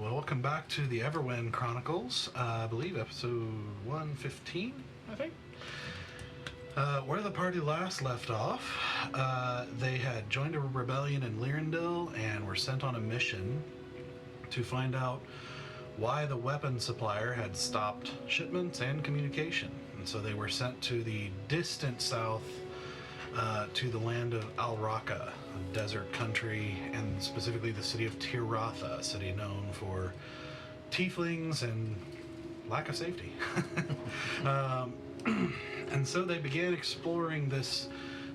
Welcome back to the Everwind Chronicles, I believe episode 115, I think. Where the party last left off, they had joined a rebellion in Lyrandil and were sent on a mission to find out why the weapon supplier had stopped shipments and communication. And so they were sent to the distant south, to the land of Al Raqqa, a desert country, and specifically the city of Tiratha, a city known for tieflings and lack of safety. And so they began exploring this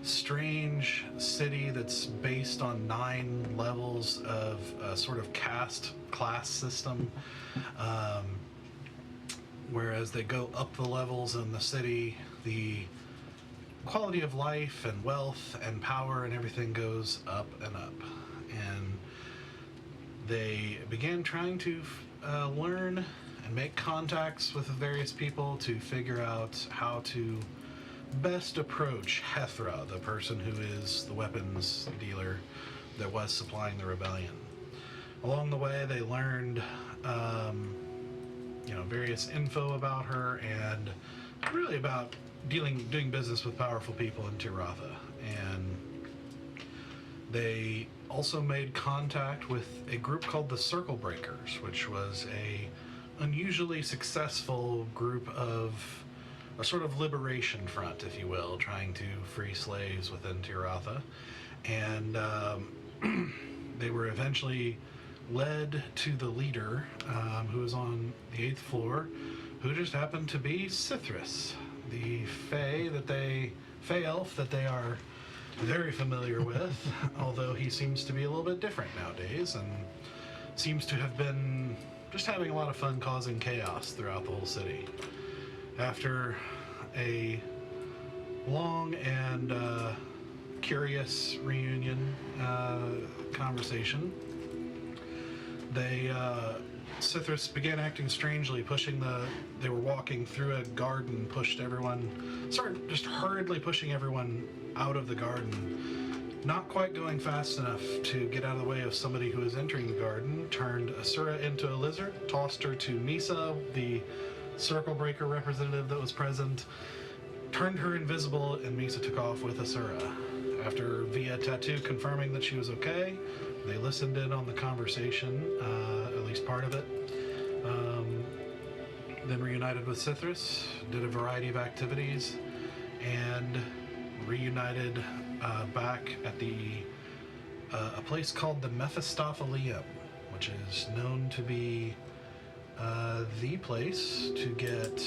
strange city that's based on 9 levels of a sort of caste class system. Whereas they go up the levels in the city, the quality of life and wealth and power and everything goes up and up. And they began trying to learn and make contacts with various people to figure out how to best approach Hethra, the person who is the weapons dealer that was supplying the rebellion. Along the way, they learned various info about her and really about doing business with powerful people in Tiratha. And they also made contact with a group called the Circle Breakers, which was a unusually successful group of a sort of liberation front, if you will, trying to free slaves within Tiratha. And they were eventually led to the leader, who was on the 8th floor, who just happened to be Cithris, the Fey elf that they are very familiar with, although he seems to be a little bit different nowadays and seems to have been just having a lot of fun causing chaos throughout the whole city. After a long and curious reunion conversation, Cithris began acting strangely, they were walking through a garden, started just hurriedly pushing everyone out of the garden, not quite going fast enough to get out of the way of somebody who was entering the garden, turned Asura into a lizard, tossed her to Misa, the Circle Breaker representative that was present, turned her invisible, and Misa took off with Asura. After via tattoo confirming that she was okay, they listened in on the conversation, at least part of it, then reunited with Cithris, did a variety of activities, and reunited back at a place called the Mephistophelium, which is known to be the place to get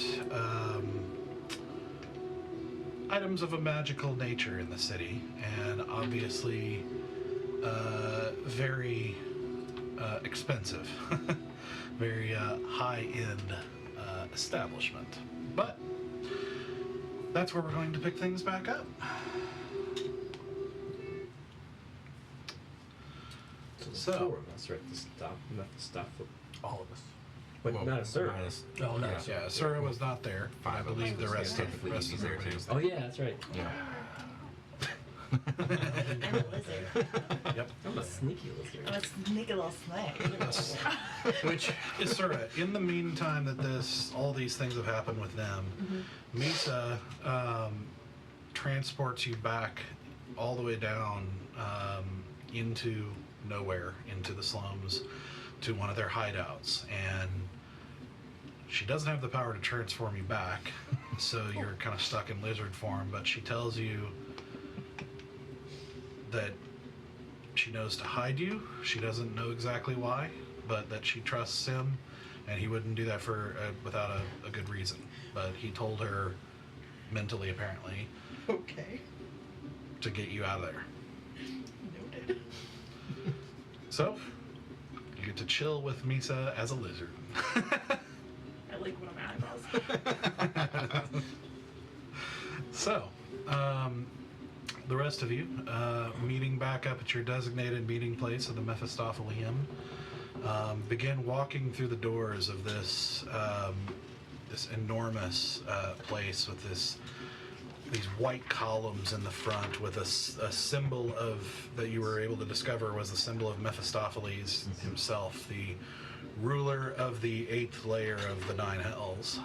items of a magical nature in the city, and obviously very expensive, very high-end establishment. But that's where we're going to pick things back up. So 4 of us, right? Stop all of us. But well, not Asura. Oh, no. Yeah, Asura was not there. I believe the rest of there everybody too. was Oh yeah, that's right. Yeah. And a lizard. Yep. I'm a sneaky lizard. I'm a sneaky little snake. Which is sort of in the meantime that all these things have happened with them. Misa transports you back all the way down into nowhere, into the slums, to one of their hideouts, and she doesn't have the power to transform you back, so you're kind of stuck in lizard form, but she tells you that she knows to hide you. She doesn't know exactly why, but that she trusts him, and he wouldn't do that for without a good reason. But he told her mentally, apparently, Okay. to get you out of there. Noted. So, you get to chill with Misa as a lizard. I like when I'm animals. So, the rest of you, meeting back up at your designated meeting place of the Mephistophelium, begin walking through the doors of this enormous place with these white columns in the front with a symbol that you were able to discover was the symbol of Mephistopheles himself, the ruler of the 8th layer of the 9 hells.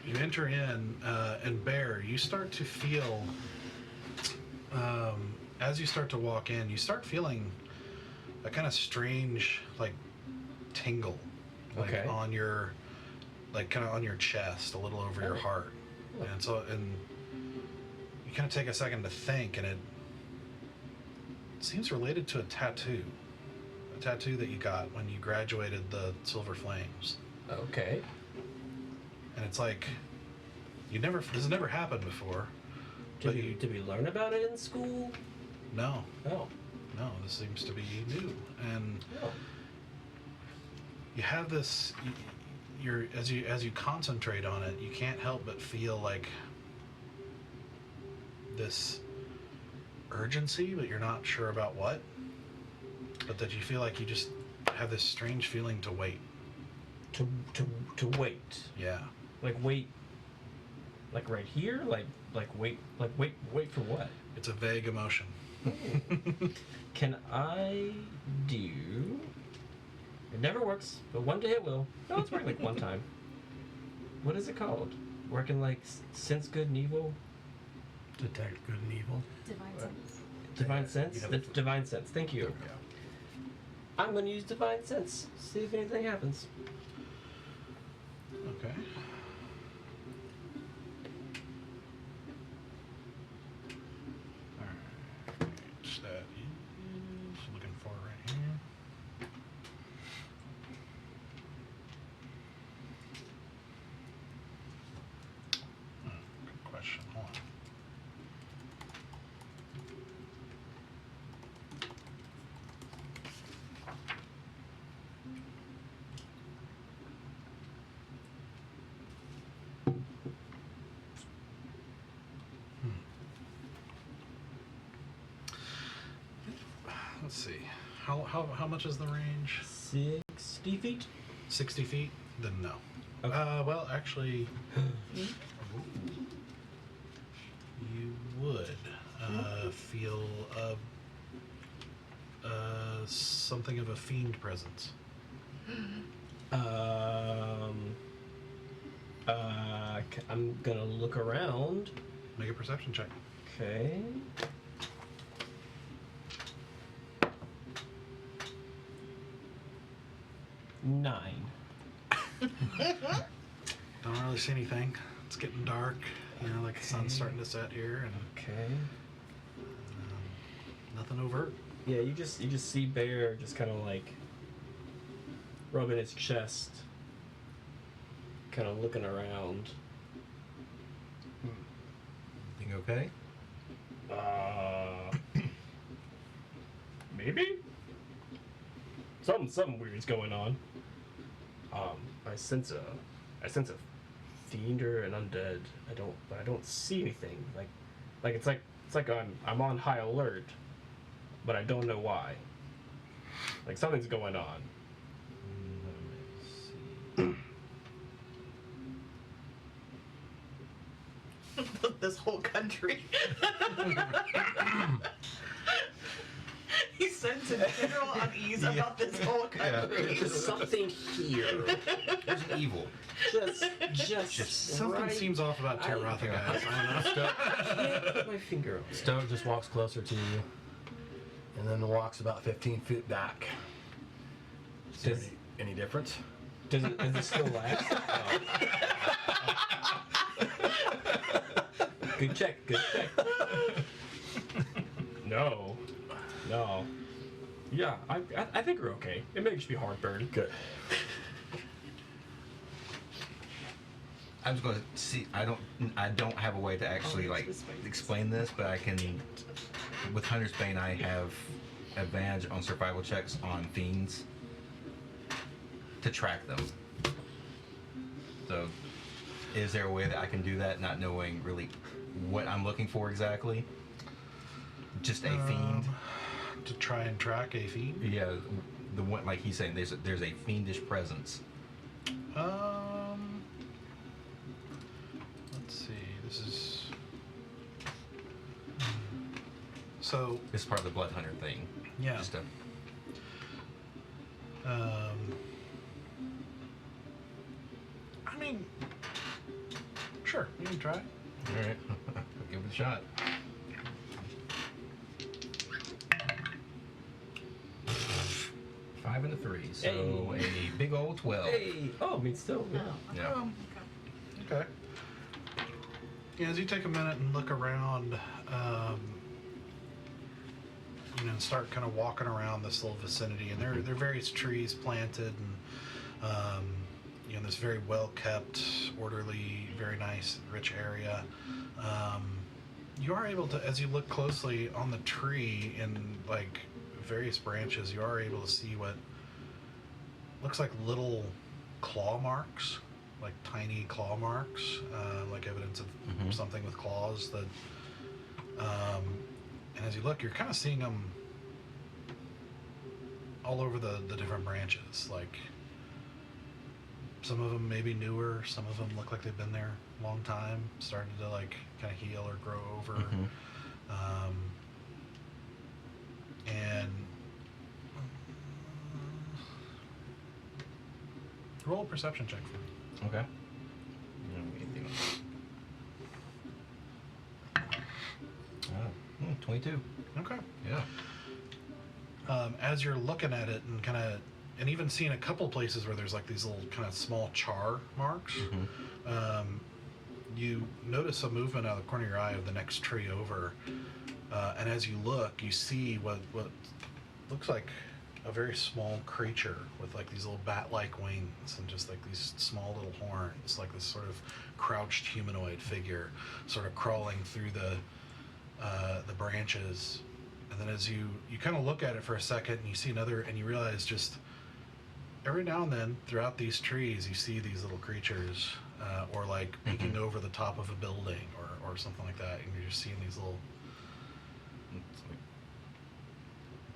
You enter in, and Bear, you start to feel, as you start to walk in, you start feeling a kind of strange, like, tingle, like, Okay. on your, like, kind of on your chest, a little over your heart. And you kind of take a second to think, and it seems related to a tattoo that you got when you graduated the Silver Flames. Okay. And it's like, this has never happened before. Did we learn about it in school? No, Oh. this seems to be new. And Oh. you have this, as you concentrate on it, you can't help but feel like this urgency, but you're not sure about what. But that you feel like you just have this strange feeling to wait. To wait. Yeah. Like wait. Like right here? Like wait for what? It's a vague emotion. Can I do... It never works, but one day it will. No, it's worked like one time. What is it called? Working like sense good and evil? Detect good and evil. Divine sense. Divine sense? Yeah. That's divine sense. Thank you. I'm going to use divine sense. See if anything happens. Okay. Alright. That is looking for it right here. Good question. Hold on. Let's see. How much is the range? 60 feet? 60 feet? Then no. Okay. Well, actually, you would feel something of a fiend presence. I'm gonna look around. Make a perception check. Okay. Nine. Don't really see anything. It's getting dark. You know, like the sun's starting to set here, and Okay. nothing overt. Yeah, you just see Bear just kind of like rubbing his chest, kind of looking around. Everything okay? Maybe. Something weird's going on. I sense a fiend or an undead. I don't see anything. Like it's like I'm on high alert, but I don't know why. Like something's going on. Let me see. this whole country. He sends a general unease about this whole country. There's something here. There's an evil. Just Something right. seems off about Tirotha, guys. I don't know. Can't put my finger on it. Stoke just walks closer to you, and then walks about 15 feet back. Is there Does- any difference? Does it still last? Good check. No. Yeah, I think we're okay. It may just be heartburn. Good. I'm just gonna see. I don't have a way to actually like explain this, but I can. With Hunter's Bane, I have advantage on survival checks on fiends to track them. So, is there a way that I can do that, not knowing really what I'm looking for exactly? Just a fiend. To try and track a fiend? Yeah, the one like he's saying. There's a fiendish presence. Let's see. This is. So. It's part of the Blood Hunter thing. Yeah. Just a, I mean, sure, you can try. all right. Give it a shot. 5 and a 3, so Hey. a big old 12. Hey. Oh, I mean, still. Yeah. Yeah. Okay. Yeah, as you take a minute and look around, and start kind of walking around this little vicinity, and there are various trees planted, and this very well kept, orderly, very nice, rich area. You are able to, as you look closely on the tree in like various branches, you are able to see what looks like little claw marks, like tiny claw marks, like evidence of something with claws. That, and as you look, you're kind of seeing them all over the different branches. Like some of them may be newer, some of them look like they've been there a long time, started to like kind of heal or grow over. And roll a perception check for me. Okay. 22. Okay. Yeah. As you're looking at it and even seeing a couple places where there's like these little kind of small char marks, you notice a movement out of the corner of your eye of the next tree over, and as you look, you see what looks like a very small creature with like these little bat-like wings and just like these small little horns, like this sort of crouched humanoid figure, sort of crawling through the branches. And then as you kind of look at it for a second, and you see another, and you realize just every now and then throughout these trees, you see these little creatures, or like peeking over the top of a building, or something like that, and you're just seeing these little.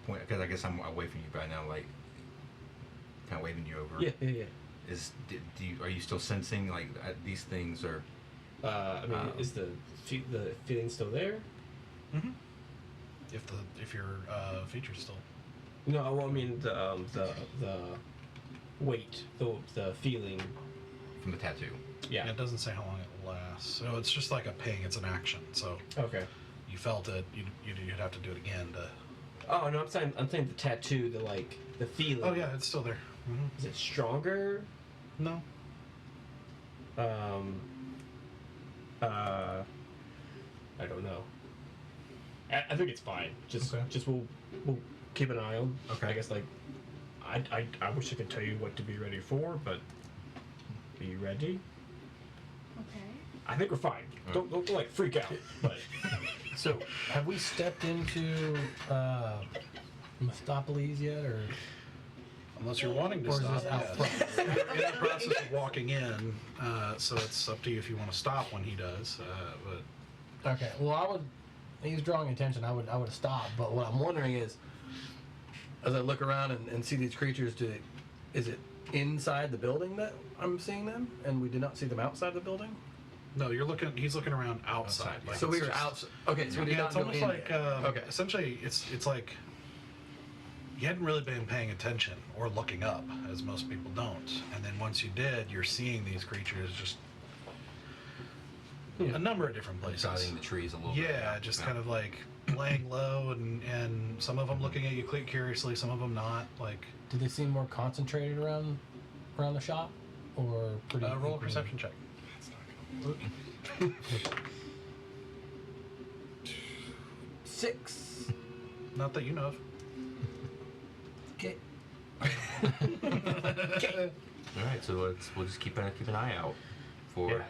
Point, because I guess I'm away from you right now, like kind of waving you over. Yeah. Are you still sensing like these things are? I mean, is the feeling still there? Mm-hmm. If your feature's still. No, well, I mean the weight, the feeling. From the tattoo. Yeah. It doesn't say how long it lasts, so it's just like a ping. It's an action. So Okay. you felt it. You'd have to do it again to. Oh no, I'm saying the tattoo, the feeling. Oh yeah, it's still there. Mm-hmm. Is it stronger? No. I don't know. I think it's fine. Just we'll keep an eye on. Okay. I guess I wish I could tell you what to be ready for, but be ready. Okay. I think we're fine. Don't like freak out. But So, have we stepped into Mephistopeles yet, or Unless you're wanting to Or is stop. this out yes. You're in the process of walking in, so it's up to you if you want to stop when he does. But okay? Well, he's drawing attention. I would have stopped. But what I'm wondering is, as I look around and see these creatures, is it inside the building that I'm seeing them, and we did not see them outside the building? No, you're looking. He's looking around outside. Outside, Like So it's we were just- out. Okay, so we did Yeah, not it's go almost in like there. Okay. essentially it's like you hadn't really been paying attention or looking up, as most people don't. And then once you did, you're seeing these creatures just a number of different places. Dotting the trees a little bit. Yeah, just kind of like laying low, and some of them looking at you curiously, some of them not. Like Did they seem more concentrated around the shop, or pretty? roll a equally? perception check. 6. Not that you know of. Okay. All right, so we'll just keep an eye out for Yeah.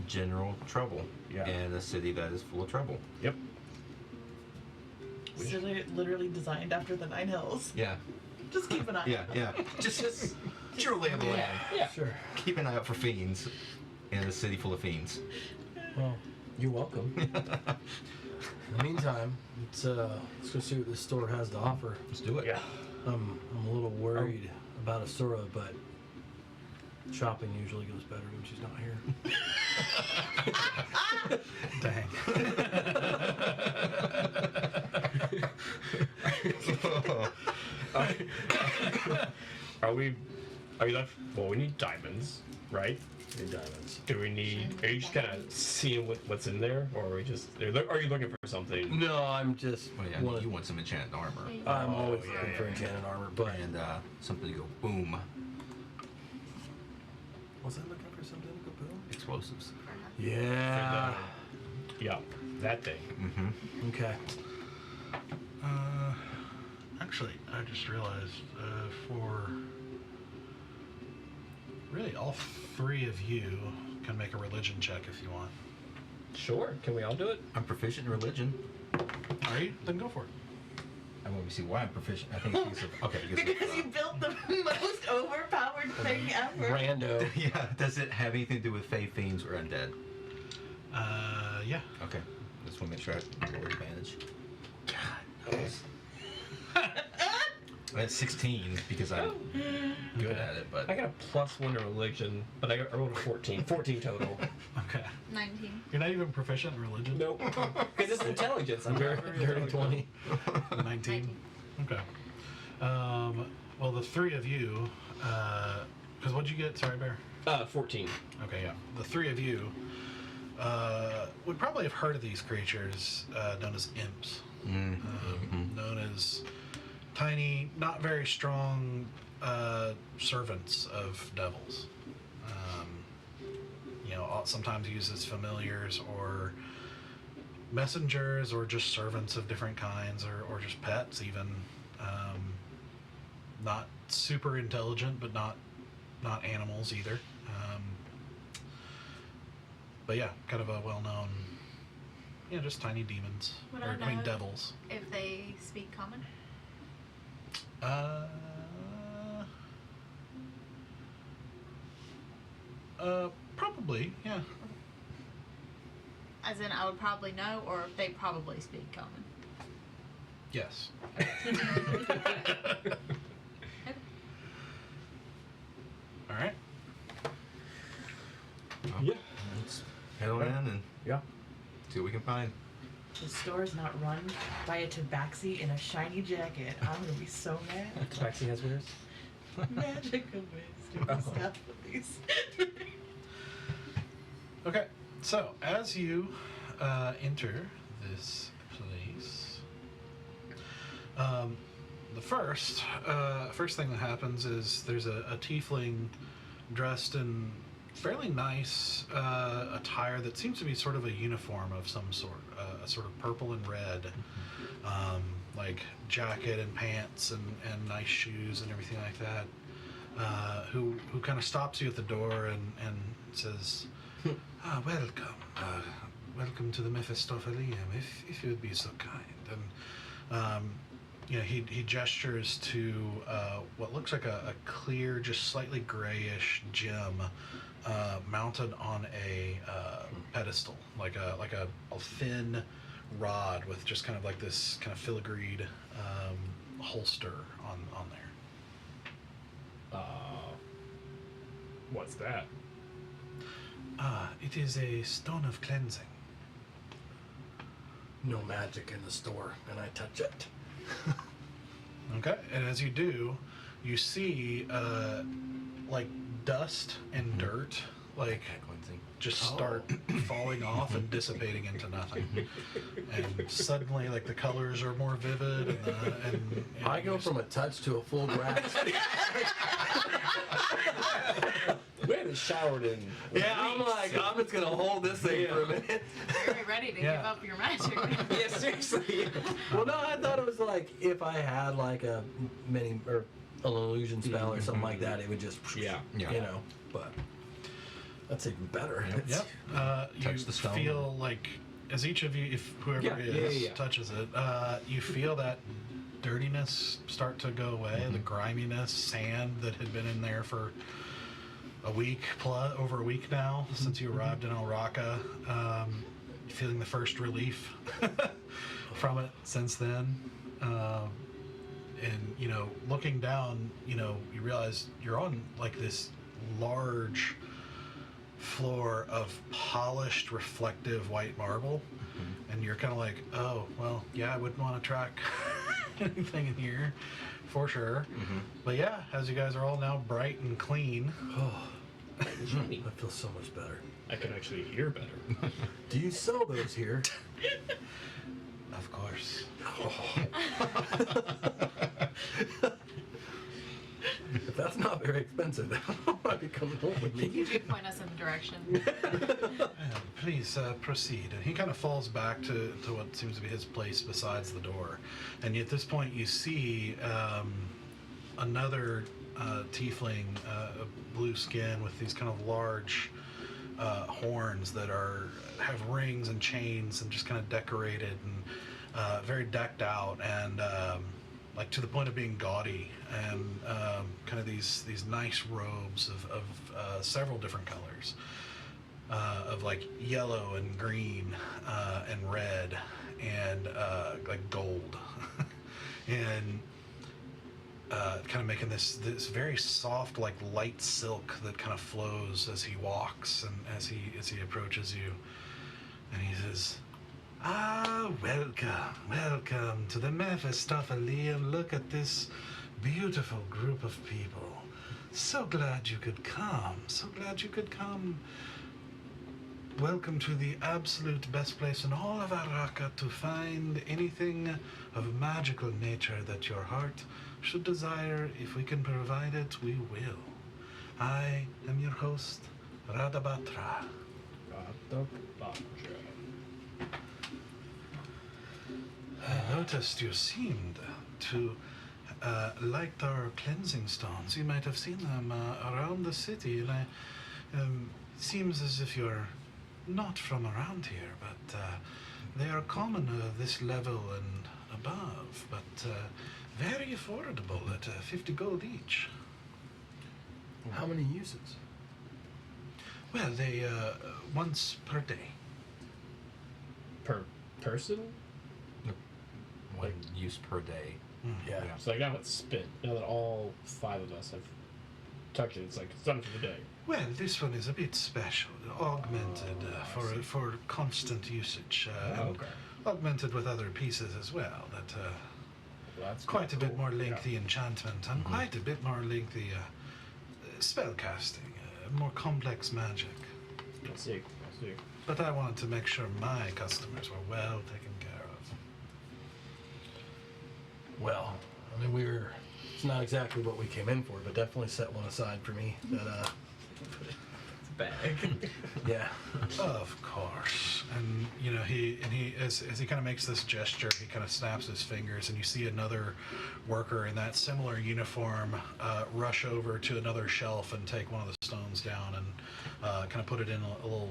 general trouble Yeah. in a city that is full of trouble. Yep. So they're literally designed after the Nine Hills. Yeah, Just keep an eye. yeah. Just your lay of the land. Yeah. Sure. Keep an eye out for fiends in a city full of fiends. Well, you're welcome. In the meantime, let's go see what this store has to offer. Let's do it. Yeah. I'm a little worried about Asura, but shopping usually goes better when she's not here. Dang. Are you left? Well, we need diamonds, right? Diamonds. Do we need? Are you just kind of seeing what's in there, or are we just? Are you looking for something? No, I'm just. Well, yeah, you want some enchanted armor I'm always yeah, looking yeah, for yeah. enchanted armor, but and something to go boom. was I looking for something to go boom? Explosives. Yeah. Yeah, that thing. Mm-hmm. Okay. Actually, I just realized for really all three of you can make a religion check if you want. Sure. Can we all do it? I'm proficient in religion. All right, then go for it. I want to see why I'm proficient. I think it's because of, okay. Because you built the most overpowered thing ever. Rando. Yeah. Does it have anything to do with fey fiends or undead? Yeah. Okay. Just want to make sure I roll advantage. God knows. That's 16 because I'm good at it, but I got a +1 to religion, but I rolled a 14. 14 total. Okay. 19. You're not even proficient in religion? Nope. Because it's intelligence. I'm very, Dirty 20. 19. Okay. Well, the three of you, because what'd you get? Sorry, Bear. 14. Okay, yeah. The three of you would probably have heard of these creatures known as imps. Known as tiny, not very strong servants of devils. Sometimes used as familiars or messengers or just servants of different kinds or just pets even. Not super intelligent, but not animals either. But yeah, kind of a well-known, just tiny demons. Would Or, I I mean, know devils. if they speak common? Probably, yeah. As in, I would probably know, or if they probably speak common. Yes. All right. Yeah. let's head on in and Yeah. see what we can find. The store is not run by a tabaxi in a shiny jacket. I'm gonna be so mad. Tabaxi has wares? Magical ways to Oh. stuff with these. Okay. So as you enter this place, the first thing that happens is there's a tiefling dressed in fairly nice attire that seems to be sort of a uniform of some sort, a sort of purple and red, like jacket and pants and nice shoes and everything like that. Who kind of stops you at the door and says, "Welcome, welcome to the Mephistophelium. If you would be so kind." And he gestures to what looks like a clear, just slightly grayish gem mounted on a pedestal, like a thin rod with just kind of like this kind of filigreed holster on there. What's that? It is a stone of cleansing. No magic in the store, and I touch it. Okay, and as you do, you see like dust and dirt like Cleansing. just start falling off and dissipating into nothing. And suddenly, like the colors are more vivid, and I go from a touch to a full grasp. We haven't showered in. Yeah, I'm like, I'm just gonna hold this thing for a minute. You're ready to Yeah. give up your magic. Yeah, seriously. Well, no, I thought it was like if I had like a mini or an illusion spell or something like that, it would just Yeah. Yeah. you know. But that's even better. Yep. You Touch the stone. feel like, as each of you, if whoever Yeah, it yeah, is yeah. touches it, you feel that dirtiness start to go away, the griminess, sand that had been in there for a week plus, over a week now since you arrived in Oraka. Feeling the first relief from it since then. And, you know, looking down, you know, you realize you're on like this large floor of polished, reflective white marble, and you're kind of like, oh, well, yeah, I wouldn't want to track anything in here, for sure. But yeah, as you guys are all now bright and clean, Oh, Shiny. I feel so much better. I can actually hear better. Do you sell those here? of course. If that's not very expensive, then I might be coming home with me. You do point us in the direction. Please proceed. And he kind of falls back to what seems to be his place besides the door. And at this point, you see another tiefling, blue skin with these kind of large horns that have rings and chains and just kind of decorated and very decked out and like to the point of being gaudy, and kind of these nice robes of several different colors, of like yellow and green and red and like gold, and kind of making this very soft, like light silk that kind of flows as he walks and as he approaches you, and he says, "Ah, welcome to the Mephistopheles. Look at this beautiful group of people. So glad you could come. So glad you could come. Welcome to the absolute best place in all of Araka to find anything of magical nature that your heart should desire. If we can provide it, we will. I am your host, Radabatra." I noticed you seemed to like our cleansing stones. You might have seen them around the city, and it seems as if you're not from around here, but they are common this level and above, but very affordable at 50 gold each. How many uses? Well, they once per day. Per person? One use per day. Yeah. Yeah. So like now it's spent. Now that all 5 of us have touched it, it's like it's done for the day. Well, this one is a bit special, augmented I see. for constant usage, and Okay. augmented with other pieces as well. That Well, that's quite a bit cool. more lengthy enchantment and quite a bit more lengthy spell casting, more complex magic. Yeah. I see. But I wanted to make sure my customers were well taken care of. Well, I mean, it's not exactly what we came in for, but definitely set one aside for me. That, It's bag. yeah. Of course. And you know, as he kind of makes this gesture, he kind of snaps his fingers, and you see another worker in that similar uniform rush over to another shelf and take one of the stones down and kind of put it in a little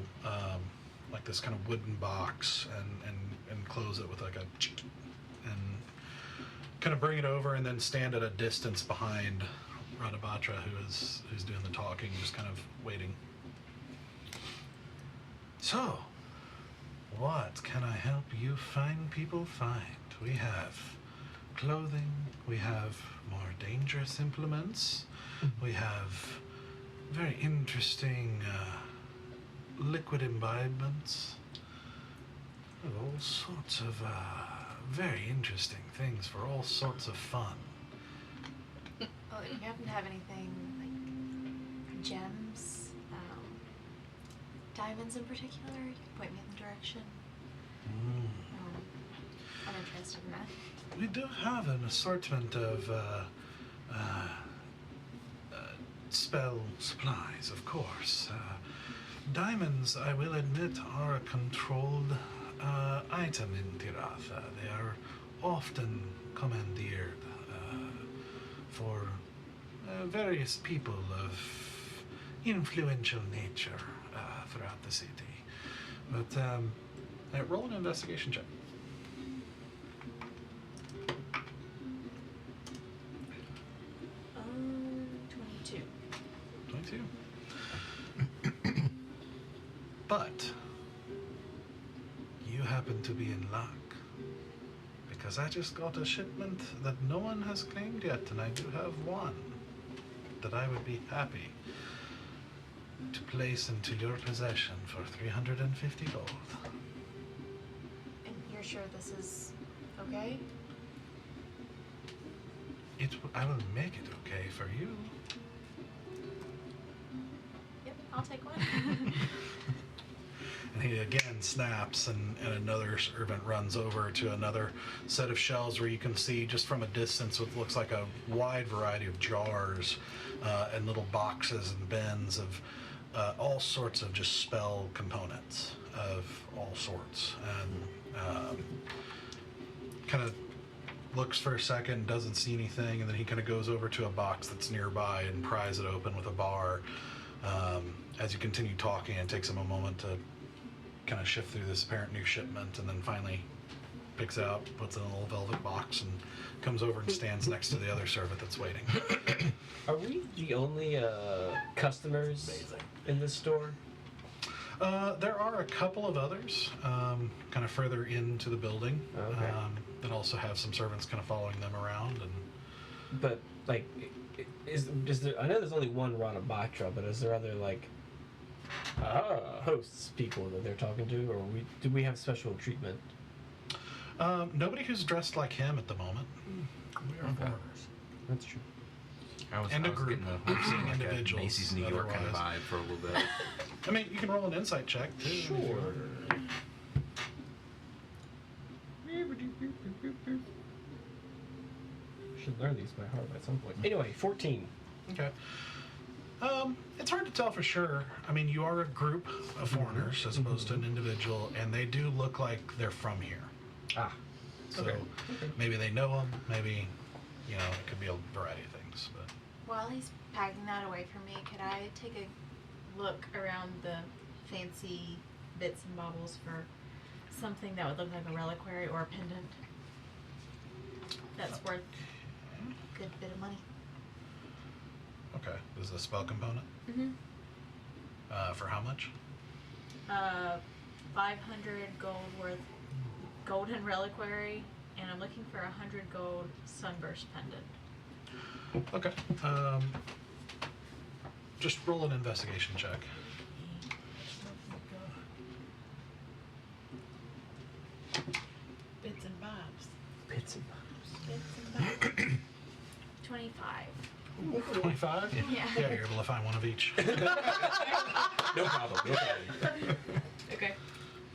like this kind of wooden box and close it with like a and kind of bring it over and then stand at a distance behind Radabatra, who's doing the talking, just kind of waiting. So, what can I help you fine people find? We have clothing, we have more dangerous implements, we have very interesting liquid imbibements of all sorts of very interesting things for all sorts of fun. Oh, if you happen to have anything like gems, diamonds in particular, you can point me in the direction. I'm interested in that. We do have an assortment of spell supplies, of course. Diamonds, I will admit, are a controlled item in Tiratha. They are often commandeered for various people of influential nature throughout the city. But roll an investigation check. 22. 22. But you happen to be in luck, because I just got a shipment that no one has claimed yet, and I do have one that I would be happy to place into your possession for 350 gold. And you're sure this is okay? I will make it okay for you. Yep, I'll take one. And he again snaps, and another servant runs over to another set of shelves where you can see just from a distance what looks like a wide variety of jars and little boxes and bins of all sorts of just spell components of all sorts. And kind of looks for a second, doesn't see anything, and then he kind of goes over to a box that's nearby and pries it open with a bar. As you continue talking, it takes him a moment to kind of shift through this apparent new shipment, and then finally picks it out, puts it in a little velvet box, and comes over and stands next to the other servant that's waiting. Are we the only customers in this store? There are a couple of others kind of further into the building Okay. that also have some servants kind of following them around. And But like, is there? I know there's only one Rana Batra, but is there other like hosts, people that they're talking to, or do we have special treatment? nobody who's dressed like him at the moment. We are foreigners. That's true. I was And a getting group. I'm seeing like a Individuals, Macy's New York kind of otherwise. vibe for a little bit. I mean, you can roll an insight check too. if you Sure. want. Should learn these by heart at some point. Anyway, 14. Okay. It's hard to tell for sure. I mean, you are a group of foreigners as opposed to an individual, and they do look like they're from here. Ah. So Okay. maybe they know them. Maybe, you know, it could be a variety of things. But While he's packing that away from me, could I take a look around the fancy bits and baubles for something that would look like a reliquary or a pendant that's worth a good bit of money? okay, this is a spell component. Mm-hmm. For how much? 500 gold worth golden reliquary, and I'm looking for 100 gold sunburst pendant. Okay. Just roll an investigation check. Bits and bobs. Bits and bobs. Bits and bobs. 25. 25? Yeah. Yeah, you're able to find one of each. No problem. No problem. Okay.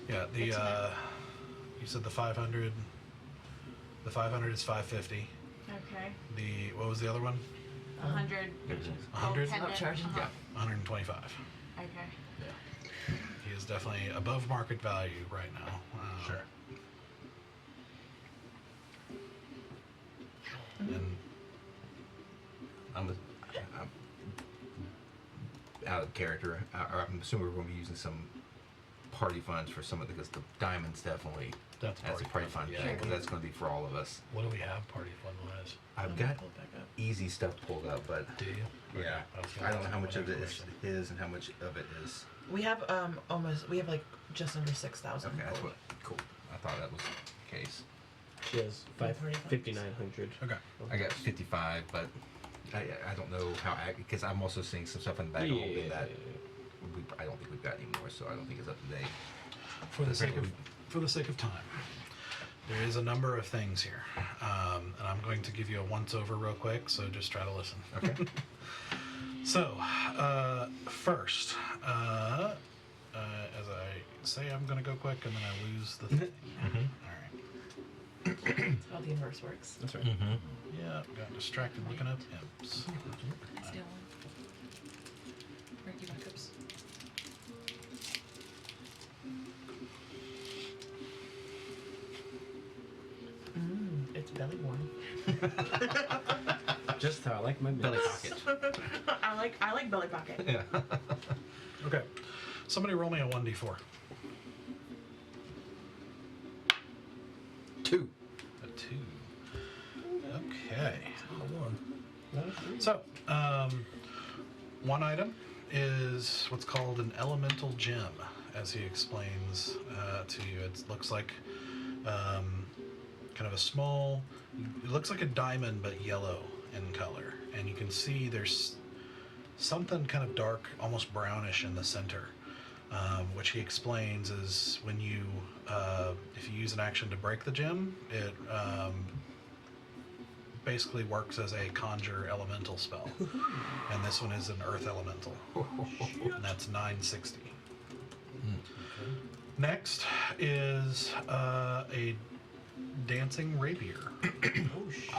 Yeah, the you said the 500. The 500 is 550. Okay. The what was the other one? 100. 100. Pendant. Not charging? Uh-huh. 125. Okay. He is definitely above market value right now. Sure. And I'm out of character. I'm assuming we're going to be using some party funds for some of because the diamonds definitely that's a party fund Yeah. thing. 'Cause that's going to be for all of us. What do we have party fund wise? I've got Pull it back up. easy stuff pulled up, but Do you? yeah, Okay, I don't know how much of it is information. his and how much of it is. We have we have like just under 6,000. Okay, that's gold. what. Cool. I thought that was the case. She has 5,900. Okay. I got 55, but I don't know how because I'm also seeing some stuff in the back of holding that we I don't think we've got any more, so I don't think it's up to date. For the sake of time, there is a number of things here, and I'm going to give you a once-over real quick, so just try to listen. Okay. So, first, as I say, I'm going to go quick, and then I lose the thing. All right. That's how the universe works. That's right. Yeah, got distracted looking up imps. Still one. Break your backups. It's belly warm. Just how I like my Belly minutes. pocket. I like belly pocket. Yeah. Okay. Somebody roll me a 1d4. 2. A 2. Okay. One. So, one item is what's called an elemental gem, as he explains to you. It looks like kind of a small, it looks like a diamond but yellow in color. And you can see there's something kind of dark, almost brownish in the center, which he explains is when you, if you use an action to break the gem, it basically works as a conjure elemental spell. And this one is an earth elemental. And that's 960. Next is a dancing rapier. Oh shit.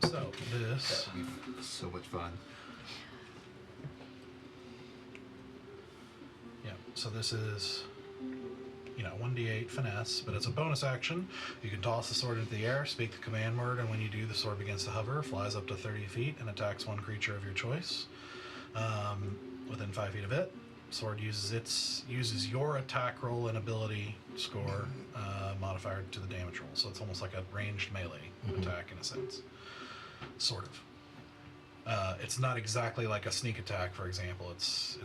So this, That would be so much fun. yeah, so this is, 1d8 finesse, but it's a bonus action. You can toss the sword into the air, speak the command word, and when you do, the sword begins to hover, flies up to 30 feet, and attacks one creature of your choice. Within 5 feet of it, sword uses your attack roll and ability score modifier to the damage roll. So it's almost like a ranged melee attack in a sense, sort of. It's not exactly like a sneak attack, for example. It's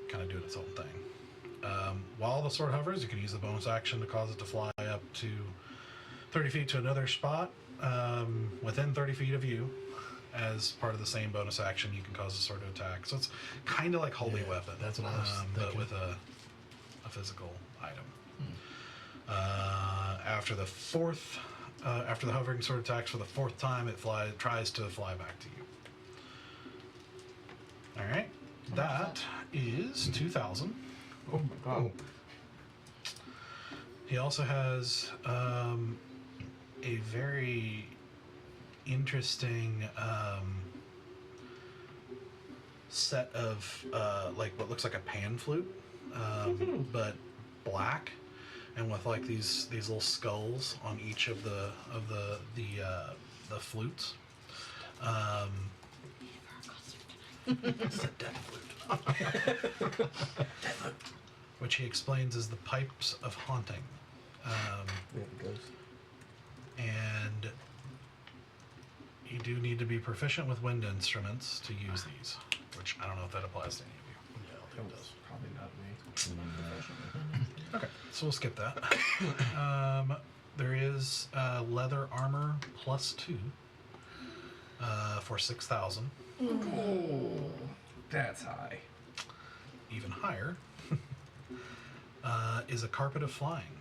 kind of doing its own thing. While the sword hovers, you can use the bonus action to cause it to fly up to 30 feet to another spot within 30 feet of you. As part of the same bonus action, you can cause the sword to attack. So it's kind of like Holy Weapon. That's what I was but thinking. with a physical item. After the hovering sword attacks for the fourth time, it tries to fly back to you. All right, that is 2,000. Oh my god. He also has a very interesting set of like what looks like a pan flute, but black, and with like these little skulls on each of the flutes. It's a death flute. Which he explains is the pipes of haunting. There it goes. And you do need to be proficient with wind instruments to use these, which I don't know if that applies to any of you. Yeah, I think it does. Probably not me. Okay, so we'll skip that. There is leather armor +2 for 6,000. Oh, that's high. Even higher is a carpet of flying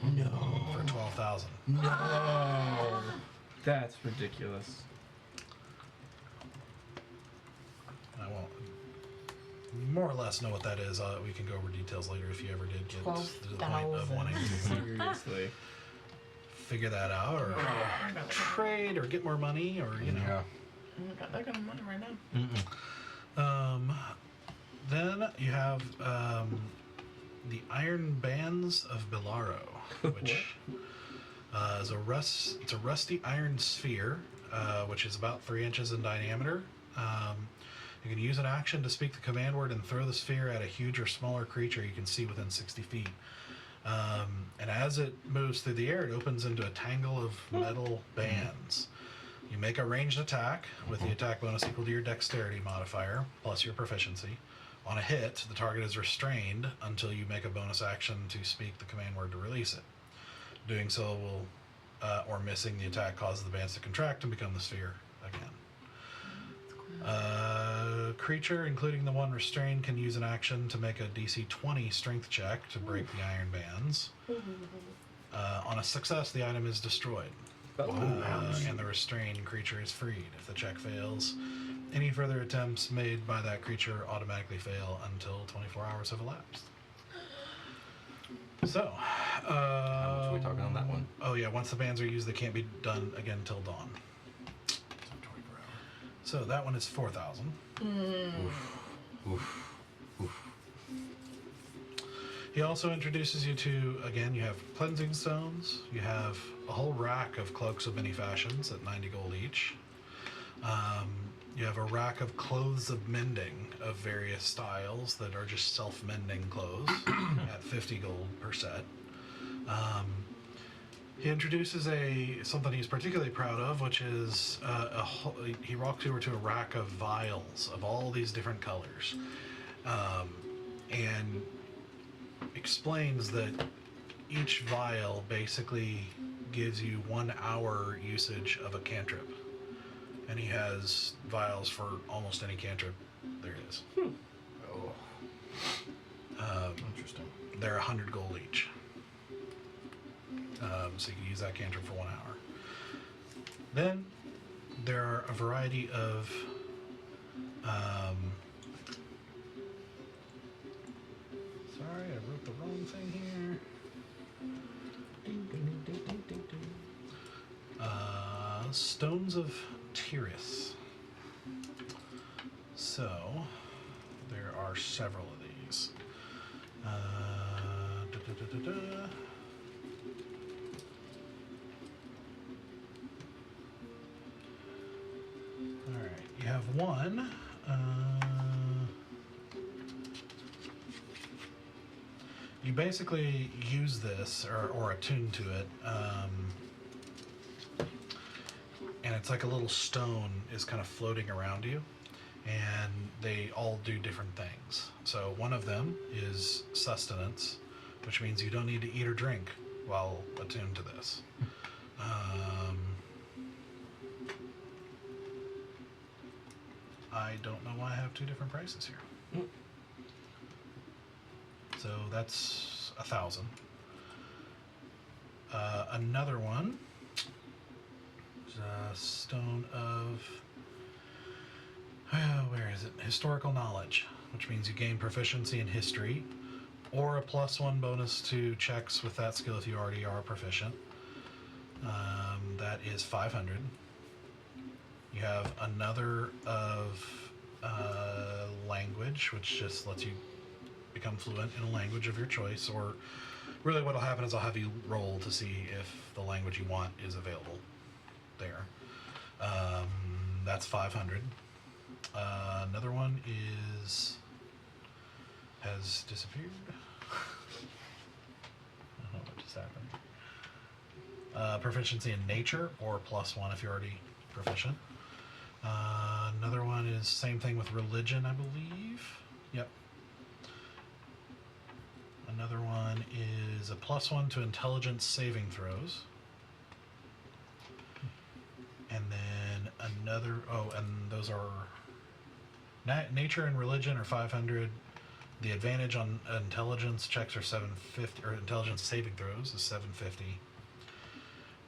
No. for 12,000. No. That's ridiculous. I won't more or less know what that is. We can go over details later if you ever did get to the point of 12,000. wanting to Seriously. figure that out, or trade, or get more money, or Yeah. I got that kind of money right now. Then you have the Iron Bands of Bilaro, which is it's a rusty iron sphere, which is about 3 inches in diameter. You can use an action to speak the command word and throw the sphere at a huge or smaller creature you can see within 60 feet. And as it moves through the air, it opens into a tangle of metal bands. You make a ranged attack with the attack bonus equal to your dexterity modifier, plus your proficiency. On a hit, the target is restrained until you make a bonus action to speak the command word to release it. Doing so will, or missing the attack, causes the bands to contract and become the sphere again. creature, including the one restrained, can use an action to make a DC 20 strength check to break the iron bands. On a success, the item is destroyed. And the restrained creature is freed. If the check fails, any further attempts made by that creature automatically fail until 24 hours have elapsed. So, How much are we talking on that one? oh yeah, once the bands are used, they can't be done again till dawn. So that one is 4,000. Oof. He also introduces you to, again, you have cleansing stones. You have a whole rack of cloaks of many fashions at 90 gold each. You have a rack of clothes of mending of various styles that are just self-mending clothes at 50 gold per set. He introduces something he's particularly proud of, which is he walks over to a rack of vials of all these different colors, and explains that each vial basically gives you 1 hour usage of a cantrip, and he has vials for almost any cantrip there is. Oh. Interesting. They're 100 gold each. So you can use that cantrip for 1 hour. Then there are a variety of sorry, I wrote the wrong thing here. Stones of Tyrus. So there are several of these. All right, you have one. You basically use this or attune to it, and it's like a little stone is kind of floating around you, and they all do different things. So one of them is sustenance, which means you don't need to eat or drink while attuned to this. I don't know why I have two different prices here. So that's 1,000. Another one is a stone of where is it? Historical knowledge, which means you gain proficiency in history, or a +1 bonus to checks with that skill if you already are proficient. That is 500. You have another of language, which just lets you become fluent in a language of your choice, or really what'll happen is I'll have you roll to see if the language you want is available there. That's 500. Another one has disappeared. I don't know what just happened. Proficiency in nature, or +1 if you're already proficient. Another one is same thing with religion, I believe. Yep. Another one is a +1 to intelligence saving throws. And then another, and those are nature and religion are 500. The advantage on intelligence checks are 750, or intelligence saving throws is 750.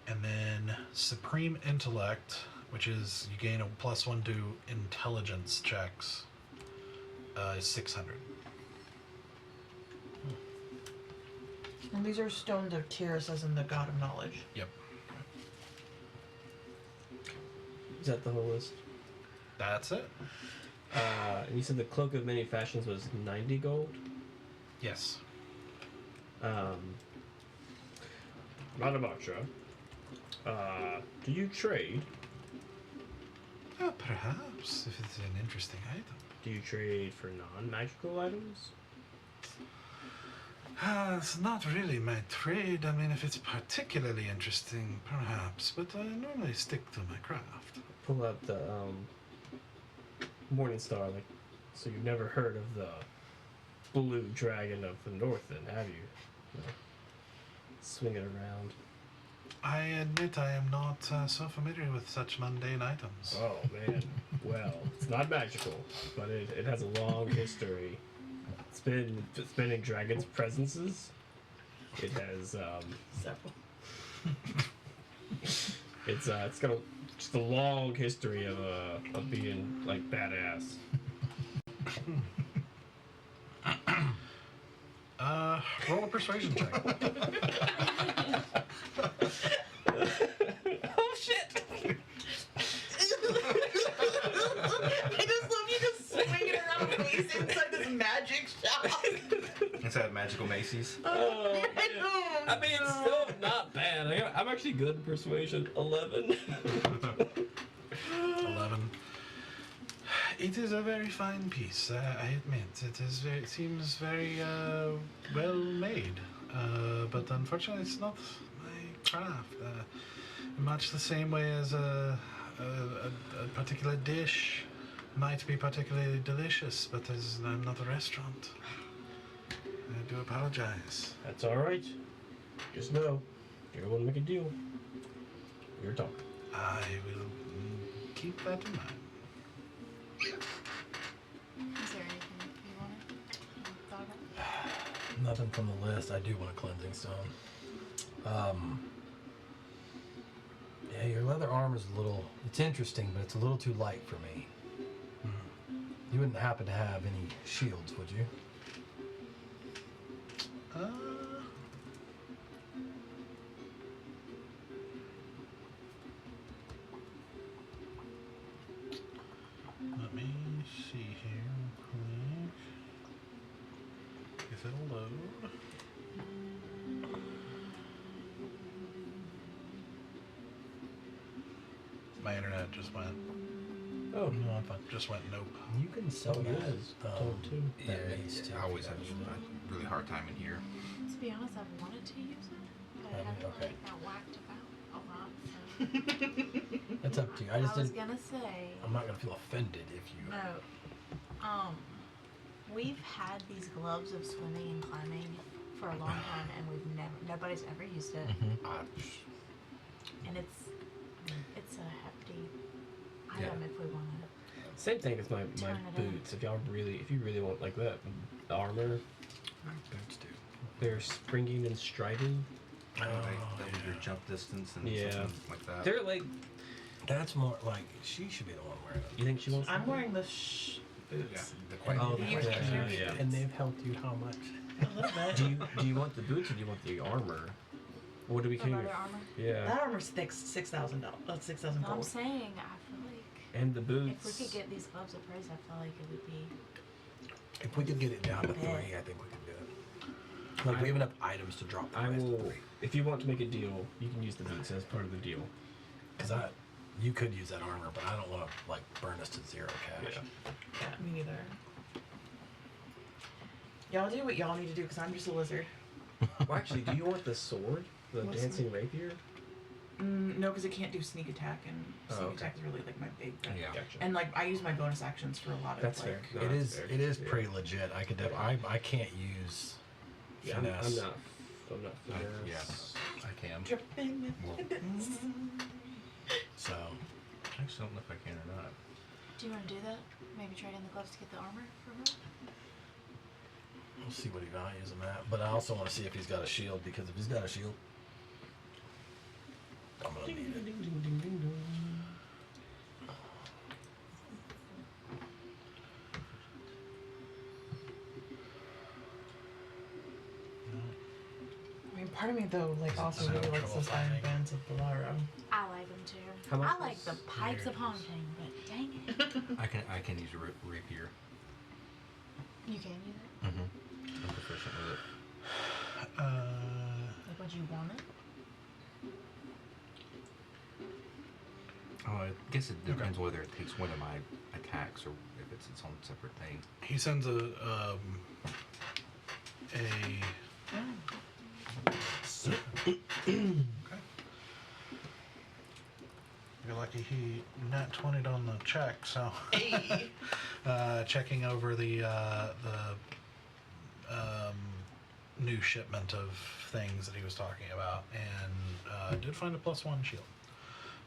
And then supreme intellect, which is you gain a +1 to intelligence checks, is 600. And these are stones of Tyrus, as in the god of knowledge. Yep. Is that the whole list? That's it. And you said the cloak of many fashions was 90 gold. Yes. Radabatra, do you trade? Perhaps, if it's an interesting item. Do you trade for non-magical items? It's not really my trade. I mean, if it's particularly interesting, perhaps, but I normally stick to my craft. Pull out the Morning Star, like, so you've never heard of the blue dragon of the north, then, have you? No. Swing it around. I admit I am not so familiar with such mundane items. Oh man. Well, it's not magical, but it has a long history. It's been in dragons' presences. It has Several. it's got just a long history of being like badass. Roll a persuasion check. Oh shit! I just love you just swinging around face inside this magic shop. Inside of Magical Macy's. Oh, I mean, it's still not bad. I'm actually good at persuasion. 11. 11. It is a very fine piece, I admit. It seems very well made, but unfortunately, it's not my craft. Much the same way as a particular dish might be particularly delicious, but as I'm not a restaurant, I do apologize. That's all right. Just know, if you want to make a deal, you're talking. I will keep that in mind. Is there anything you wanted? Thought about? Nothing from the list. I do want a cleansing stone. Yeah, your leather armor is a little. It's interesting, but it's a little too light for me. You wouldn't happen to have any shields, would you? Let me see here real quick. If it'll load. My internet just went. Oh, No, I'm fine. Just went nope. You can sell Oh, that. yes. Told too. That mace too. I always have a really hard time in here. To be honest, I've wanted to use it, but I haven't Okay. really got whacked about a lot. So It's up to you. I I just was didn't. gonna say I'm not gonna feel offended if you. no. We've had these gloves of swimming and climbing for a long time, and nobody's ever used it, and it's a hefty item if we want to. Same thing as my Turn it in. boots. If you really want like that, the armor, Boots do. they're springing and striding. They double your jump distance and Yeah. something like that. They're like. That's more like she should be the one wearing it. You think she wants? I'm them? wearing the Yeah, boots. they're quite Oh, You yeah, can- yeah. And they've helped you how much? A little bit. Do you want the boots or do you want the armor? What do we The do? leather armor. Yeah. That armor's thick, $6,000. That's 6,000 I'm gold. saying, I feel like And the if boots. we could get these gloves of praise, I feel like it would be. If we could get it down to 3, I think we could do it. Like we have enough items to drop the I price will. to 3. If you want to make a deal, you can use the boots as part of the deal. Because you could use that armor, but I don't want to like burn us to 0 cash. Yeah. Yeah, me neither. Y'all do what y'all need to do, because I'm just a lizard. Well, actually, do you want the sword, the What's dancing rapier? No, because it can't do sneak attack, and Oh, sneak okay. attack is really like my big thing. Yeah. Gotcha. And like I use my bonus actions for a lot of That's like. fair. No, It that's is. fair. It is Yeah. pretty legit. I could. I can't use Yeah, I'm finesse. not. I'm not finesse. I can. Dripping with Well, finesse. So I actually don't know if I can or not. Do you want to do that? Maybe trade in the gloves to get the armor for her? we'll see what he values him at. But I also want to see if he's got a shield, because if he's got a shield, I'm gonna need it. Ding, ding, ding, ding. I mean, part of me though, like also so really likes trouble those iron finding? bands of Bolaro. I like them too. How much I like was- the pipes of There it is. haunting, but dang it. I can use a rapier. You can use it? Mm-hmm. I'm proficient with it. Like, would you want it? Oh, I guess it depends whether it takes one of my attacks or if it's its own separate thing. He sends a okay. You're lucky he nat 20'd on the check, so Hey. checking over the new shipment of things that he was talking about, and did find a +1 shield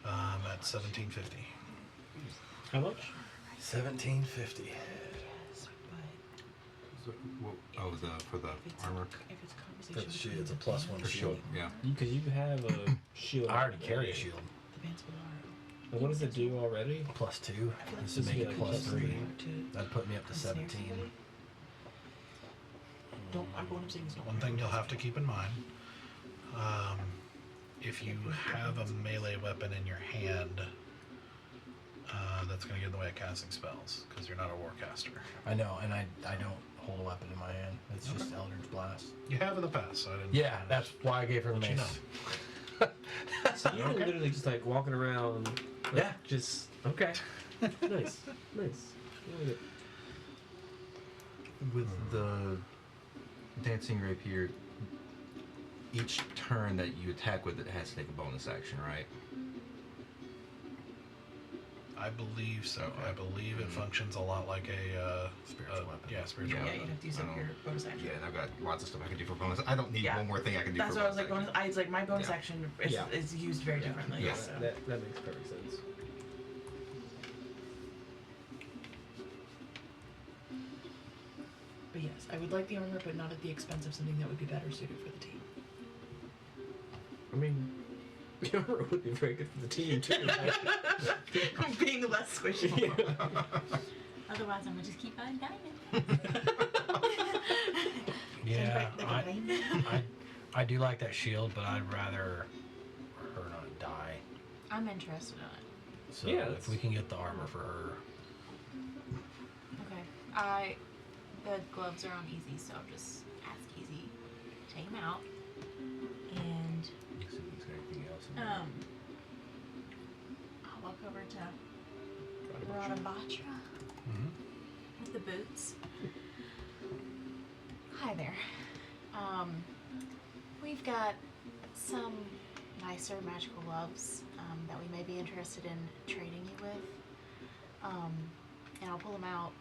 at 1750. How much? 1750. For the armor. If it's For conversation the shield, between it's a the +1 bands, shield. Yeah. Because you have a shield. I already carry a shield. The bands below And what does it do already? +2. I feel like This would make it Yeah, +3. to That'd put me up to ensnare 17. somebody. Don't. What I'm saying is don't. One thing you'll have to keep in mind, if you have a melee weapon in your hand, that's going to get in the way of casting spells, because you're not a warcaster. I know, and I don't hold a weapon in my hand. It's just Eldritch Blast. You have in the past, so I didn't... Yeah, that's why I gave her the But you mace. So you're literally just like walking around. Like, Yeah. Just okay. Nice. Nice. I like it. With the dancing rapier, each turn that you attack with it has to take a bonus action, right? I believe so. Okay. I believe it functions a lot like a... Spiritual weapon. Yeah, spiritual Yeah. Yeah, weapon. you'd have to use I up don't- your bonus action. Yeah, and I've got lots of stuff I can do for bonus. I don't need Yeah. one more thing I can do That's for what I was bonus like. action. I was like, my bonus Yeah. action Yeah. is used very differently. Yeah. So. That makes perfect sense. But yes, I would like the armor, but not at the expense of something that would be better suited for the team. I mean, the armor would be very good for the team too. Right? Being less squishy. Yeah. Otherwise, I'm gonna just keep on dying. Yeah, Like I do like that shield, but I'd rather her not die. I'm interested in it. So Yeah, if we can get the armor for her. Okay. The gloves are on easy, so I'll just ask easy. Take them out. And You see if there's anything else in there. I'll walk over to Radabatra with the boots. Hi there. We've got some nicer magical gloves that we may be interested in trading you with. And I'll pull them out.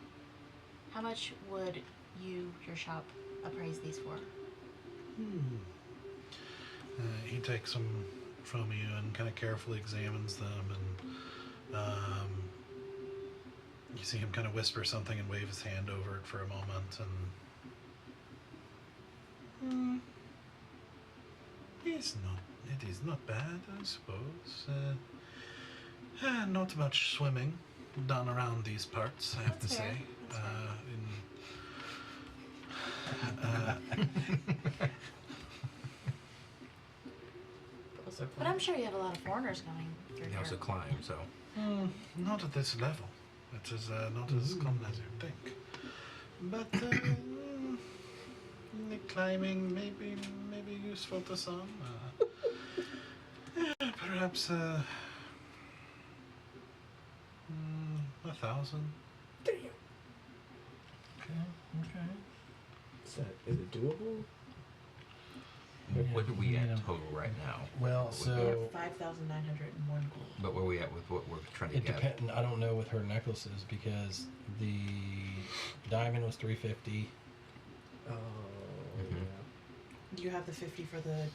How much would your shop appraise these for? He takes them from you and kind of carefully examines them, and you see him kind of whisper something and wave his hand over it for a moment, and it is not bad, I suppose. Not much swimming done around these parts, I have That's to fair. say. That's fair. But I'm sure you have a lot of foreigners coming through That was a here. climb, so. Not at this level. It is not as common as you think. But the climbing may be useful to some. Perhaps 1,000. Okay. Is it doable? What are we at total right now? Well, We so have 5,901 gold. But where are we at with what we're trying to it get? depends. I don't know with her necklaces because the diamond was 350. Oh. You have the 50 for the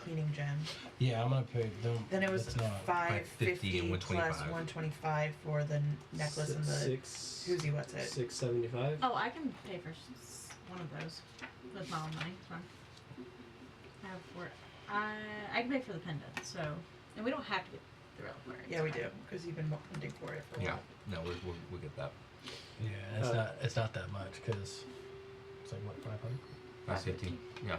cleaning gem. Yeah, I'm gonna pay. Then it was that's not. 550 and plus 125 for the necklace and the Six. Who's what's it? 675. Oh, I can pay for one of those with my own money. It's fine. I have four. I can pay for the pendant, so and we don't have to get the reliquary. Yeah, we do because you've been hunting for it for a Yeah, while. no, we'll get that. Yeah, it's not that much because it's like what 500. 550. Yeah.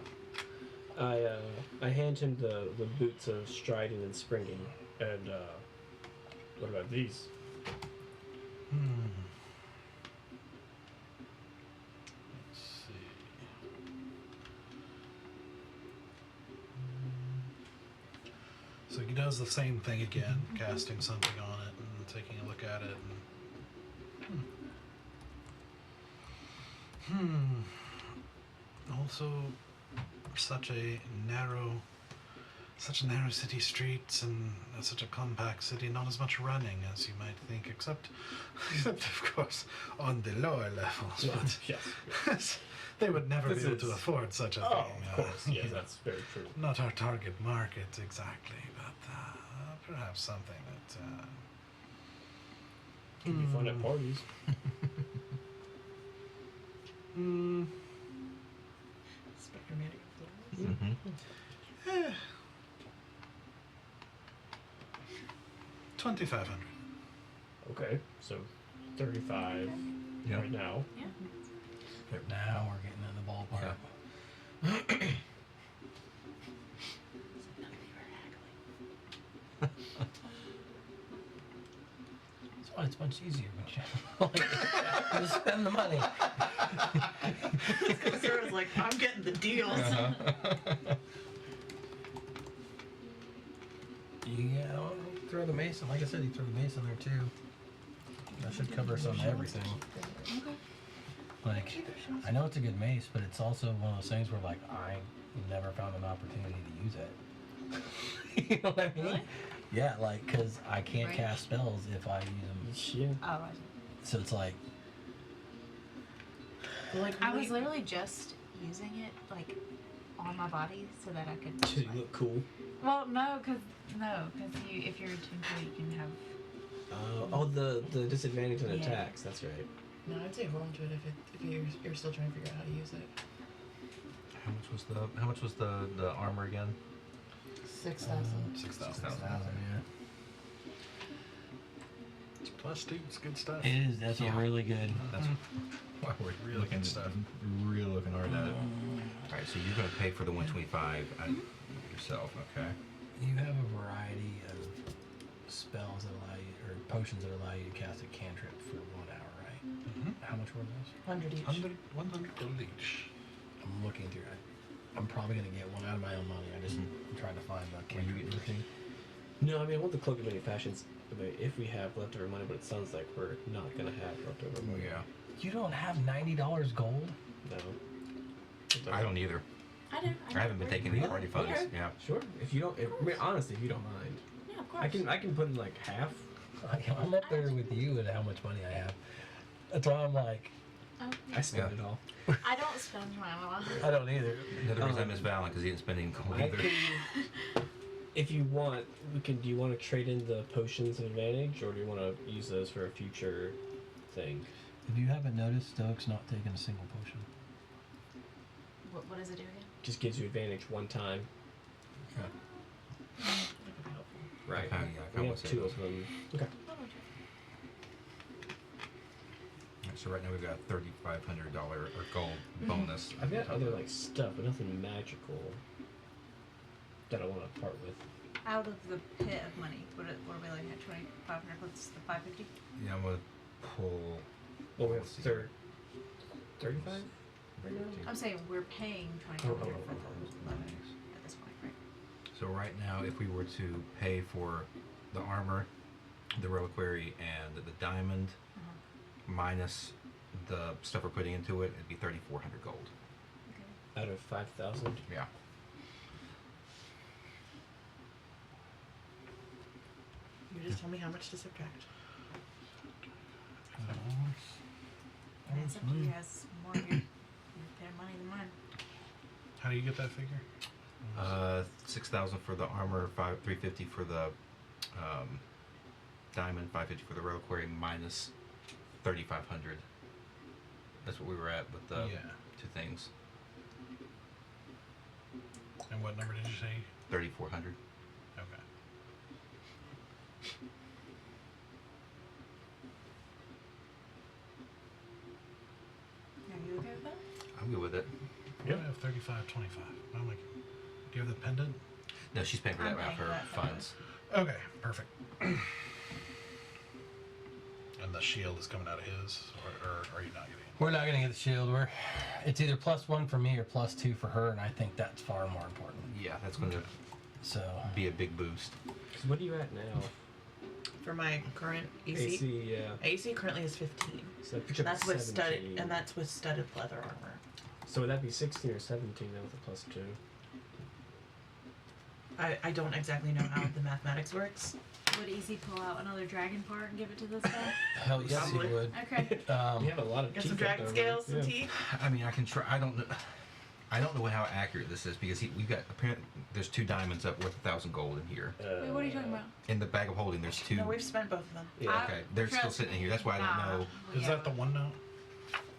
I hand him the boots of striding and springing, and what about these? Let's see. So he does the same thing again, casting something on it and taking a look at it. And, Also, such a narrow such narrow city streets and such a compact city, not as much running as you might think, except of course on the lower levels. But Yes. they would never This be able to is- afford such a Oh, thing. of course. You Yes, know, that's very true. not our target market exactly, but perhaps something that. Can be fun at parties. Spectromatic floors. Mm-hmm. 2,500. Okay, so 35 Yeah. right now. Yeah. Now we're getting in the ballpark. That's why it's much easier when you like, just spend the money. Sarah's like, I'm getting the deals. Yeah, well, throw the mace. Like I said, you throw the mace in there too. That should cover some of everything. Like, I know it's a good mace, but it's also one of those things where, like, I never found an opportunity to use it. You know what I mean? Really? Yeah, like, because I can't Right. cast spells if I use them. Yeah. Oh, I see. So it's like, Like, I was really- literally just using it like on my body so that I could. You like- look cool. Well, no, because you, if you're a tinker, you can have. The disadvantage on Yeah. attacks. That's right. No, I'd say hold on to it if you're still trying to figure out how to use it. How much was the armor again? 6,000. 6,000. 6,000. yeah. Plus two, it's good stuff. It is. That's Yeah. a really good. That's why we're Really looking good stuff. Really looking hard at it. All right, so you're going to pay for the 125 yourself, okay? You have a variety of spells that allow you, or potions that allow you to cast a cantrip for 1 hour, right? Mm-hmm. How much were those? 100 each. 100 gold each. I'm looking through it. I'm probably gonna get one out of my own money. I just am trying to find the Were you cantrip. getting anything? No, I mean I want the cloak of many fashions. I mean, if we have leftover money, but it sounds like we're not gonna have leftover money. Yeah. You don't have $90 gold? No. I don't either. I do. I haven't been taking any Really? party funds. Okay. Yeah. Sure. If you don't, I mean, honestly, if you don't mind, Yeah, of course. I can put in like half. I'm up there with you at how much money I have. That's why I'm like, Oh, I spend Yeah. it all. I don't spend my money. I don't either. Another reason I miss Valen because he didn't spend any gold I either. can, if you want, we can. Do you want to trade in the potions of advantage, or do you want to use those for a future thing? If you haven't noticed, Stoke's not taking a single potion. What does it do again? Just gives you advantage one time. That could be helpful. Right. Okay, yeah, I We would have say two those. of them. Okay. So right now we've got a $3,500 or gold bonus. I've got other like stuff, but nothing magical that I want to part with. Out of the pit of money, what are we looking at? 2,500. What's the 550? Yeah, I'm gonna pull. Well, we have Let's see. 35 right now. I'm saying we're paying 2,500 for the leather at this point, right? So right now, if we were to pay for the armor, the reliquary, and the diamond, minus the stuff we're putting into it, it'd be 3,400 gold. Okay. Out of 5,000. Yeah. You just tell me how much to subtract. And it's up to you guys. More of your better money than mine. How do you get that figure? 6,000 for the armor, 350 for the diamond, 550 for the reliquary, minus 3,500. That's what we were at with the Yeah. two things. And what number did you say? 3,400. Okay. Are you okay with that? I'm good with it. Yeah. I have 35.25. I'm like, do you have the pendant? No, she's paying for that I'm out of paying her for that funds. Okay, perfect. And the shield is coming out of his, or are you not getting it? We're not gonna get the shield. It's either +1 for me or +2 for her, and I think that's far more important. Yeah, that's going to So be a big boost. 'Cause what are you at now? For my current AC, AC, yeah. AC currently is 15. So that puts you up That's at with 17. studded, and that's with studded leather armor. So would that be 16 or 17 then with a +2? I don't exactly know how the mathematics works. Would Easy pull out another dragon part and give it to this guy? Hell yes, he Probably. would. Okay. We have a lot of Got teeth some dragon left scales, over. some Yeah. teeth. I mean, I can try. I don't know. I don't know how accurate this is because we've got apparently there's 2 diamonds up worth 1,000 gold in here. Wait, what are you talking about? In the bag of holding, there's 2. No, we've spent both of them. Yeah. Okay, they're still Trust sitting in me. here. That's why I don't know. Is that the one note?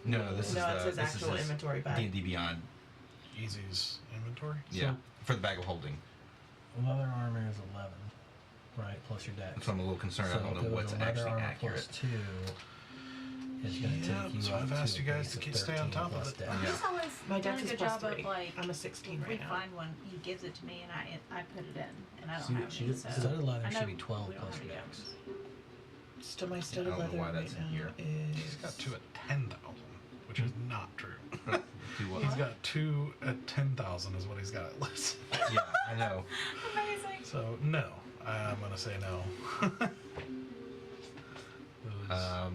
No, this is No, it's the his this actual is his inventory bag. D&D Beyond. Easy's inventory? Yeah, for the bag of holding. Leather armor is 11, right? Plus your dex. So I'm a little concerned. So I don't if know it was what's a leather actually armor accurate. plus 2 is going to Yeah, take you so up I've to asked you a guys base to of keep- stay on 13 top of plus it. dex. Yeah. He's always My done dex a is good plus job 3. of like, I'm a 16 we right now. find one, he gives it to me, and I put it in, and I don't She- have she any, just- so. Studded leather I know should be 12 we don't plus have your any dex. others. So my studded I don't know leather why right that's in now here. is. He's got 2 at 10,000, which is not true. Do what? He's got 2 at 10,000 is what he's got it listed. Yeah, I know. Amazing. So no, I'm gonna say no. Those-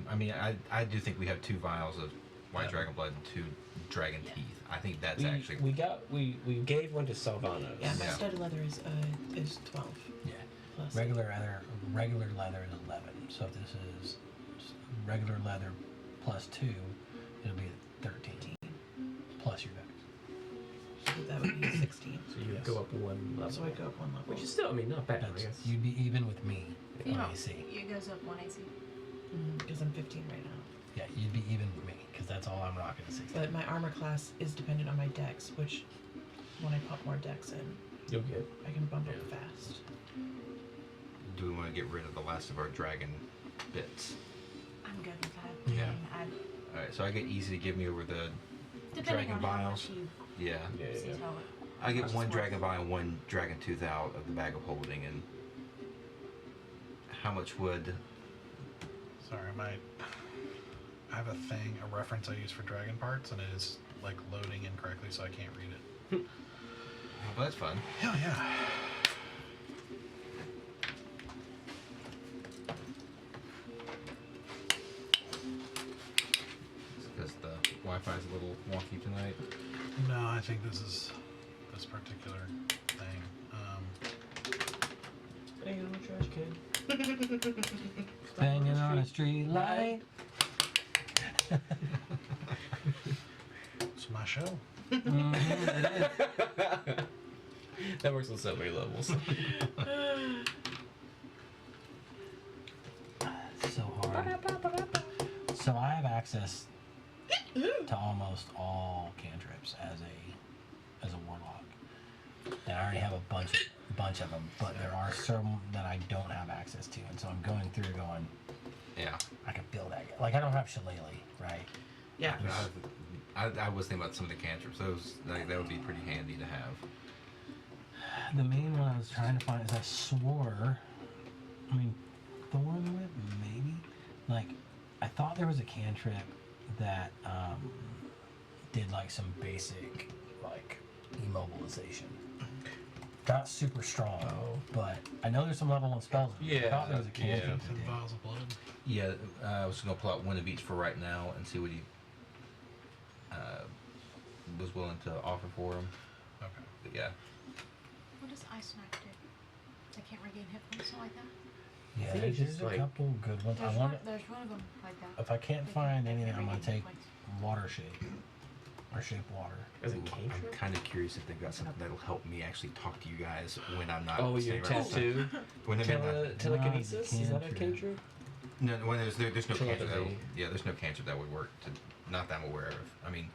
I mean, I do think we have 2 vials of white Yeah. dragon blood and 2 dragon Yeah. teeth. I think that's We, actually. we gave one to Salvano. Yeah, my Yeah. studded leather is 12 Yeah. plus. Regular leather is 11. So if this is regular leather plus 2, it'll be 13 plus your dex. So that would be 16. So you Yes. go up 1 level. So I go up 1 level. Which is still, I mean, not bad. I That's, guess. you'd be even with me You on know, AC. it goes up 1 AC. Because I'm 15 right now. Yeah, you'd be even with me because that's all I'm rocking is 16. But my armor class is dependent on my dex, which when I pop more dex in, You'll get. I can bump up Yeah. fast. Do we want to get rid of the last of our dragon bits? I'm good with that. Yeah. I, All right, so I get easy to give me over the. depending Dragon on how vials. much you Yeah, Yeah, see yeah. how it. I get Just 1 one. dragon vial and 1 dragon tooth out of the bag of holding, and how much would? Sorry, I have a thing, a reference I use for dragon parts, and it is like loading incorrectly, so I can't read it. Well, that's fun. Yeah. Because the Wi-Fi is a little wonky tonight. No, I think this is this particular thing. Hey, I'm a trash can. Banging on a street light. It's my show. That works on so many levels. So hard. So I have access to almost all cantrips as a warlock, and I already have a bunch of them. But there are some that I don't have access to, and so I'm going through going. Yeah. I can feel that. Like I don't have shillelagh, right? Yeah. I was thinking about some of the cantrips. Those that would be pretty handy to have. The main one I was trying to find is I swore. I mean, Thorn Whip maybe. Like, I thought there was a cantrip that did like some basic like immobilization. Not super strong, but I know there's some level 1 spells. I thought there was a cantrip. yeah. that 10 did. vials of blood. Yeah, I was gonna pull out 1 of each for right now and see what he was willing to offer for him. Okay. But yeah, What does ice smack do? I can't regain hit points, something like that. Yeah, think there's it's just a like- couple good ones. There's I want. there's one of them like that. If I can't They find can anything, I'm gonna regain take hit points. water shape or shape water. As a I'm cantrip? kind of curious if they've got something that'll help me actually talk to you guys when I'm not. Oh, your staying around. tattoo? When I'm not, Telekinesis? Is that a cantrip. cantrip? no, when there's no cancer. Telepathy. Yeah, there's no cancer that would work. Not that I'm aware of. I mean,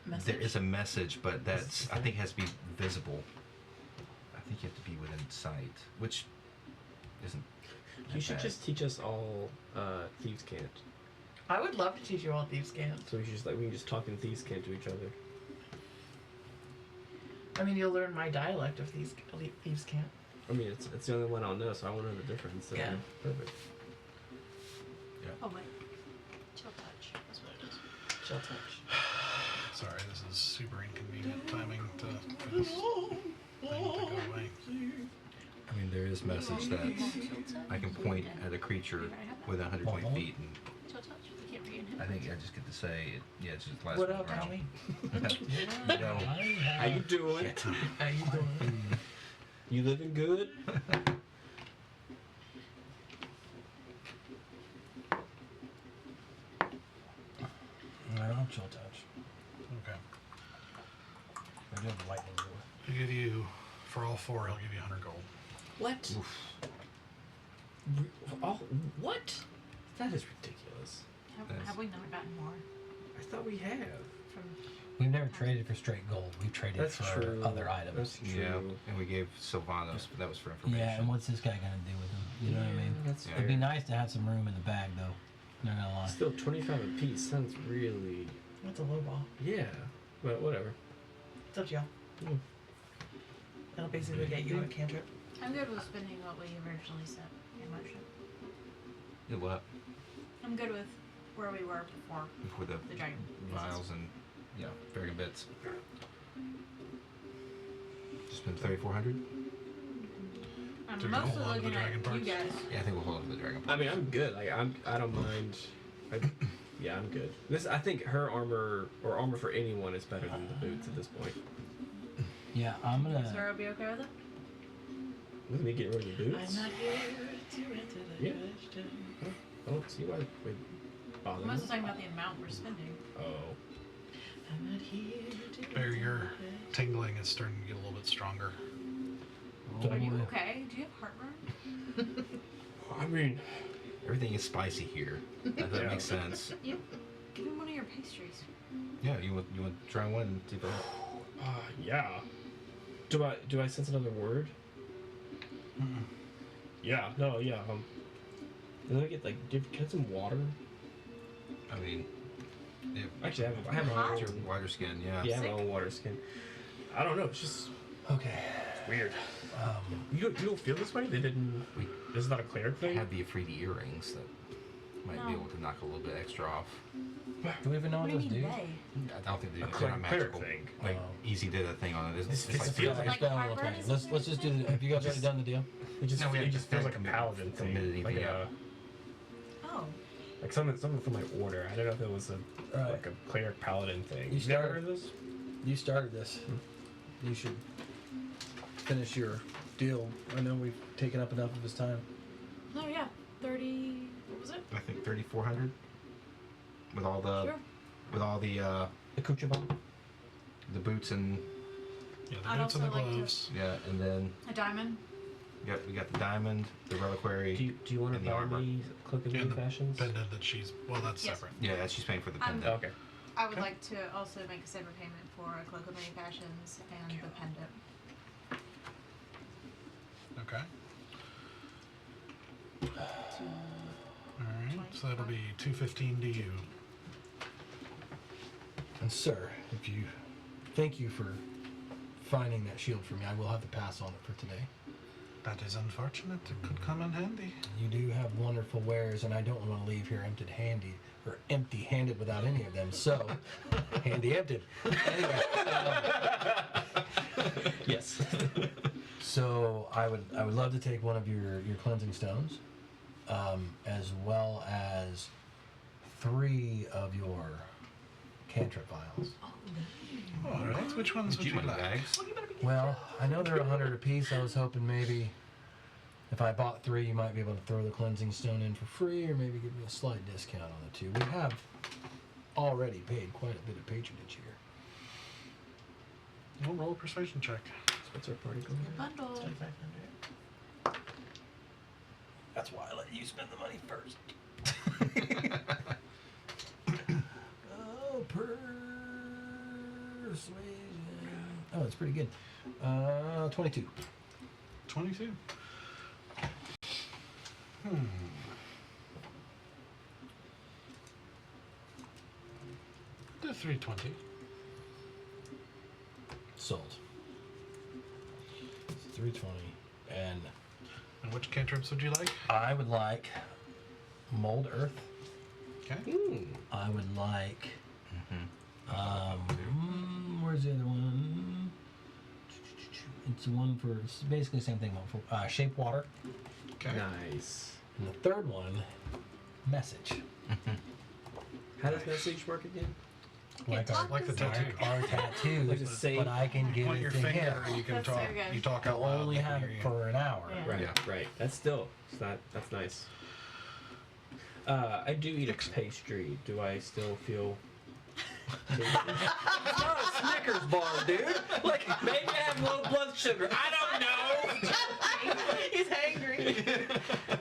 Message? there is a message, but that's Is I think has to be visible. I think you have to be within sight, which isn't. You should just teach us all Thieves' Cant. I would love to teach you all thieves' cant. So we can just talk in Thieves' Cant to each other. I mean, you'll learn my dialect of thieves' cant. I mean, it's the only one I'll know, so I want to know the difference. So Yeah. Perfect. Oh wait. Chill touch. That's what it is. Chill touch. Sorry, this is super inconvenient timing for this thing to go away. I mean, there is message that I can point at a creature within 120 feet, and Chill touch. You can't regain hit I points. think I just get to say, yeah, it's just last What one up, round. Tommy? No. How you doing? How you doing? You living good? I don't have chill touch. Okay. I do have the lightning rule. He'll give you, for all four, he'll give you 100 gold. What? Oh, what? That is ridiculous. Have we not gotten more I thought we have. from? We've never traded for straight gold. We've traded That's for true. other items. That's true. Yeah, and we gave Sylvanos, but that was for information. Yeah, and what's this guy gonna do with them? You know what I mean? That's Yeah. It'd be nice to have some room in the bag, though. Not gonna lie. Still 25 a piece sounds really. That's a low ball. Yeah, but whatever. It's up to y'all. Mm. That'll basically get you a cantrip. I'm good with spending what we originally set in motion. Yeah, what? I'm good with where we were before Before the the dragon. vials and Bergen bits. Just spend 3,400. I'm To mostly hold on to the looking dragon at parts? you guys. Yeah, I think we'll hold on to the dragon. I mean, I'm good. Like, I don't mind. Yeah, I'm good. I think her armor or armor for anyone is better than the boots at this point. Yeah, I'm Is gonna. Zoro be okay with it? With me getting rid of the boots, I'm not here to enter the Yeah. question. I don't see why we bother. I'm mostly talking about the amount we're spending. Oh, I'm not here to Bear, enter your the question. tingling is starting to get a little bit stronger. Oh, Are you boy. okay? Do you have heartburn? I mean, Everything is spicy here. That Yeah. makes sense. You give him one of your pastries. Yeah, you want to try one and see if it- yeah. Do I sense another word? Yeah. No. Yeah. Did I get get some water? I mean, yeah, Actually, I have my Hot? your own. wider skin. Yeah. Yeah, I have my own water skin. I don't know. It's just Okay. it's weird. You don't feel this way? They didn't. This is not a cleric I thing. have the Afridi earrings that might be No. able to knock a little bit extra off. Do we even know What what do you those mean do? they? I don't think they're A not cleric magical. thing. Like Oh. Easy did a thing on it. It's It like feels like- Let's go and look heartburn at it. is Let's just do the. Have you guys already done the deal? It just No, we it have just feels like a commit- paladin thing. community, Like yeah. Oh. like something from my order. I don't know if it was Right. like a cleric paladin thing. You You never start- heard of this? You started this. You should finish your deal. I know we've taken up enough of his time. No, yeah. 30. What was it? I think 3,400 with all the Sure. with all the Accoutrement. the boots and Yeah, the I'd boots and the also like to- gloves. yeah, and then A diamond. we got the diamond, the reliquary. Do you want to And the buy armor. me Cloak of And Many the Fashions? pendant that she's. Well, that's Yes. separate. Yeah, she's paying for the I'm- pendant. Okay. I would Okay. like to also make a separate payment for a cloak of many fashions and the pendant. Okay. To Alright, so that'll be 215 to you. And sir, if you thank you for finding that shield for me, I will have to pass on it for today. That is unfortunate. It could come in handy. You do have wonderful wares, and I don't want to leave here empty-handed without any of them. So, handy-empted. Anyway, Yes. so I would love to take one of your cleansing stones, as well as 3 of your cantrip vials. Alright, which ones would you money like? bags. Well, I know they're 100 apiece. I was hoping maybe if I bought 3, you might be able to throw the cleansing stone in for free, or maybe give me a slight discount on the 2. We have already paid quite a bit of patronage here. We'll roll a persuasion check. What's our party going on? Bundle. 2,500. That's why I let you spend the money first. Oh, persuasion. Oh, it's pretty good. 22. 22. The 320. Sold. It's 320. And And which cantrips would you like? I would like mold earth. Okay. I would like. Where's the other one? It's the one for. It's basically the same thing. One for shape water. Okay. Nice. And the third one, message. How does message work again? like Like the tattoo. our tattoo, Like just say- but I can give On it your to finger, him. and you can That's talk. so good. You talk out I'll loud. only they can have hear it you. for an hour. Yeah. Right, Yeah. right. That's still, it's not, that's nice. I do eat a pastry. Do I still feel... It's not a Snickers bar, dude. Like, maybe I have low blood sugar. I don't know. He's hangry.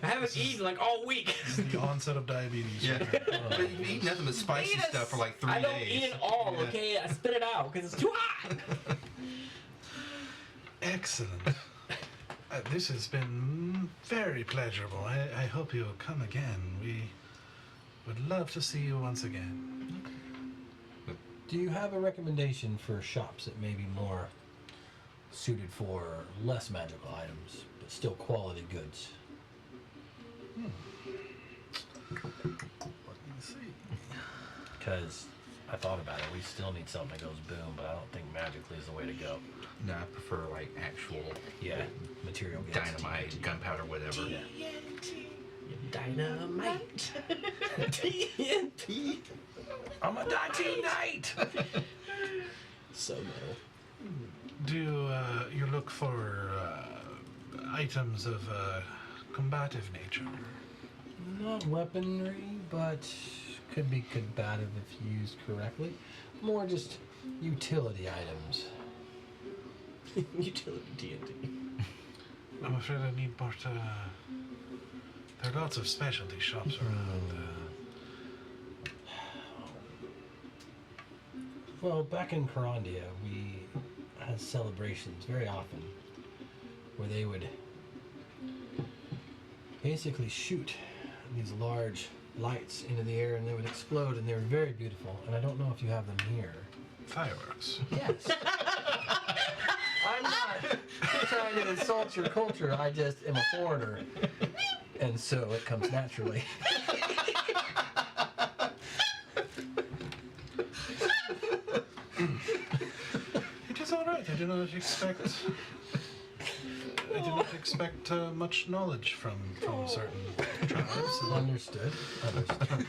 I haven't eaten like all week. The onset of diabetes. Yeah. But you eat nothing but spicy Eat a stuff for like 3 I days. don't eat it all, Yeah. okay? I spit it out because it's too hot. Excellent. This has been very pleasurable. I hope you'll come again. We would love to see you once again. Do you have a recommendation for shops that may be more suited for less magical items, but still quality goods? Let me see. Because I thought about it. We still need something that goes boom, but I don't think magically is the way to go. No, I prefer like actual Yeah, material gets dynamite, gunpowder, whatever. Yeah. Dynamite. TNT. I'm a Dynamite Knight! So metal. Do you look for items of combative nature? Not weaponry, but could be combative if used correctly. More just utility items. Utility TNT. I'm afraid I need more. There are lots of specialty shops around. Well, back in Carandia, we had celebrations very often where they would basically shoot these large lights into the air and they would explode and they were very beautiful. And I don't know if you have them here. Fireworks. Yes. I'm not trying to insult your culture. I just am a foreigner. And so it comes naturally. It is all right. I do not expect. I do not expect much knowledge from certain tribes. Understood. Understood.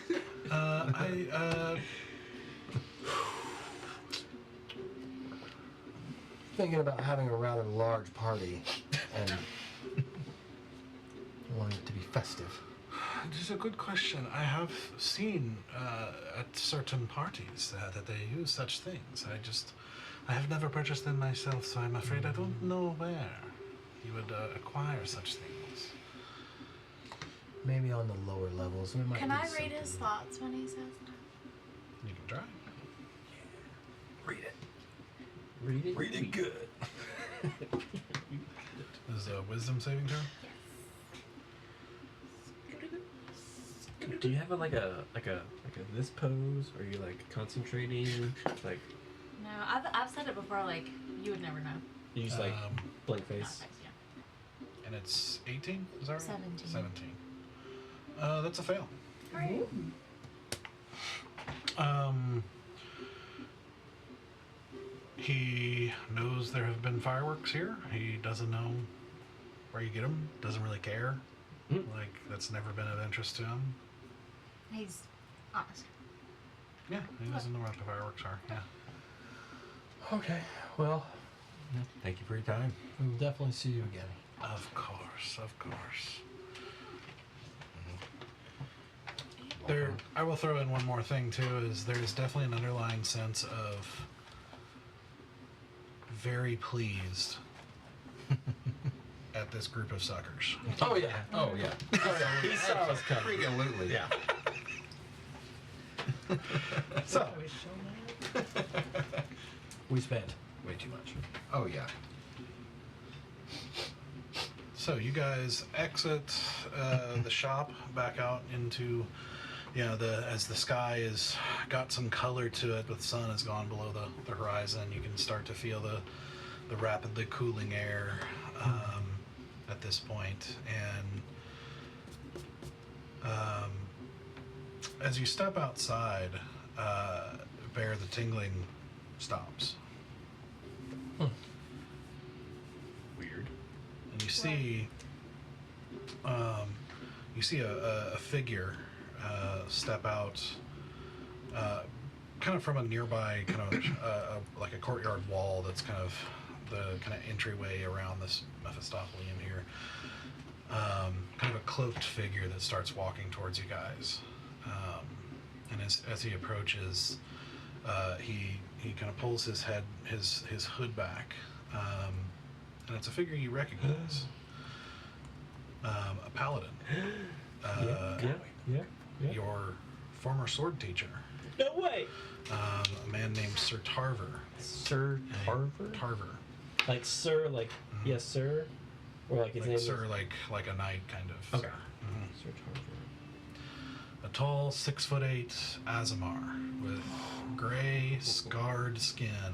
Thinking about having a rather large party and wanting it to be festive. It is a good question. I have seen at certain parties that they use such things. I have never purchased them myself, so I'm afraid I don't know where you would acquire such things. Maybe on the lower levels. We might Can need I read something. his thoughts when he says that? You can try. Read it. Read it. Read it good. Is a wisdom saving throw? Do you have like a this pose? Or are you like concentrating? Like No, I've said it before. Like you would never know. you just like blank Not face. face, yeah. And it's 18? Is that right? 17. 17. That's a fail. Great. He knows there have been fireworks here. He doesn't know where you get them. Doesn't really care. Mm. Like, that's never been of interest to him. He's honest. Yeah, he doesn't know where the fireworks are. Yeah. Okay. Well, Thank you for your time. we'll definitely see you again. Of course, of course. There, I will throw in one more thing too. Is there's definitely an underlying sense of very pleased at this group of suckers. Oh yeah. Oh yeah. He saw us coming. Absolutely. Yeah. So, We spent way too much. Oh yeah. so you guys exit the shop back out into, as the sky has got some color to it, but the sun has gone below the horizon. You can start to feel the rapidly cooling air at this point. And as you step outside, Bear, the tingling stops. Weird. And you see a figure step out, kind of from a nearby kind of like a courtyard wall that's kind of the kind of entryway around this Mephistophelium here. Kind of a cloaked figure that starts walking towards you guys, and as he approaches, he kind of pulls his hood back, and it's a figure you recognize, a paladin, Yeah. your former sword teacher, No way. a man named Sir Tarver. Sir Tarver? Tarver. Like Sir, like yes, sir, or like his Like name. Sir, like a knight, kind of. Okay. Mhm. Sir Tarver. A tall 6'8" Azamar with gray, scarred skin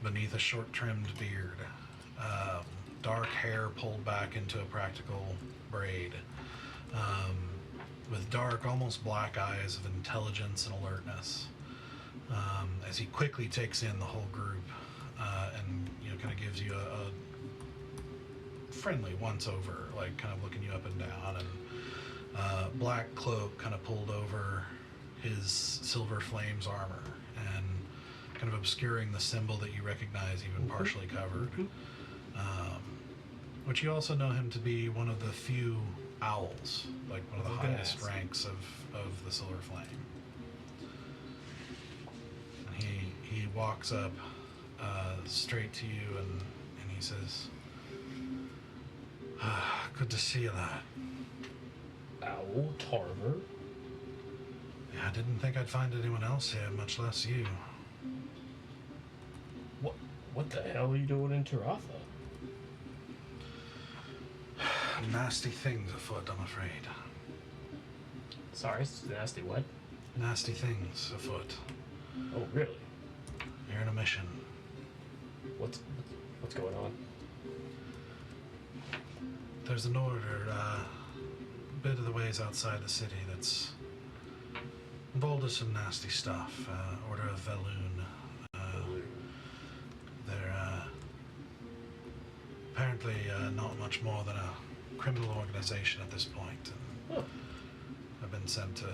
beneath a short-trimmed beard, dark hair pulled back into a practical braid, with dark, almost black eyes of intelligence and alertness. As he quickly takes in the whole group, and kind of gives you a friendly once-over, like kind of looking you up and down, and black cloak kind of pulled over his silver flames armor and kind of obscuring the symbol that you recognize, even partially covered. Which you also know him to be one of the few owls, like one of the highest ranks of the silver flame. And he walks up straight to you and he says, "Good to see you, lad. Owl Tarver. Yeah, I didn't think I'd find anyone else here, much less you." What the hell are you doing in Taratha? Nasty things afoot, I'm afraid. Sorry, nasty what? Nasty things afoot. Oh, really? You're in a mission. What's going on? There's an order, a bit of the ways outside the city that's involved in some nasty stuff. Order of Veloon. They're apparently not much more than a criminal organization at this point. And I've been sent to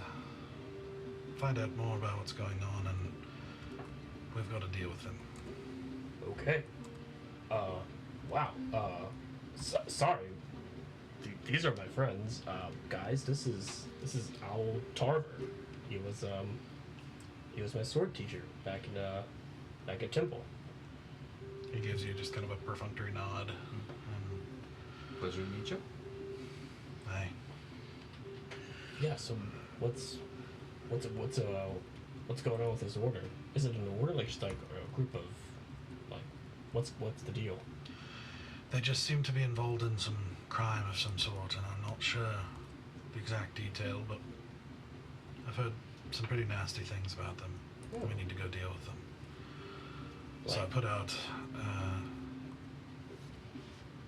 find out more about what's going on, and we've got to deal with them. Okay. Wow. Sorry. These are my friends. Guys, this is Owl Tarver. He was my sword teacher back at Temple. He gives you just kind of a perfunctory nod. Pleasure to meet you. Hey. Yeah. So what's going on with this order? Is it an order, like just like a group of like what's the deal? They just seem to be involved in some crime of some sort, and I'm not sure the exact detail, but I've heard some pretty nasty things about them. Oh. We need to go deal with them. Like, So I put out,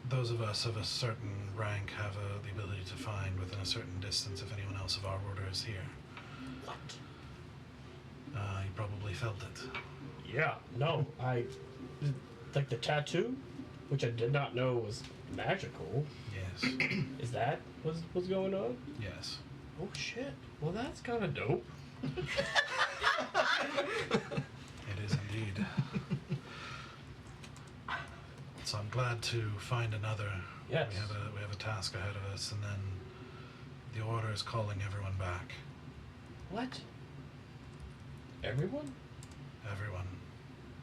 those of us of a certain rank have the ability to find within a certain distance if anyone else of our order is here. what? You probably felt it. Yeah. No. Like the tattoo, which I did not know was magical. Yes. Is that what's going on? Yes. Oh shit. Well, that's kind of dope. It is indeed. So I'm glad to find another. Yes. We have a task ahead of us, and then the order is calling everyone back. What? Everyone? Everyone.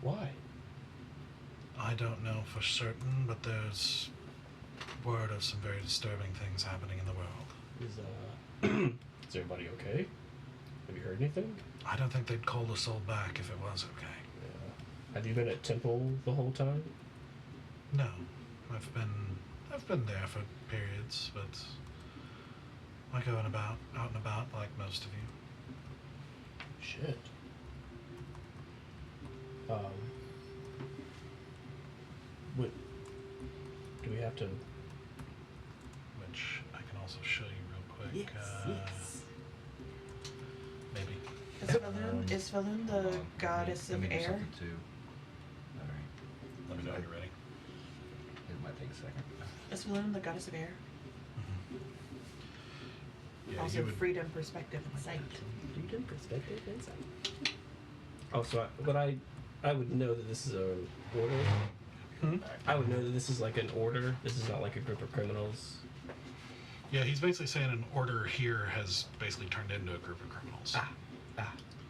Why? I don't know for certain, but there's word of some very disturbing things happening in the world. Is everybody okay? Have you heard anything? I don't think they'd call us all back if it was okay. Yeah. Have you been at Temple the whole time? No, I've been there for periods, but I go out and about like most of you. Shit. What? Do we have to? Which I can also show you real quick. Yes. Maybe. Is Valoon the goddess of air? Too. All right. Let me know when you're ready. It might take a second. Is Valoon the goddess of air? Yeah, Also you would. freedom, perspective, and sight. Freedom, perspective, insight. Oh, so I would know that this is an order. I would know that this is like an order. This is not like a group of criminals. Yeah, he's basically saying an order here has basically turned into a group of criminals.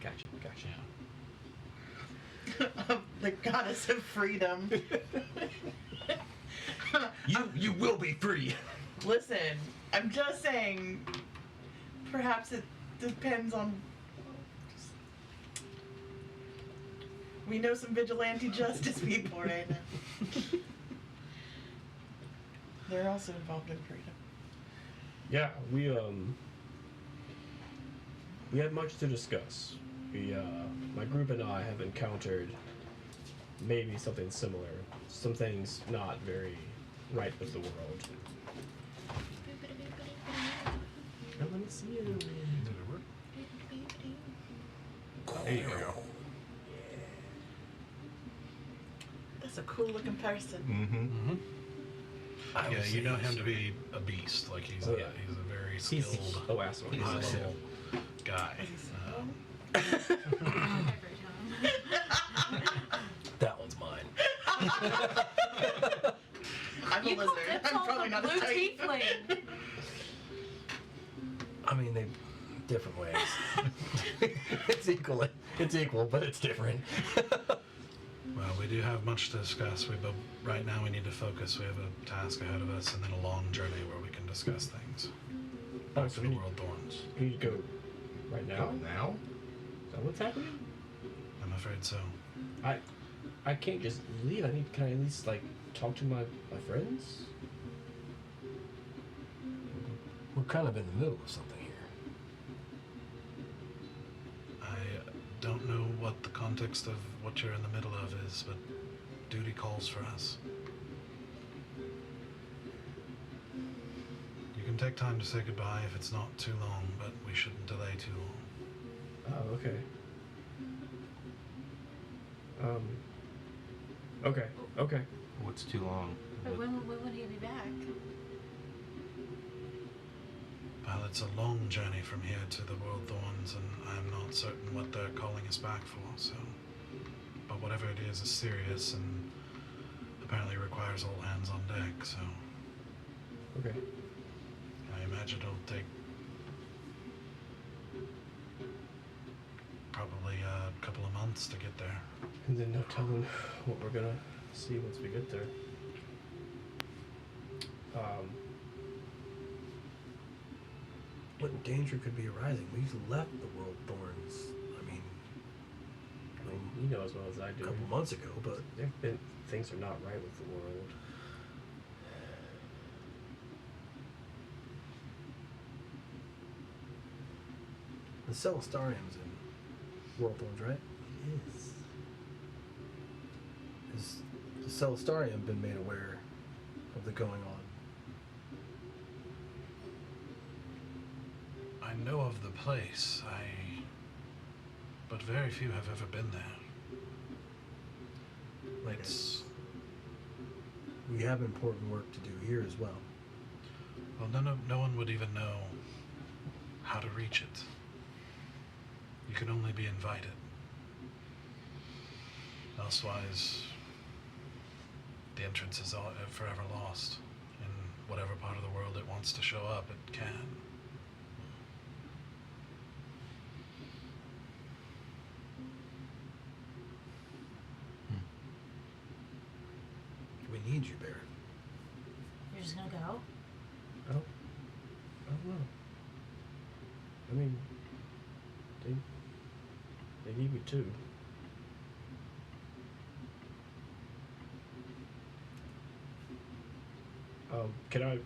Gotcha. The goddess of freedom. You will be free. Listen, I'm just saying, perhaps it depends on... We know some vigilante justice people right now. They're also involved in freedom. Yeah, we had much to discuss. My group and I have encountered maybe something similar. Some things not very right with the world. Oh, let me see you. Did it work? There you go. That's a cool looking person. Mm-hmm. Yeah, you know him to be a beast. Like he's Oh, yeah. he's a very He's skilled, asshole. high level guy. Every time. That one's mine. I'm a You lizard. called I'm probably not a blue type. tiefling. I mean, they different ways. It's equal, but it's different. Well, we do have much to discuss. But right now we need to focus. We have a task ahead of us, and then a long journey where we can discuss things. Oh, For so the we world thorns. need to go right now? Now? Is that what's happening? I'm afraid so. I can't just leave. Can I at least like talk to my friends? We're kind of in the middle of something here. I don't know what the context of what you're in the middle of is, but duty calls for us. You can take time to say goodbye if it's not too long, but we shouldn't delay too long. Oh, okay. Okay. What's too long? But when would he be back? Well, it's a long journey from here to the World Thorns, and I'm not certain what they're calling us back for, so... But whatever it is serious, and apparently requires all hands on deck, so... Okay. I imagine it'll take... probably a couple of months to get there. And then no telling what we're gonna see once we get there. What danger could be arising? We've left the World Thorns. I mean, You know as well as I a do. couple months ago, but Things are not right with the world. the Celestarium's in World Thorns, right? Yes. Has the Celestarium been made aware of the going on? I know of the place, but very few have ever been there. It's... We have important work to do here as well. Well, no one would even know how to reach it. You can only be invited. Elsewise, the entrance is forever lost. In whatever part of the world it wants to show up, it can. We need you, Barrett. You're just gonna go? I don't know. I mean, they need me too. Can I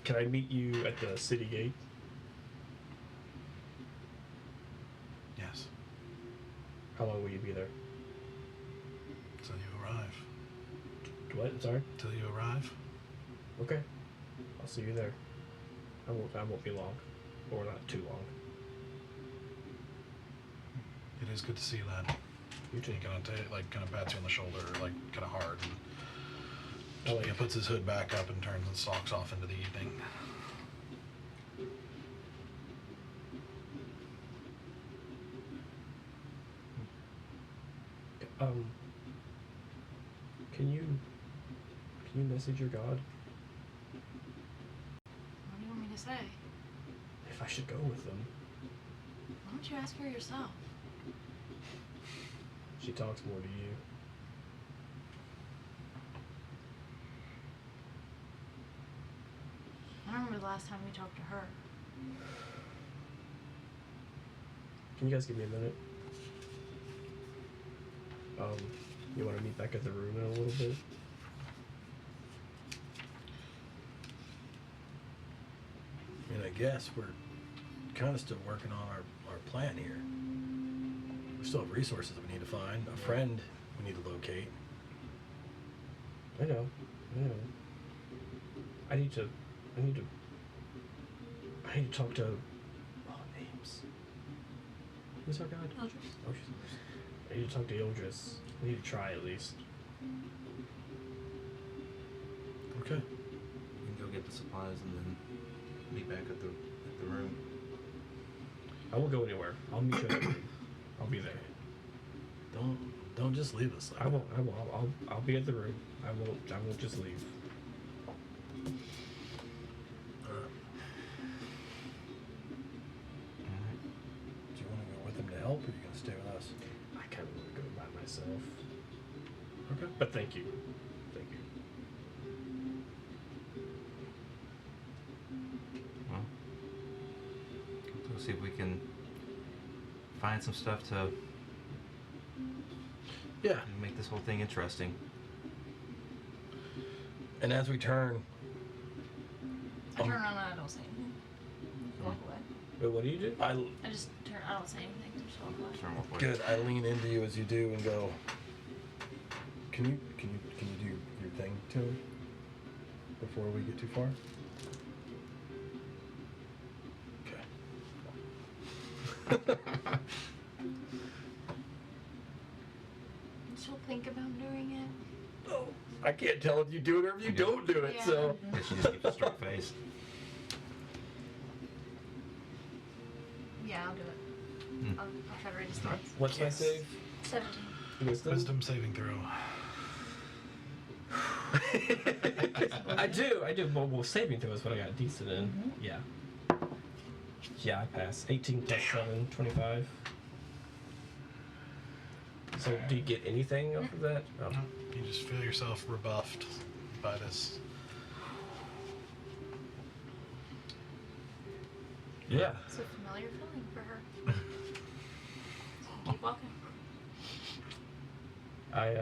can I meet you at the city gate? Yes, How long will you be there? till you arrive. What? Sorry. Till you arrive? Okay. I'll see you there. I won't be long, or not too long. It is good to see you, lad. You too. He kind of pats you on the shoulder, like kind of hard, and I like- puts his hood back up and turns and stalks off into the evening. Can you message your god? What do you want me to say? If I should go with them. Why don't you ask her yourself? She talks more to you. I don't remember the last time we talked to her. Can you guys give me a minute? You want to meet back at the room in a little bit? I mean, I guess we're kind of still working on our plan here. We still have resources that we need to find, a friend we need to locate. I know. I need to talk to names. Who's our god? Eldris. Oh, I need to talk to Eldris. I need to try at least. Okay. We can go get the supplies and then meet back at the room. I won't go anywhere. I'll meet you at the room. I'll be there. Don't just leave us. Like I won't. I'll be at the room. I won't just leave. Do you want to go with him to help, or are you going to stay with us? I kind of want to go by myself. Okay. But thank you. Thank you. Well, we'll see if we can find some stuff to Yeah. make this whole thing interesting. And as we turn, I turn around and I don't say anything. Walk away. Wait, what do you do? I just turn. I don't say anything. Just walk away. Turn walk away. good. I lean into you as you do and go. Can you do your thing to him before we get too far? Okay. She'll think about doing it. Oh, I can't tell if you do it or if you don't do it. Yeah. So. Guess you just keep a straight face. Yeah, I'll do it. I'll try to read his thoughts. What's my save? 17. Wisdom saving throw. I do. Well, saving throw is what I got decent in. Yeah. Yeah, I pass. 18 plus 7, 25. So, do you get anything off of that? Oh. You just feel yourself rebuffed by this. Yeah. It's a familiar feeling for her. So keep walking. I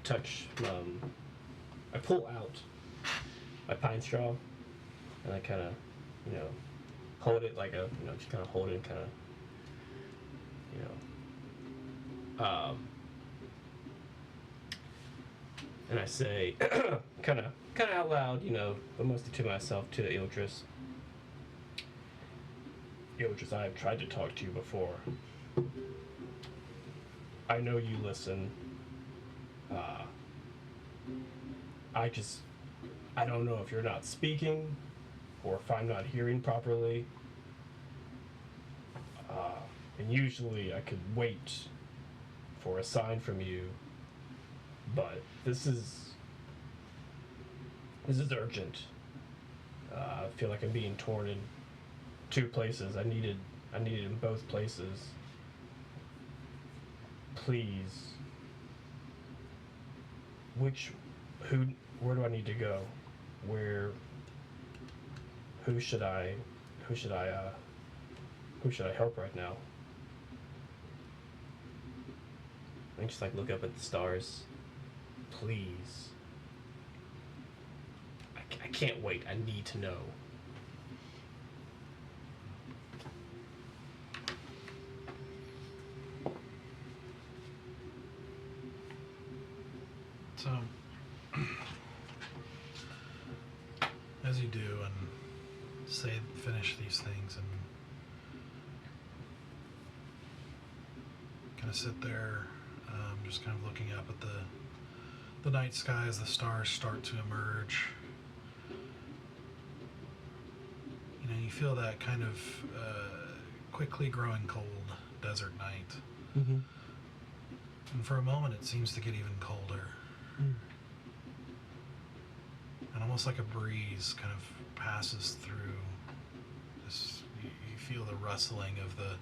touch, I pull out my pine straw, and I kind of, hold it like just kind of hold it and kind of, and I say, kind of out loud, but mostly to myself, to Eldris. Eldris, I have tried to talk to you before. I know you listen. I don't know if you're not speaking or if I'm not hearing properly. And usually I could wait for a sign from you, but this is urgent. I feel like I'm being torn in two places. I need it in both places. Please. Where do I need to go? Who should I help right now? I just look up at the stars. Please. I can't wait. I need to know. So, as you do and finish these things and kind of sit there, just kind of looking up at the night sky as the stars start to emerge. You feel that kind of quickly growing cold desert night. Mm-hmm. And for a moment, it seems to get even colder. Mm. And almost like a breeze kind of passes through this. You feel the rustling of the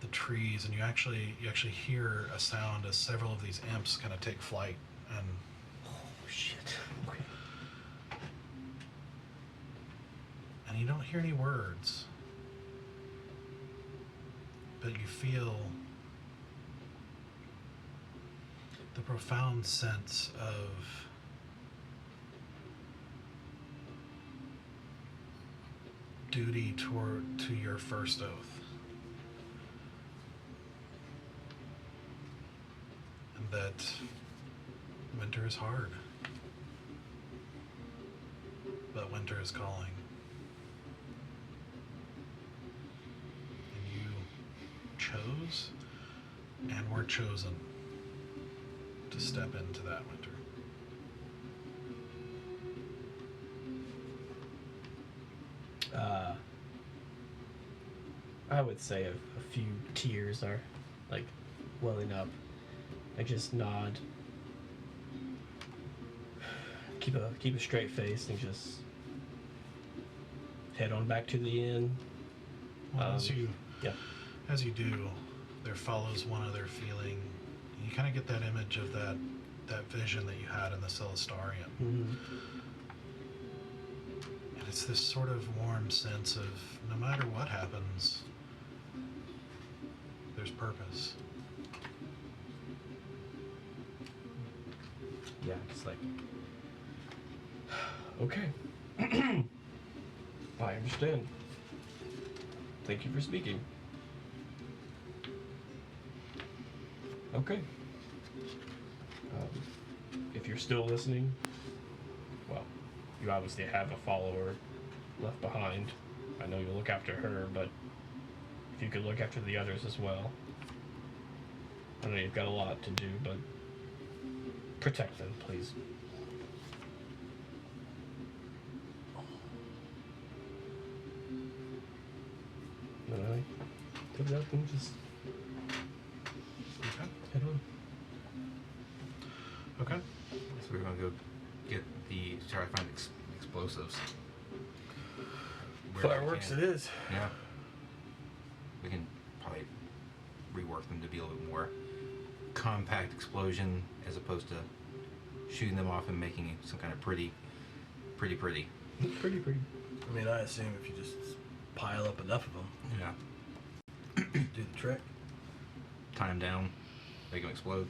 trees, and you actually hear a sound as several of these imps kind of take flight. And Oh shit. Okay. and you don't hear any words, but you feel the profound sense of duty to your first oath, and that winter is hard, but winter is calling. And you chose and were chosen to step into that winter. I would say a few tears are like welling up. I just nod, keep a straight face, and just head on back to the inn. Well, Yeah. as you do, there follows one other feeling. You kind of get that image of that vision that you had in the Celestarian. Mm-hmm. And it's this sort of warm sense of no matter what happens, there's purpose. Yeah, it's like, okay. I understand. Thank you for speaking. Okay. If you're still listening, well, you obviously have a follower left behind. I know you'll look after her, but if you could look after the others as well. I know you've got a lot to do, but protect them, please. And I pick it up and just Okay. head on. Okay. So we're gonna go try to find explosives. Where we Fireworks can. it is. Yeah. We can probably rework them to be a little bit more compact explosion as opposed to shooting them off and making some kind of pretty. Pretty. I mean, I assume if you just pile up enough of them, Yeah. do the trick. Tie them down, make them explode.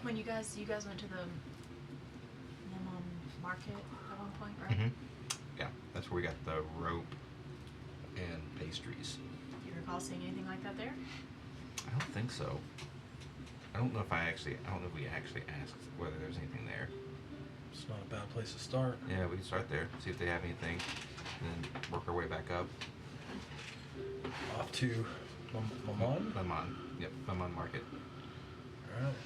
When you guys went to the Lemon Market at one point, right? Mm-hmm. Yeah, that's where we got the rope and pastries. Do you recall seeing anything like that there? I don't think so. I don't know if we actually asked whether there's anything there. It's not a bad place to start. Yeah, we can start there, see if they have anything, and then work our way back up. Off to Maman. Maman. Yep, Maman Market. All right.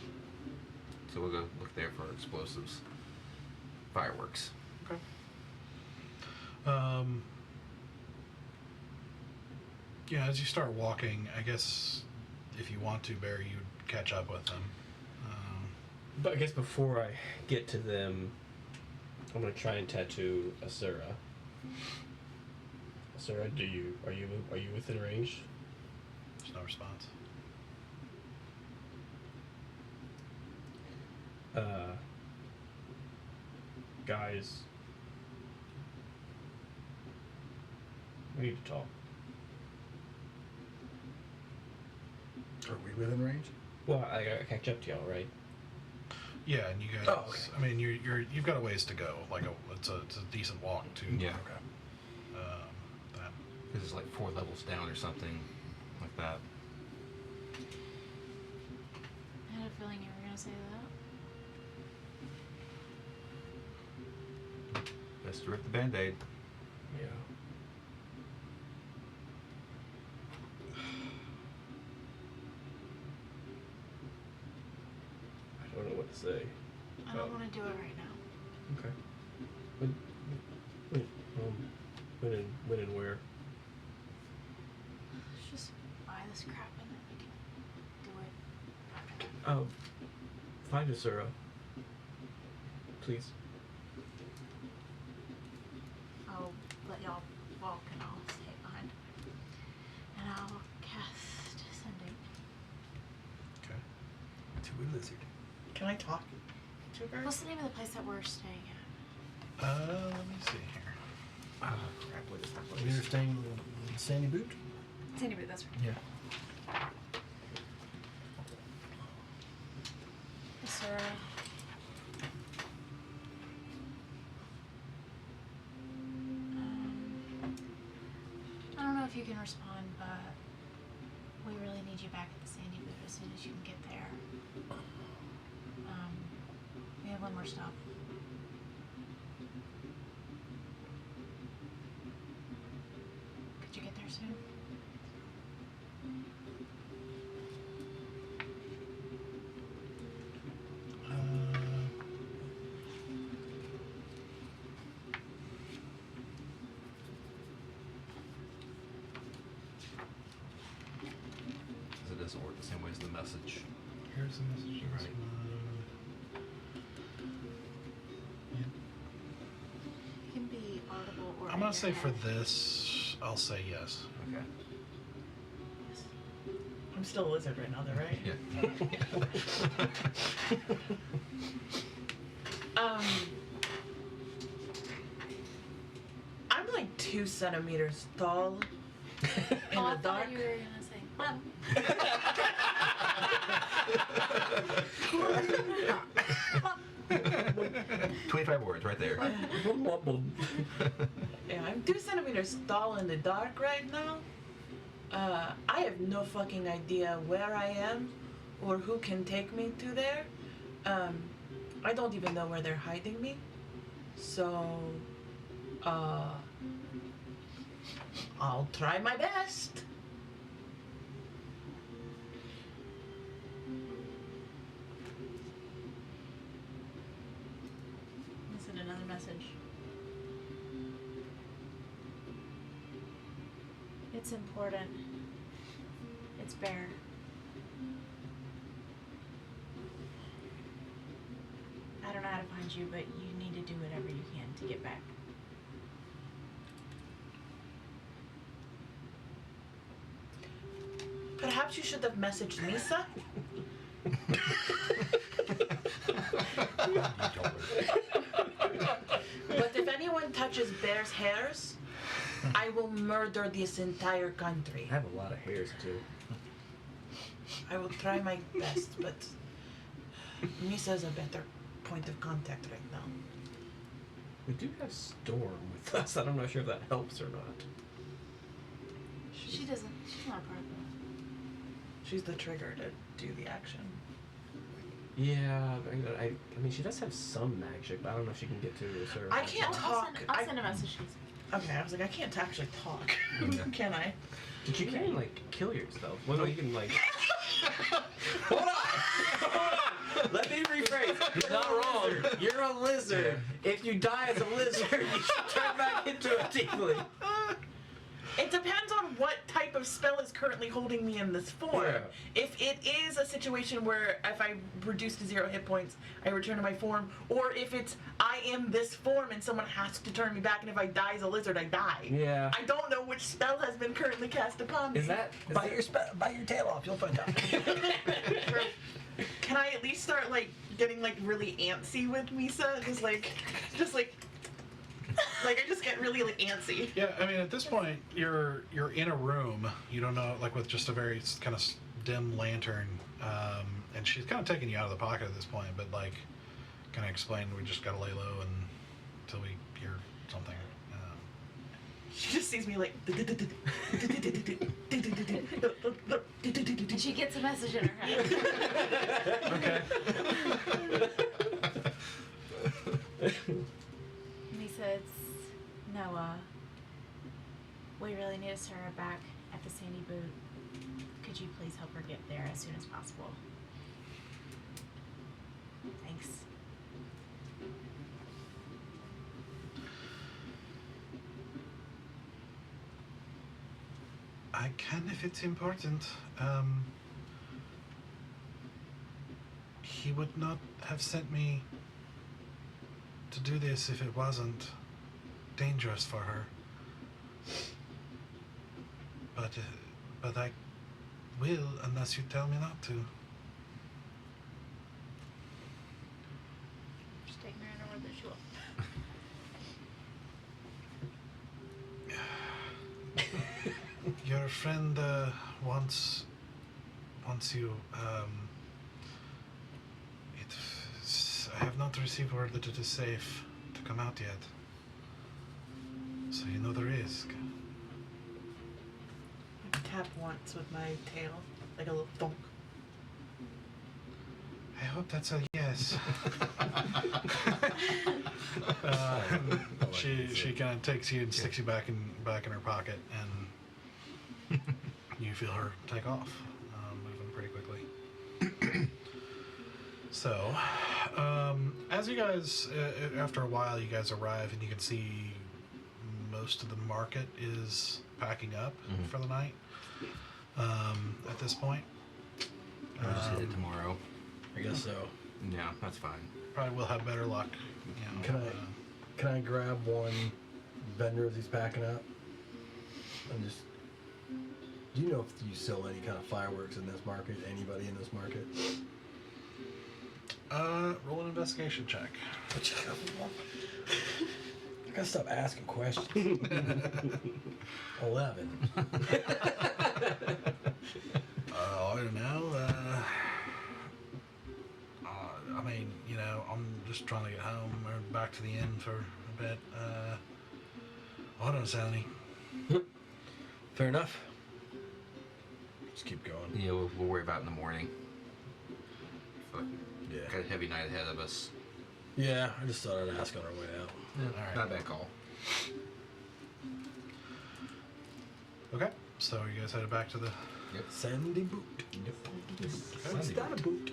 So we'll go look there for explosives. Fireworks. Okay. Yeah, as you start walking, I guess if you want to, Barry, you'd catch up with them. But I guess before I get to them, I'm gonna try and tattoo Asura. Asura, are you within range? There's no response. Guys, we need to talk. Are we within range? Well, I gotta catch up to y'all, right? Yeah, and you guys. Oh, okay. I mean, you've got a ways to go. It's a decent walk too. Yeah. Okay. That. Because it's like 4 levels down or something like that. I had a feeling you were gonna say that. Best to rip the Band-Aid. Yeah. I don't know what to say. I don't want to do it right now. Okay. When and where? Oh, find Asura. Please. I'll let y'all walk and I'll stay behind. And I'll cast Sending. Okay. To a lizard. Can I talk to her? What's the name of the place that we're staying at? Let me see here. Crap, what is that place? We're staying in Sandy Boot? Sandy Boot, that's right. Yeah. Asura. I don't know if you can respond, but we really need you back at the Sandy Boot as soon as you can get there. We have one more stop. Could you get there soon? It doesn't work the same way as the message. Here's the message. Right. It can be audible or. I'm gonna in say your for head. this, I'll say yes. Okay. Yes. I'm still a lizard right now, though, right? Yeah. I'm like 2 centimeters tall in Oh, I the thought dark. you were gonna say mom. 25 words right there. Yeah, I'm 2 centimeters tall in the dark right now. I have no fucking idea where I am or who can take me to there. I don't even know where they're hiding me. So, I'll try my best. Send another message. It's important. It's Bear. I don't know how to find you, but you need to do whatever you can to get back. Perhaps you should have messaged Misa. But if anyone touches Bear's hairs, I will murder this entire country. I have a lot of hairs too. I will try my best, but Misa is a better point of contact right now. We do have Storm with us. I don't know sure if that helps or not. She doesn't. She's not a part of it. She's the trigger to do the action. Yeah, I mean, she does have some magic, but I don't know if she can get to a certain. I can't talk. I'll send a message. Okay, I was like, I can't actually talk. Yeah. Can I? But you can like kill yourself. Well, no, you can like. Hold on! Let me rephrase. He's not wrong. You're a lizard. If you die as a lizard, you should turn back into a tiefling. It depends on what type of spell is currently holding me in this form. Yeah. If it is a situation where if I reduce to 0 hit points, I return to my form, or if it's I am this form and someone has to turn me back, and if I die as a lizard, I die. Yeah. I don't know which spell has been currently cast upon me. Is that? Bite your tail off, you'll find out. Can I at least start like getting like really antsy with Misa? Just like I just get really like antsy. Yeah, I mean, at this point, you're in a room. You don't know, like with just a very kind of dim lantern, and she's kind of taking you out of the pocket at this point. But like, kind of explain, we just gotta lay low until we hear something. She just sees me like. And she gets a message in her head. Okay. Lisa, it's Noah. We really need Sarah back at the Sandy Boot. Could you please help her get there as soon as possible? Thanks. I can if it's important. he would not have sent me to do this if it wasn't dangerous for her. But I will unless you tell me not to. Just ignorant of whether she will. Your friend wants you. I have not received word that it is safe to come out yet. So you know the risk. I tap once with my tail, like a little thunk. I hope that's a yes. She kind of takes you and sticks you back in her pocket, and you feel her take off, moving pretty quickly. So, as you guys, after a while, you guys arrive, and you can see most of the market is packing up for the night. At this point, I'll just hit it tomorrow. I guess so. Yeah, that's fine. probably will have better luck. You know, Can I grab one vendor as he's packing up? And just, do you know if you sell any kind of fireworks in this market? Anybody in this market? Roll an investigation check. I gotta stop asking questions. 11. I don't know. I mean, you know, I'm just trying to get home or back to the inn for a bit. I don't sell any. Fair enough. Just keep going. Yeah, we'll worry about it in the morning. Yeah. Got a heavy night ahead of us. Yeah, I just thought I'd ask on our way out. All right. Not a bad call. Okay, so you guys headed back to the. Yep. Sandy boot. Yep. Is that a boot?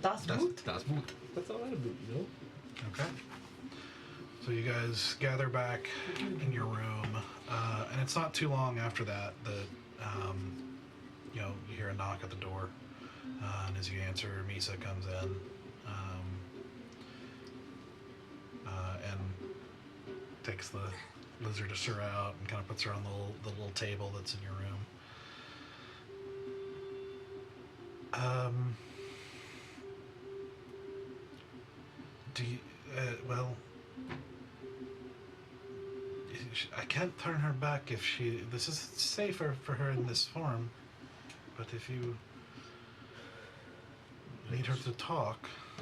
Das Boot? Das Boot. That's all that a boot, you know? Okay. So you guys gather back in your room, and it's not too long after that that you know, you hear a knock at the door, and as you answer, Misa comes in, and takes the lizardess her out and kind of puts her on the little table that's in your room. Do you, well, I can't turn her back if this is safer for her in this form, but if you need her to talk. I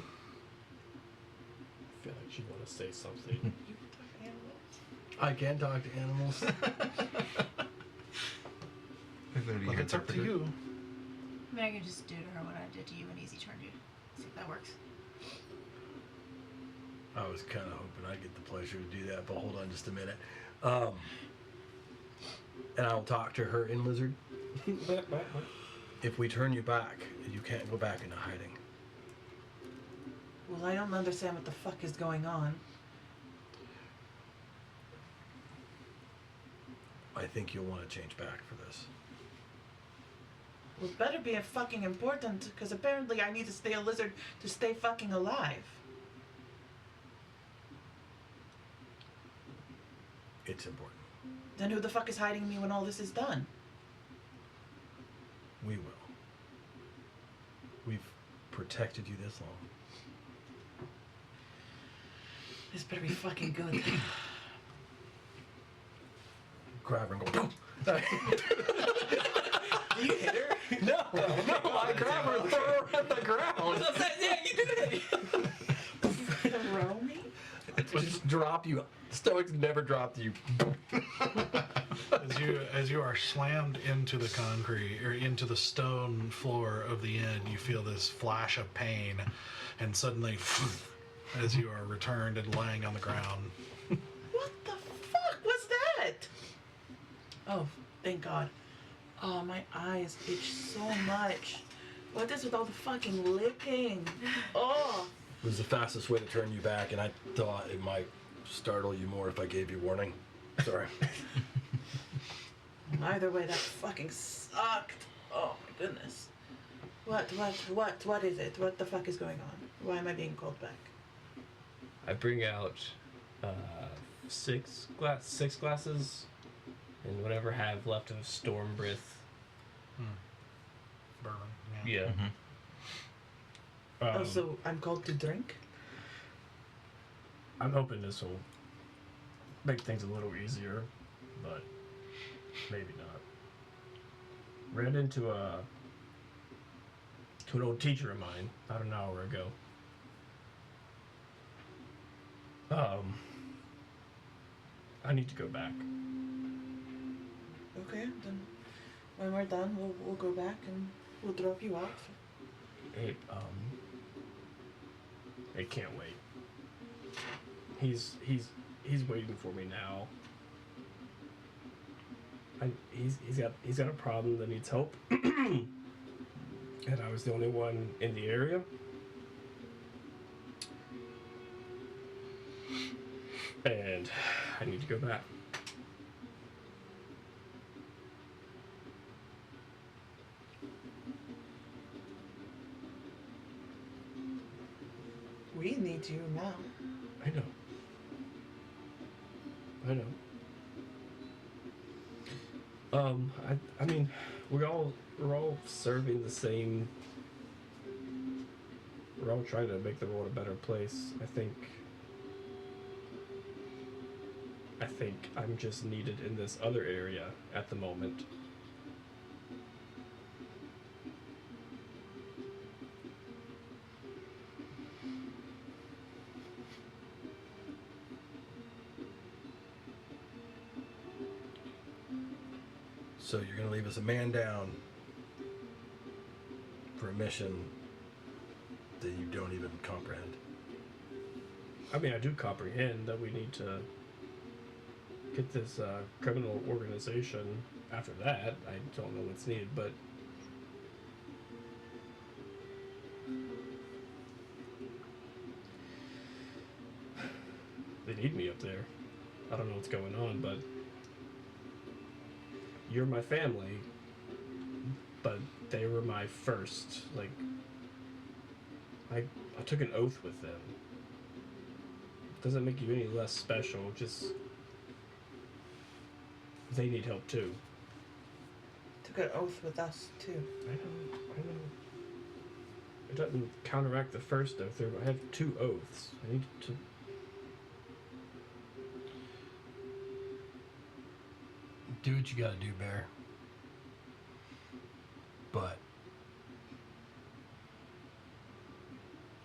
feel like she'd want to say something. I can talk to animals. Look, it's up to you. I mean, I could just do to her what I did to you when Easy turned you. See if that works. I was kind of hoping I'd get the pleasure to do that, but hold on just a minute. And I'll talk to her in lizard. If we turn you back, you can't go back into hiding. Well, I don't understand what the fuck is going on. I think you'll want to change back for this. Well, it better be fucking important, because apparently I need to stay a lizard to stay fucking alive. It's important. Then who the fuck is hiding me when all this is done? We will. We've protected you this long. This better be fucking good. Grab her and go, boom! Do you hit her? No, I grab her and throw her at the ground. Yeah, you did it! Throw me? Just drop you. Stoics never dropped you. As you are slammed into the concrete or into the stone floor of the inn, you feel this flash of pain, and suddenly, as you are returned and laying on the ground. What the fuck was that? Oh, thank God. Oh, my eyes itch so much. What is with all the fucking licking? Oh. It was the fastest way to turn you back, and I thought it might startle you more if I gave you warning. Sorry. Either way, that fucking sucked. Oh my goodness. What is it? What the fuck is going on? Why am I being called back? I bring out six glasses, and whatever I have left of storm breath. Bourbon. Yeah. Mm-hmm. Oh, so I'm called to drink? I'm hoping this will make things a little easier, but maybe not. Ran into an old teacher of mine about an hour ago. I need to go back. Okay, then when we're done, we'll go back and we'll drop you off. It can't wait. He's waiting for me now. He's got a problem that needs help, and I was the only one in the area. And I need to go back. We need you now. I know. I mean, we're all serving the same. We're all trying to make the world a better place. I think I'm just needed in this other area at the moment. So you're going to leave us a man down for a mission that you don't even comprehend. I mean, I do comprehend that we need to get this criminal organization. After that, I don't know what's needed, but they need me up there. I don't know what's going on, but you're my family, but they were my first. Like, I took an oath with them. Doesn't make you any less special, just they need help too. Took an oath with us too. I know. It doesn't counteract the first oath. I have 2 oaths. I need to. Do what you gotta do, Bear. But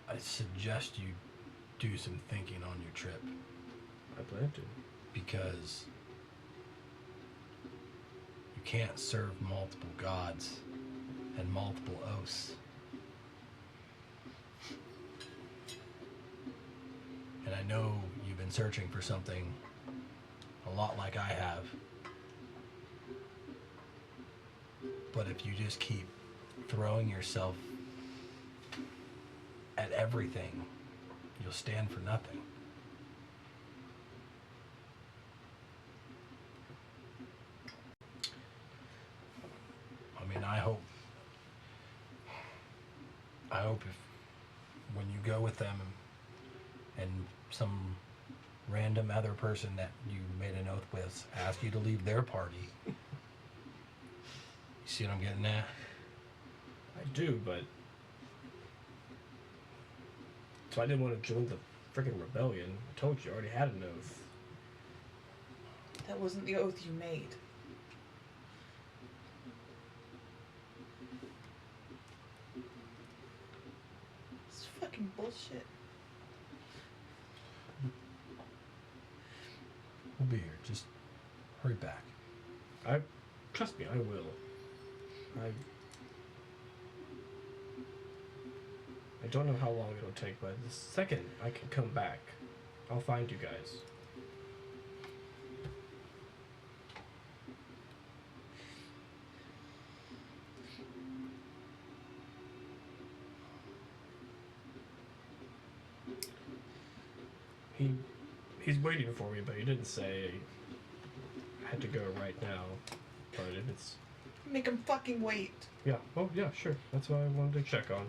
I suggest you do some thinking on your trip, I plan to. because you can't serve multiple gods and multiple oaths. And I know you've been searching for something a lot like I have. But if you just keep throwing yourself at everything, you'll stand for nothing. I mean, I hope if when you go with them and some random other person that you made an oath with asks you to leave their party, you see what I'm getting at? I do, but so I didn't want to join the freaking rebellion. I told you I already had an oath. That wasn't the oath you made. It's fucking bullshit. We'll be here. Just hurry back. Trust me, I will. I don't know how long it'll take, but the second I can come back, I'll find you guys. He's waiting for me, but he didn't say I had to go right now. But if it's Make him fucking wait. Yeah. Oh, yeah, sure. That's what I wanted to check on.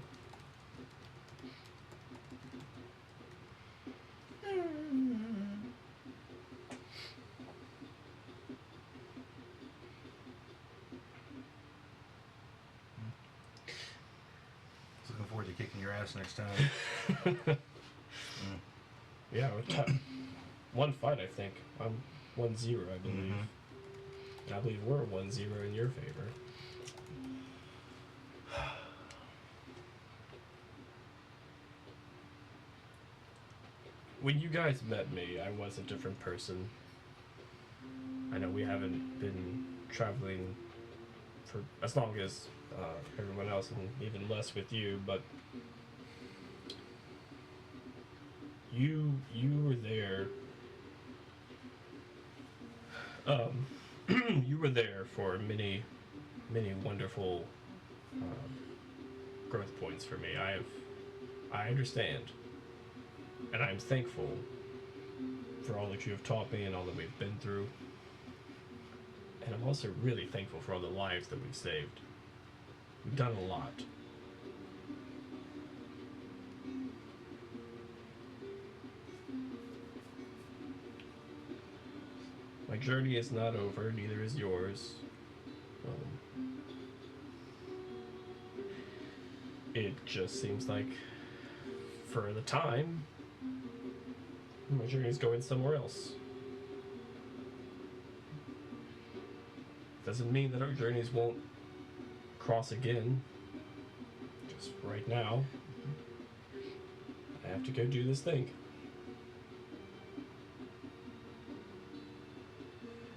Looking forward to kicking your ass next time. Yeah, one fight, I think. I'm 1-0, I believe. And I believe we're 1-0 in your favor. When you guys met me, I was a different person. I know we haven't been traveling for as long as everyone else, and even less with you, but you were there. You were there for many wonderful growth points for me. I understand, and I'm thankful for all that you have taught me and all that we've been through. And I'm also really thankful for all the lives that we've saved. We've done a lot. My journey is not over, neither is yours. It just seems like, for the time, my journey is going somewhere else. Doesn't mean that our journeys won't cross again. Just right now, I have to go do this thing.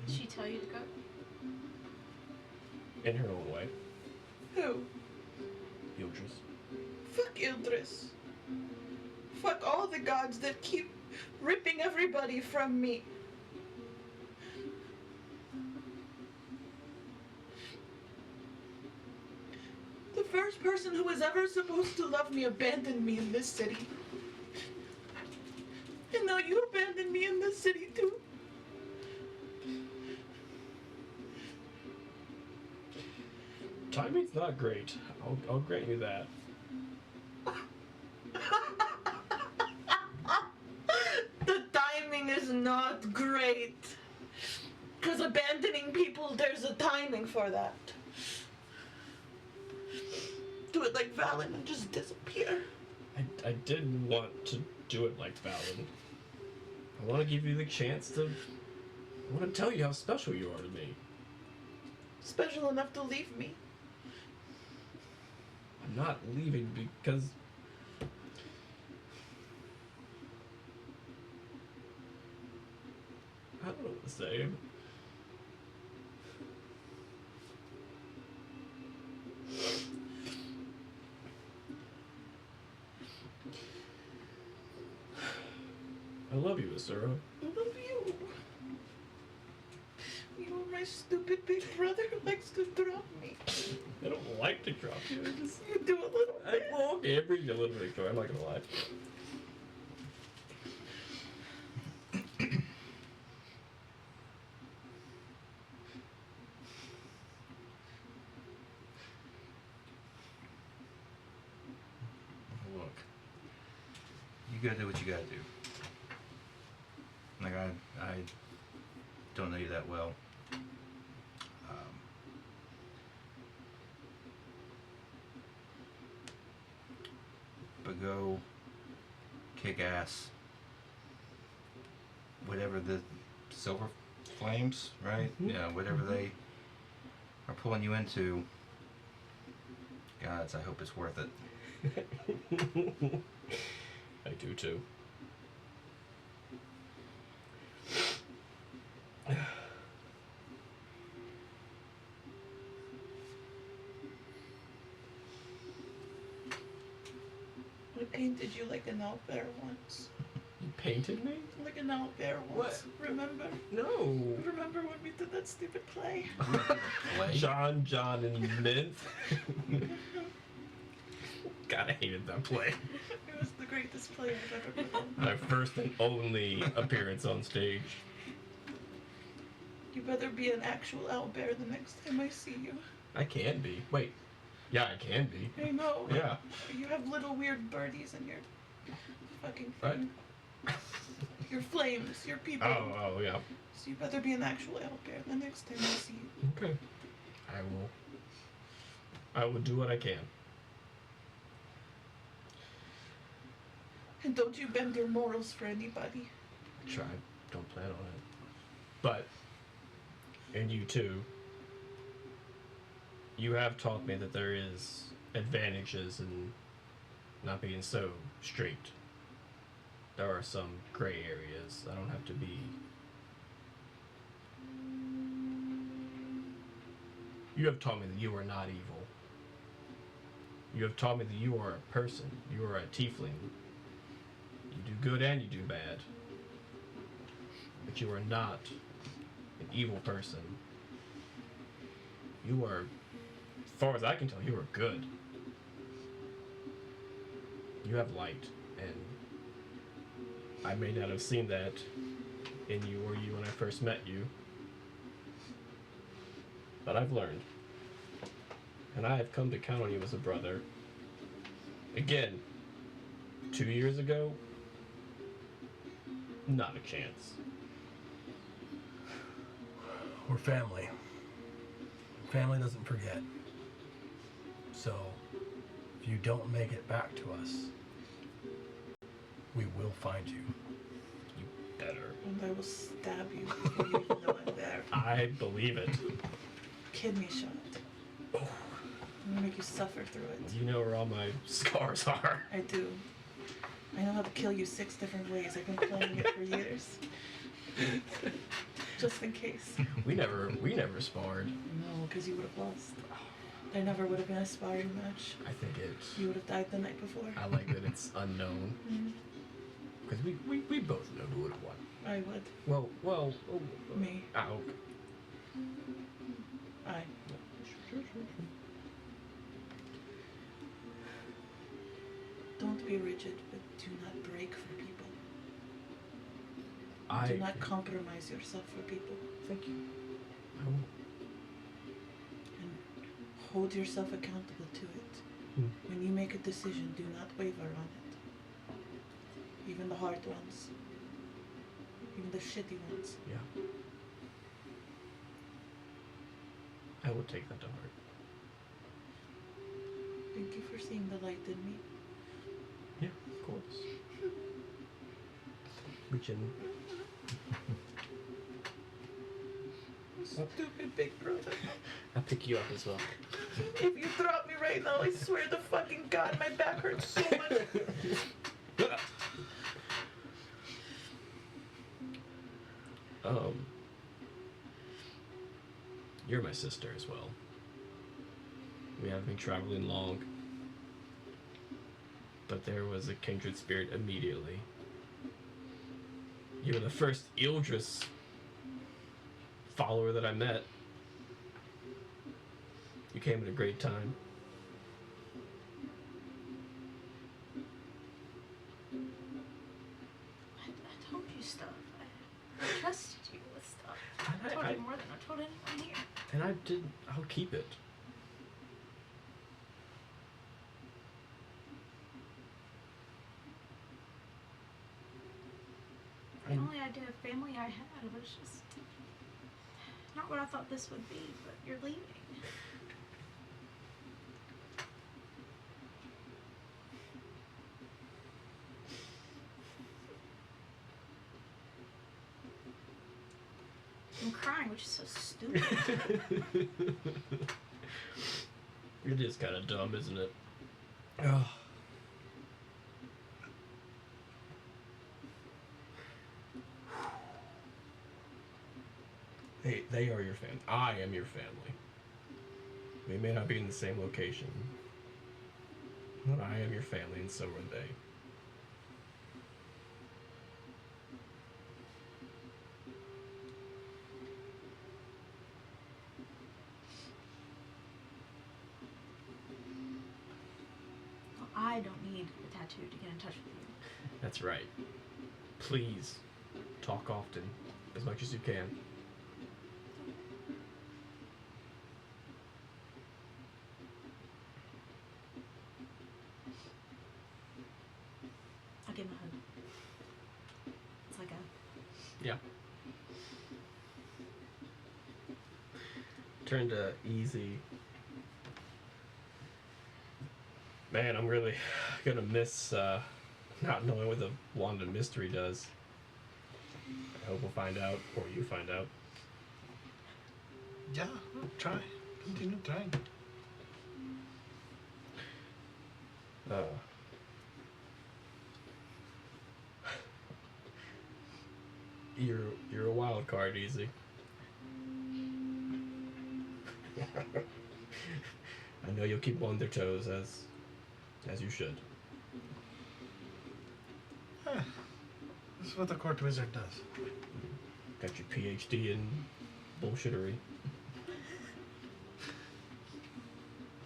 Did she tell you to go? In her own way. Who? Yildris. Fuck Yildris. Fuck all the gods that keep ripping everybody from me. The first person who was ever supposed to love me abandoned me in this city. And now you abandoned me in this city too. Timing's not great. I'll grant you that. The timing is not great. Because abandoning people, there's a timing for that. Do it like Valen and just disappear. I didn't want to do it like Valen. I want to give you the chance to... I want to tell you how special you are to me. Special enough to leave me. I'm not leaving because... I don't know what to say. I love you, Asura. I love you. You are my stupid big brother who likes to drop me. I don't like to drop you. I just... You do a little bit. Well, okay, it brings you a little bit of joy. I'm not gonna lie. Look, you gotta do what you gotta do. Like, I don't know you that well. But go kick ass. Whatever the Silver Flames, right? Yeah, whatever they are pulling you into. Gods, I hope it's worth it. I do too. I painted you like an owlbear once. You painted me? Like an owlbear once. What? Remember? No. Remember when we did that stupid play? John, and Mint. God, I hated that play. It was the greatest play I've ever put on. My first and only appearance on stage. You better be an actual owlbear the next time I see you. I can be. Wait. Yeah, I can be. I know. Yeah. You have little weird birdies in your fucking What? thing. Your flames, your people. Oh, yeah. So you better be an actual elk bear the next time I see you. Okay. I will do what I can. And don't you bend your morals for anybody. I try. Don't plan on it. But, and you too, you have taught me that there is advantages in not being so strict. There are some gray areas. I don't have to be. You have taught me that you are not evil. You have taught me that you are a person. You are a tiefling. You do good and you do bad. But you are not an evil person. You are, as far as I can tell, you are good. You have light, and I may not have seen that in you or you when I first met you. But I've learned. And I have come to count on you as a brother. Again, 2 years ago, not a chance. We're family. Family doesn't forget. So, if you don't make it back to us, we will find you. You better. And I will stab you before you even know I'm there. I believe it. Kidney shot. I'm gonna make you suffer through it. You know where all my scars are. I do. I know how to kill you 6 different ways. I've been playing it for years. Just in case. We never sparred. No, because you would have lost. There never would have been a sparring match. I think it's. You would have died the night before. I like that it's unknown. Because we both know who would have won. I would. Well. Me. Okay. I. Sure. Don't be rigid, but do not break for people. I Do not compromise yourself for people. thank you. I won't. And hold yourself accountable to it. When you make a decision, do not waver on it. Even the hard ones. Even the shitty ones. Yeah. I will take that to heart. Thank you for seeing the light in me. Yeah, of course. We can. Stupid big brother. I'll pick you up as well. If you drop me right now, I swear to fucking God, my back hurts so much. You're my sister as well. We haven't been traveling long. But there was a kindred spirit immediately. You were the first Ildris follower that I met. You came at a great time. I told you stuff. I trusted you with stuff. I told you more than I told anyone here. And I'll keep it. The only idea of family I had was just not what I thought this would be, but you're leaving. I'm crying, which is so stupid. It is kind of dumb, isn't it? Ugh. They are your family. I am your family. We may not be in the same location, but I am your family, and so are they. Well, I don't need a tattoo to get in touch with you. That's right. Please talk often, as much as you can. turn to easy. Man, I'm really gonna miss not knowing what the Wand of Mystery does. I hope we'll find out, or you find out. Yeah, try. Continue trying. You're a wild card, Easy. I know you'll keep them on their toes as you should. This is what the court wizard does. Got your PhD in bullshittery.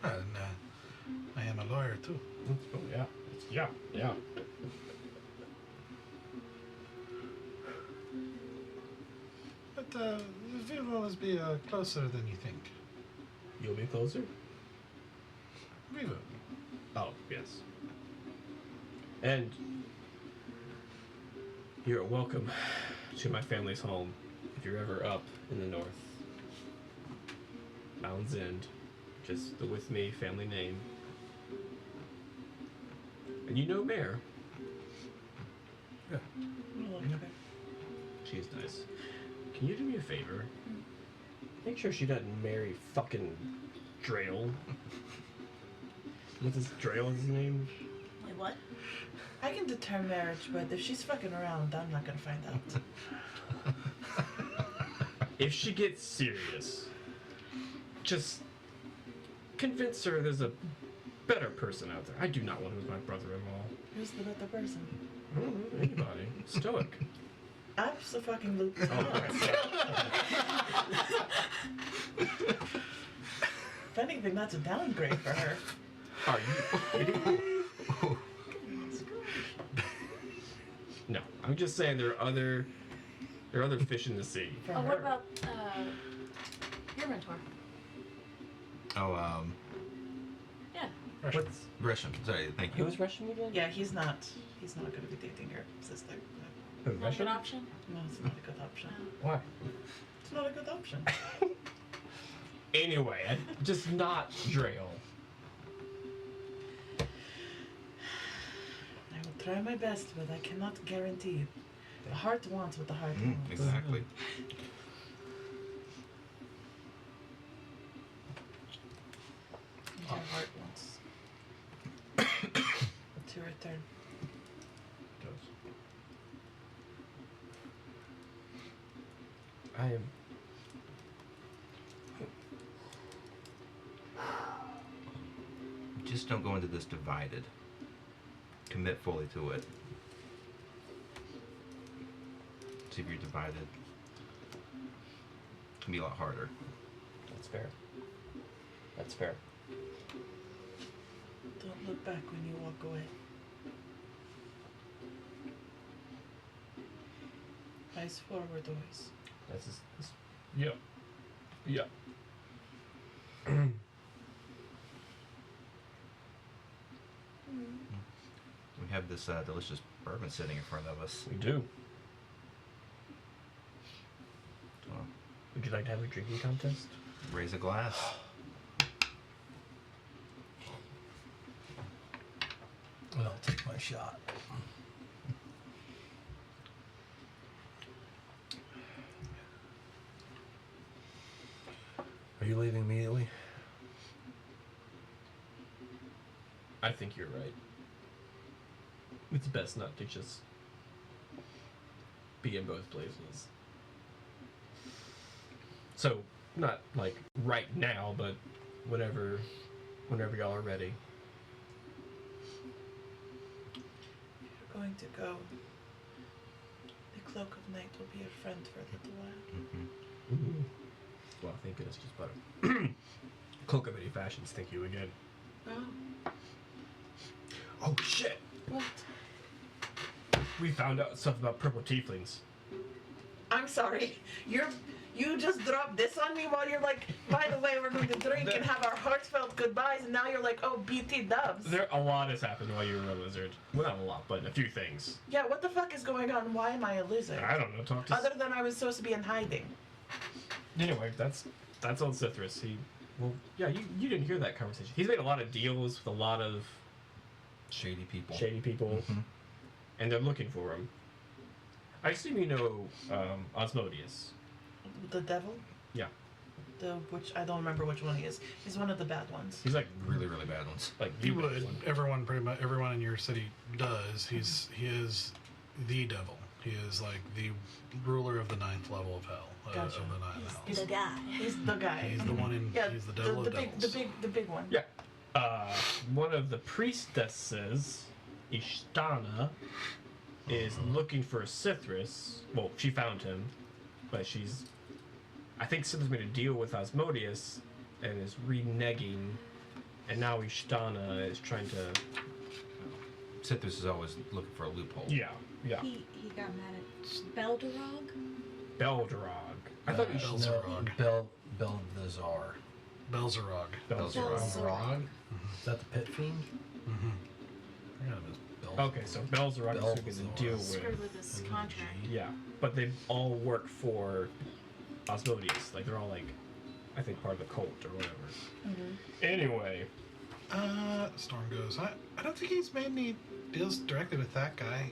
And I am a lawyer too. Oh yeah, yeah. But we'll always be closer than you think. You'll be closer? We will. Oh, yes. And you're welcome to my family's home if you're ever up in the north. Mountain's End, just the with me family name. And you know Mare. Yeah. She's nice. Can you do me a favor? Make sure she doesn't marry fucking Drail. What's his Drail's name? Wait, what? I can deter marriage, but if she's fucking around, I'm not gonna find out. If she gets serious, just convince her there's a better person out there. I do not want him as my brother-in-law. Who's the better person? I don't know, anybody. Stoic. Absolutely. Oh, okay. If anything, that's a downgrade for her. Are you kidding me? No, I'm just saying there are other fish in the sea. For Oh, her. what about your mentor? Oh, Yeah. What's Gresham. Sorry, thank you. who's Russian again? Yeah, he's not gonna be dating your sister. Who, Not a Russian? good option? No, it's not a good option. Why? It's not a good option. Anyway, just not Drail. I will try my best, but I cannot guarantee it. The heart wants what the heart wants. Exactly. And your heart wants to return. I am. Just don't go into this divided. Commit fully to it. See if you're divided. It can be a lot harder. That's fair. That's fair. Don't look back when you walk away. Eyes forward always. That's just. Yep. Yep. We have this delicious bourbon sitting in front of us. We do. Well, Would you like to have a drinking contest? raise a glass. And I'll take my shot. Are you leaving immediately? I think you're right. It's best not to just be in both places. So, not like right now, but whenever y'all are ready. You're going to go. The cloak of night will be your friend for a little while. Mm-hmm. Well, thank goodness, just butter. Cloak of many fashions, thank you again. Oh, Oh shit! what? We found out stuff about purple tieflings. I'm sorry. You just dropped this on me while you're like, by the way, we're going to drink and have our heartfelt goodbyes, and now you're like, oh, BT dubs. A lot has happened while you were a lizard. Well, not a lot, but a few things. Yeah, what the fuck is going on? Why am I a lizard? I don't know, talk to Other than I was supposed to be in hiding. Anyway, that's That's old Cithras. You didn't hear that conversation. He's made a lot of deals with a lot of Shady people. Mm-hmm. And they're looking for him. I assume you know Osmodius. The devil? Yeah. Which I don't remember which one he is. He's one of the bad ones. He's like Really, really bad ones. like You the bad would. one. Everyone in your city does. He is the devil. He is like the ruler of the 9th level of hell. Gotcha. Of the 9th hell. The guy. He's the guy. He's the one in. Yeah, He's the devil the of big, devils. the big one. Yeah. One of the priestesses, Ishtana, is looking for Cithras. Well, she found him, but I think Cithras made a deal with Osmodius and is reneging, and now Ishtana is trying to. Cithras is always looking for a loophole. Yeah. He got mad at Belderog. Belderog. I thought you should Belzerog. Belzazar. Belzerog. Belzerog. Is that the pit fiend? Mm-hmm. I got him as Belzerog. Okay, so Belzerog is who gets to deal Screwed with. with this contract. Yeah, but they all work for Osmodius. Like they're all like, I think part of the cult or whatever. Mm-hmm. Anyway, Storm goes. I don't think he's made any deals directly with that guy.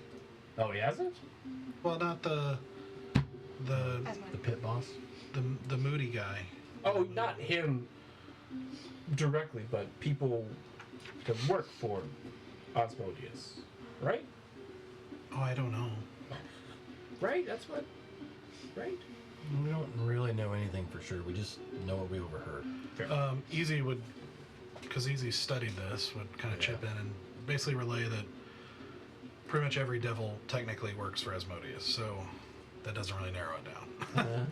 oh, he hasn't. Well, not the As The pit boss? the moody guy. Oh, not him directly, but people that work for Osmodius, right? Oh, I don't know. Right. That's what. Right. We don't really know anything for sure. We just know what we overheard. Fair. Easy would, because Easy studied this, would kind of chip in and basically relay that pretty much every devil technically works for Asmodeus, so that doesn't really narrow it down.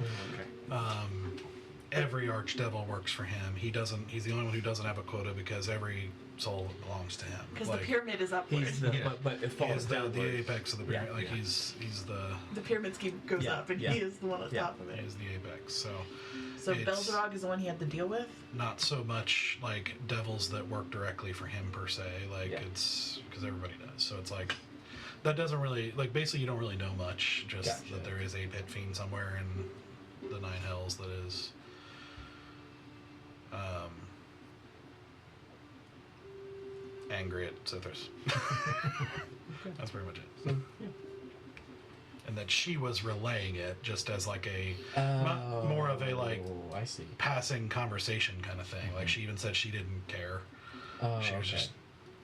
Okay. Every archdevil works for him. He's the only one who doesn't have a quota because every soul belongs to him. Because the pyramid is upward. He's the but it he falls is down. the apex of the pyramid. Yeah, like yeah. he's the The pyramid scheme goes Yeah, up, and yeah. he is the one on Yeah. top of it. he's the apex. So So it's Belzerog is the one he had to deal with. not so much like devils that work directly for him per se. Like Yeah. it's because everybody does. So it's like that doesn't really like basically you don't really know much. Just Gotcha. that there is a pit fiend somewhere in the 9 hells that is. Angry at Cithras. That's pretty much it. So, yeah. And that she was relaying it just as like a more of a like Oh, I see. passing conversation kind of thing. Like she even said she didn't care. Oh, She was okay. just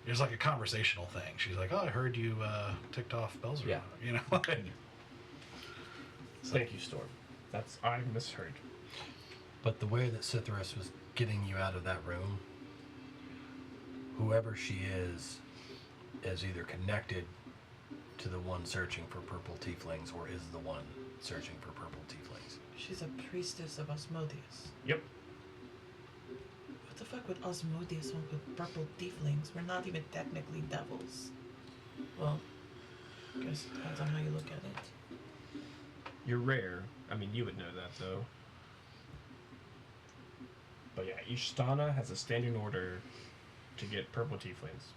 it was like a conversational thing. She's like, "Oh, I heard you ticked off Belzer." Yeah. You know. Thank you, Storm. I misheard. But the way that Cithras was getting you out of that room, whoever she is either connected to the one searching for purple tieflings or is the one searching for purple tieflings. She's a priestess of Osmodius. Yep. What the fuck would Osmodius want with purple tieflings? We're not even technically devils. Well, I guess it depends on how you look at it. You're rare. I mean, you would know that, though. But yeah, Ishtana has a standing order to get purple tieflings.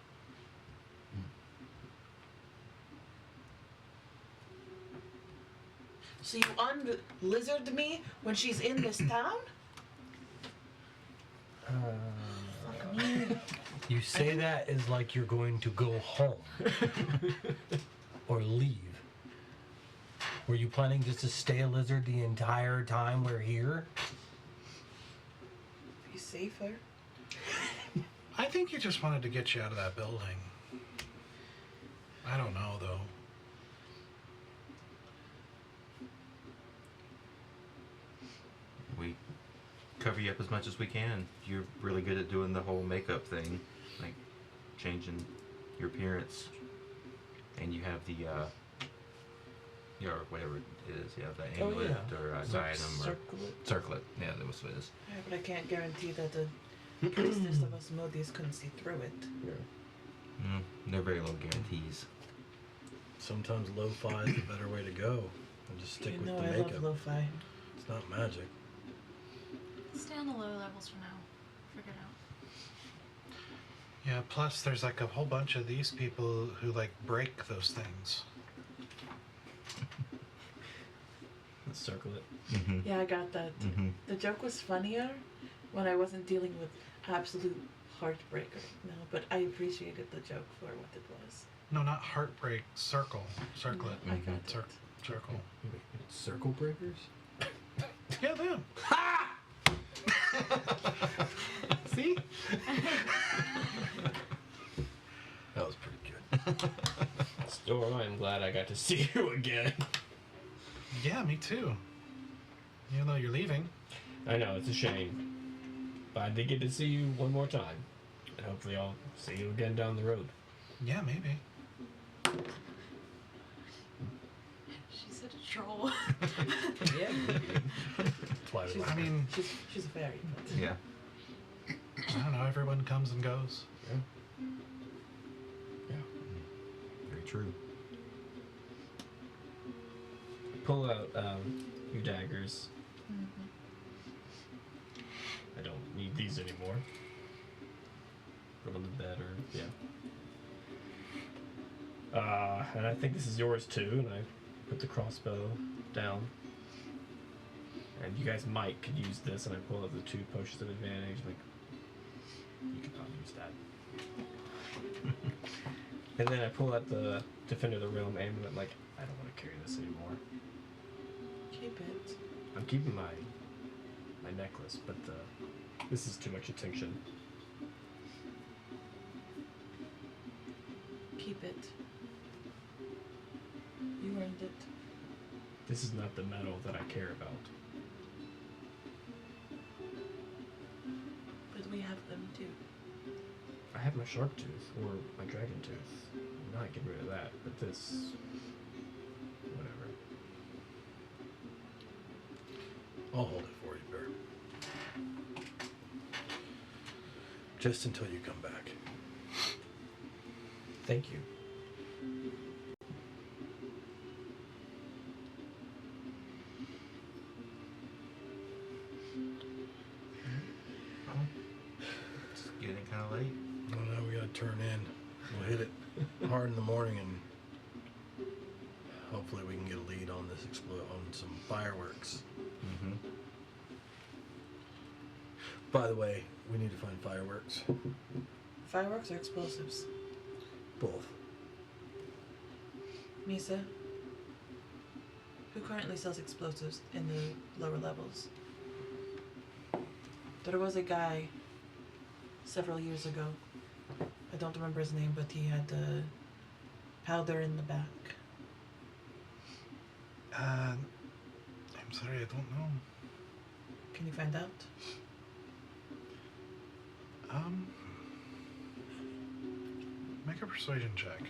So you un-lizard me when she's in this town? Fuck me. You say that as like you're going to go home or leave. Were you planning just to stay a lizard the entire time we're here? Be safer. I think he just wanted to get you out of that building. I don't know though. We cover you up as much as we can. You're really good at doing the whole makeup thing, like changing your appearance. And you have the, or whatever it is. You have the amulet or diadem or circlet. Yeah, that was what it is. Yeah, but I can't guarantee that the priestess of Osmodius couldn't see through it. Yeah. No very low guarantees. Sometimes lo-fi is the better way to go. And just stick You with know the I makeup. love lo-fi. It's not magic. Stay on the lower levels for now. Figure it out. Yeah, plus there's like a whole bunch of these people who like break those things. Circle it. Mm-hmm. Yeah, I got that. Mm-hmm. The joke was funnier when I wasn't dealing with absolute heartbreaker. No, but I appreciated the joke for what it was. No, not heartbreak. Circle. Circle it. I got it. Circle. Circle breakers? Yeah, them. See? That was pretty good. Storm, I'm glad I got to see you again. Yeah, me too. Even though you're leaving. I know, it's a shame. But I did get to see you one more time. And hopefully I'll see you again down the road. Yeah, maybe. She's such a troll. Yeah. That's why we She's, like I mean, she's a fairy. But Yeah. I don't know. Everyone comes and goes. Yeah. Very true. Pull out your daggers. I don't need these anymore. Put on the bed or yeah. And I think this is yours too, and I put the crossbow down. And you guys might could use this, and I pull out the 2 potions of advantage, like you could probably use that. And then I pull out the Defender of the Realm amulet, like, I don't want to carry this anymore. keep it. I'm keeping my necklace, but this is too much attention. Keep it. You earned it. This is not the metal that I care about. But we have them too. I have my shark tooth, or my dragon tooth. I'm not getting rid of that, but this... whatever. I'll hold it for you, Bear. Just until you come back. Thank you. It's getting kind of late. Well, now we gotta turn in. We'll hit it hard in the morning, and hopefully we can get a lead on this on some fireworks. Mm-hmm. By the way, we need to find fireworks. Fireworks or explosives? Both. Misa, who currently sells explosives in the lower levels? There was a guy several years ago. I don't remember his name, but he had powder in the back. I'm sorry, I don't know. Can you find out? Make a persuasion check.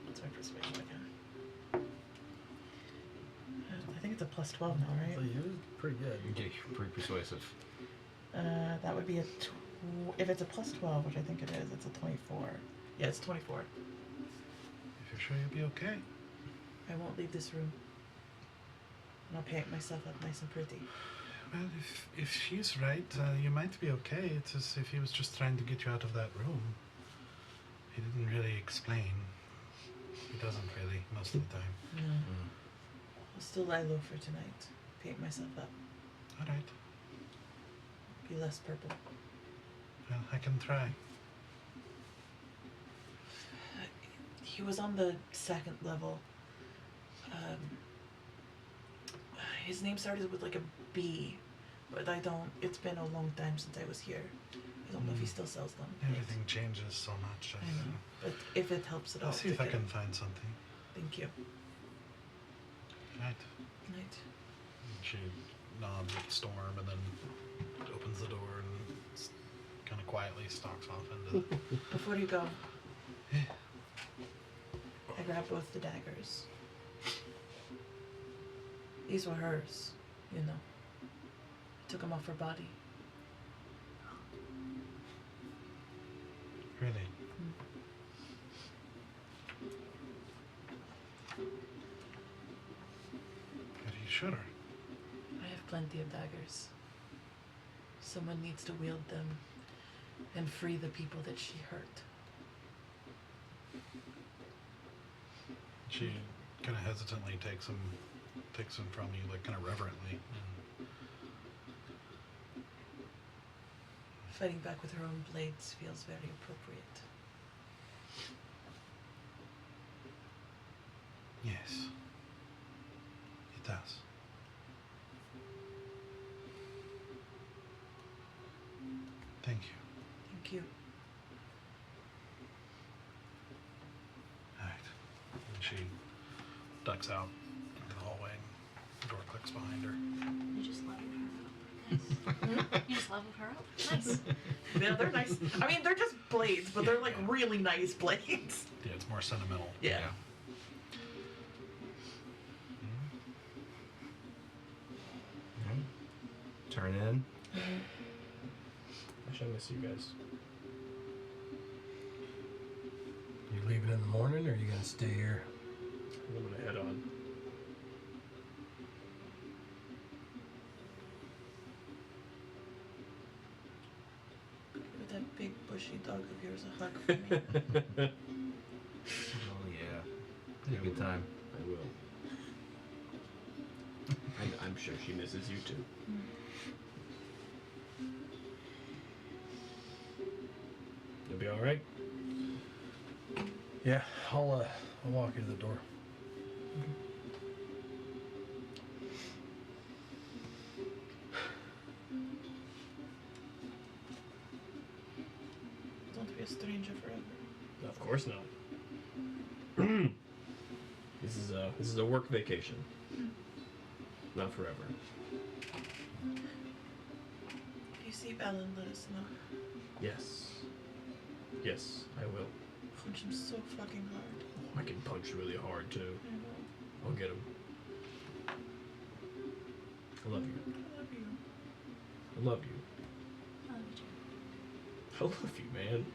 What's my persuasion again? I think it's a plus 12 now, So right? you're pretty good. Yeah, pretty persuasive. That would be if it's a plus 12, which I think it is, it's a 24. Yeah, it's 24. If you're sure you'll be okay. I won't leave this room. And I'll paint myself up nice and pretty. Well, if she's right, you might be okay. It's as if he was just trying to get you out of that room. He didn't really explain. He doesn't really, most of the time. No. I'll still lie low for tonight. Paint myself up. All right. Be less purple. Well, I can try. He was on the 2nd level. His name started with like a B, but it's been a long time since I was here. I don't know if he still sells them. Everything changes so much. I know, but if it helps at all. I'll see if I take can it. find something. Thank you. Right. Night. She nods at Storm and then opens the door and kind of quietly stalks off into the... Before you go, I grabbed both the daggers. These were hers, you know. I took them off her body. Really? Are you sure? I have plenty of daggers. Someone needs to wield them and free the people that she hurt. She kind of hesitantly takes them from you, like kind of reverently. Fighting back with her own blades feels very appropriate. Yes, it does. Thank you. Thank you. All right. And she ducks out into the hallway, and the door clicks behind her. You just leveled her up. Nice. You just leveled her up. Nice. Yeah, they're nice. I mean, they're just blades, but they're like really nice blades. Yeah, it's more sentimental. Yeah. Turn in. I shall miss you guys. You leaving in the morning, or are you gonna stay here? I'm gonna head on. Give that big bushy dog of yours a hug for me. Oh yeah. Had a good time. I will. I'm sure she misses you too. You'll be all right. Yeah, I'll walk you to the door. Don't be a stranger forever. Of course not. This is a work vacation. Not forever. If you see Alan, let us know. Yes. Yes, I will. Punch him so fucking hard. I can punch really hard too. I know. I'll get him. I love you. I love you. I love you. I love you too. I love you, man.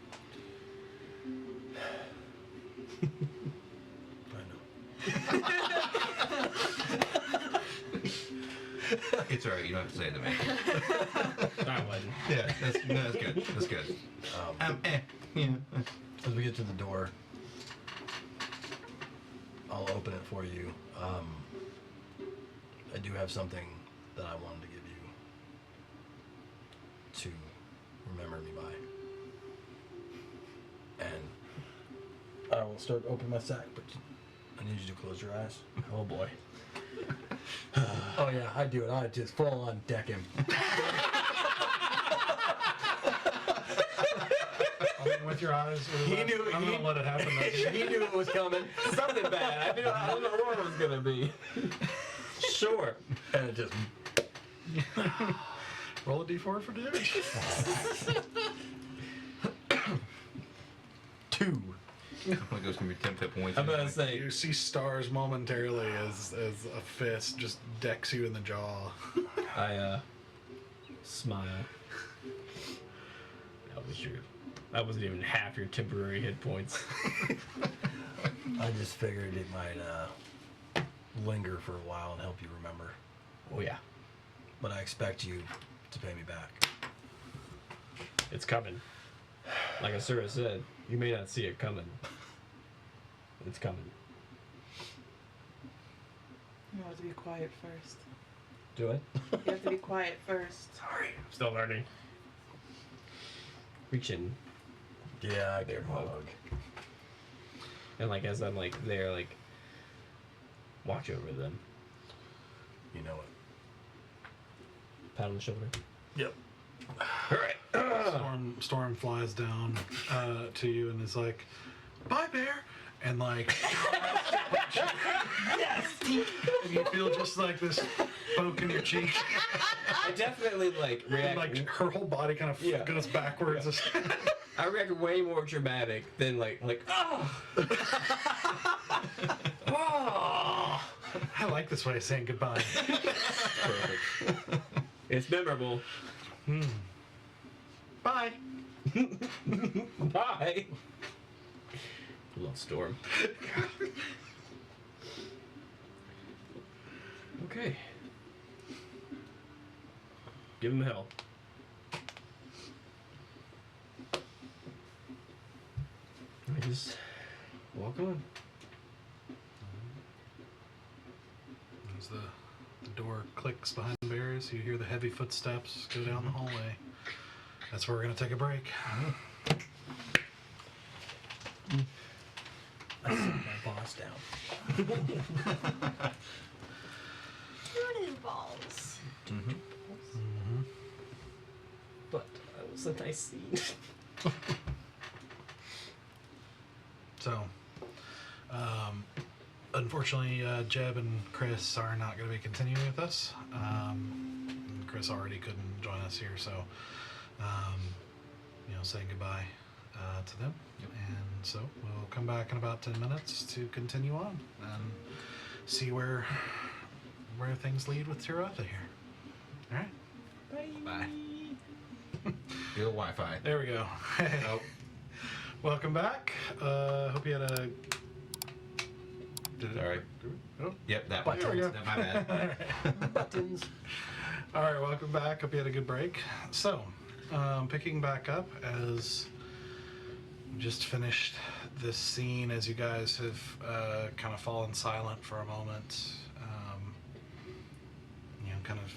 It's alright, you don't have to say it to me. I wasn't. Yeah, that's good. That's good. Yeah. As we get to the door, I'll open it for you. I do have something that I wanted to give you to remember me by. And I will start opening my sack, but I need you to close your eyes. Oh boy. Oh yeah, I do it. I just full on deck him. I mean, with your eyes, He knew- I'm gonna let it happen. He knew it was coming. Something bad. I don't know what it was gonna be. Sure. And it just Roll a d4 for damage. 2. Like those can be 10 hit points. I'm gonna say You see stars momentarily as a fist just decks you in the jaw. I smile. That wasn't even half your temporary hit points. I just figured it might linger for a while and help you remember. Oh yeah, But I expect you to pay me back. it's coming. Like Asura said, you may not see it coming. It's coming. You have to be quiet first. Do it. You have to be quiet first. Sorry, I'm still learning. Reach in, Yeah, I Their can hug. hug. and like as I'm like there, like watch over them, You know it. pat on the shoulder. Yep. All right. Storm flies down to you and is like, "Bye, bear," and like, yes. And you feel just like this poke in your cheek, I definitely like and react. like her whole body kind of Yeah. goes backwards. I react way more dramatic than like oh. Oh. I like this way of saying goodbye. Perfect. It's memorable. Bye. Bye. Love Storm. Okay. Give him hell. I just walk on. As the door clicks behind barriers, you hear the heavy footsteps go down the hallway. That's where we're going to take a break. I sit my boss down. Shooting balls. But it was a nice scene. So, unfortunately, Jeb and Chris are not going to be continuing with us. And Chris already couldn't join us here, so, saying goodbye to them. Yep. And so we'll come back in about 10 minutes to continue on and see where things lead with Tirotha here. All right. Bye. Good Wi-Fi. There we go. Hey. Oh, Welcome back. Hope you had a. Did it? Sorry. Oh. yep, that one. There we go. My bad. Buttons. All right, welcome back. Hope you had a good break. So, picking back up as we just finished this scene, as you guys have kind of fallen silent for a moment, kind of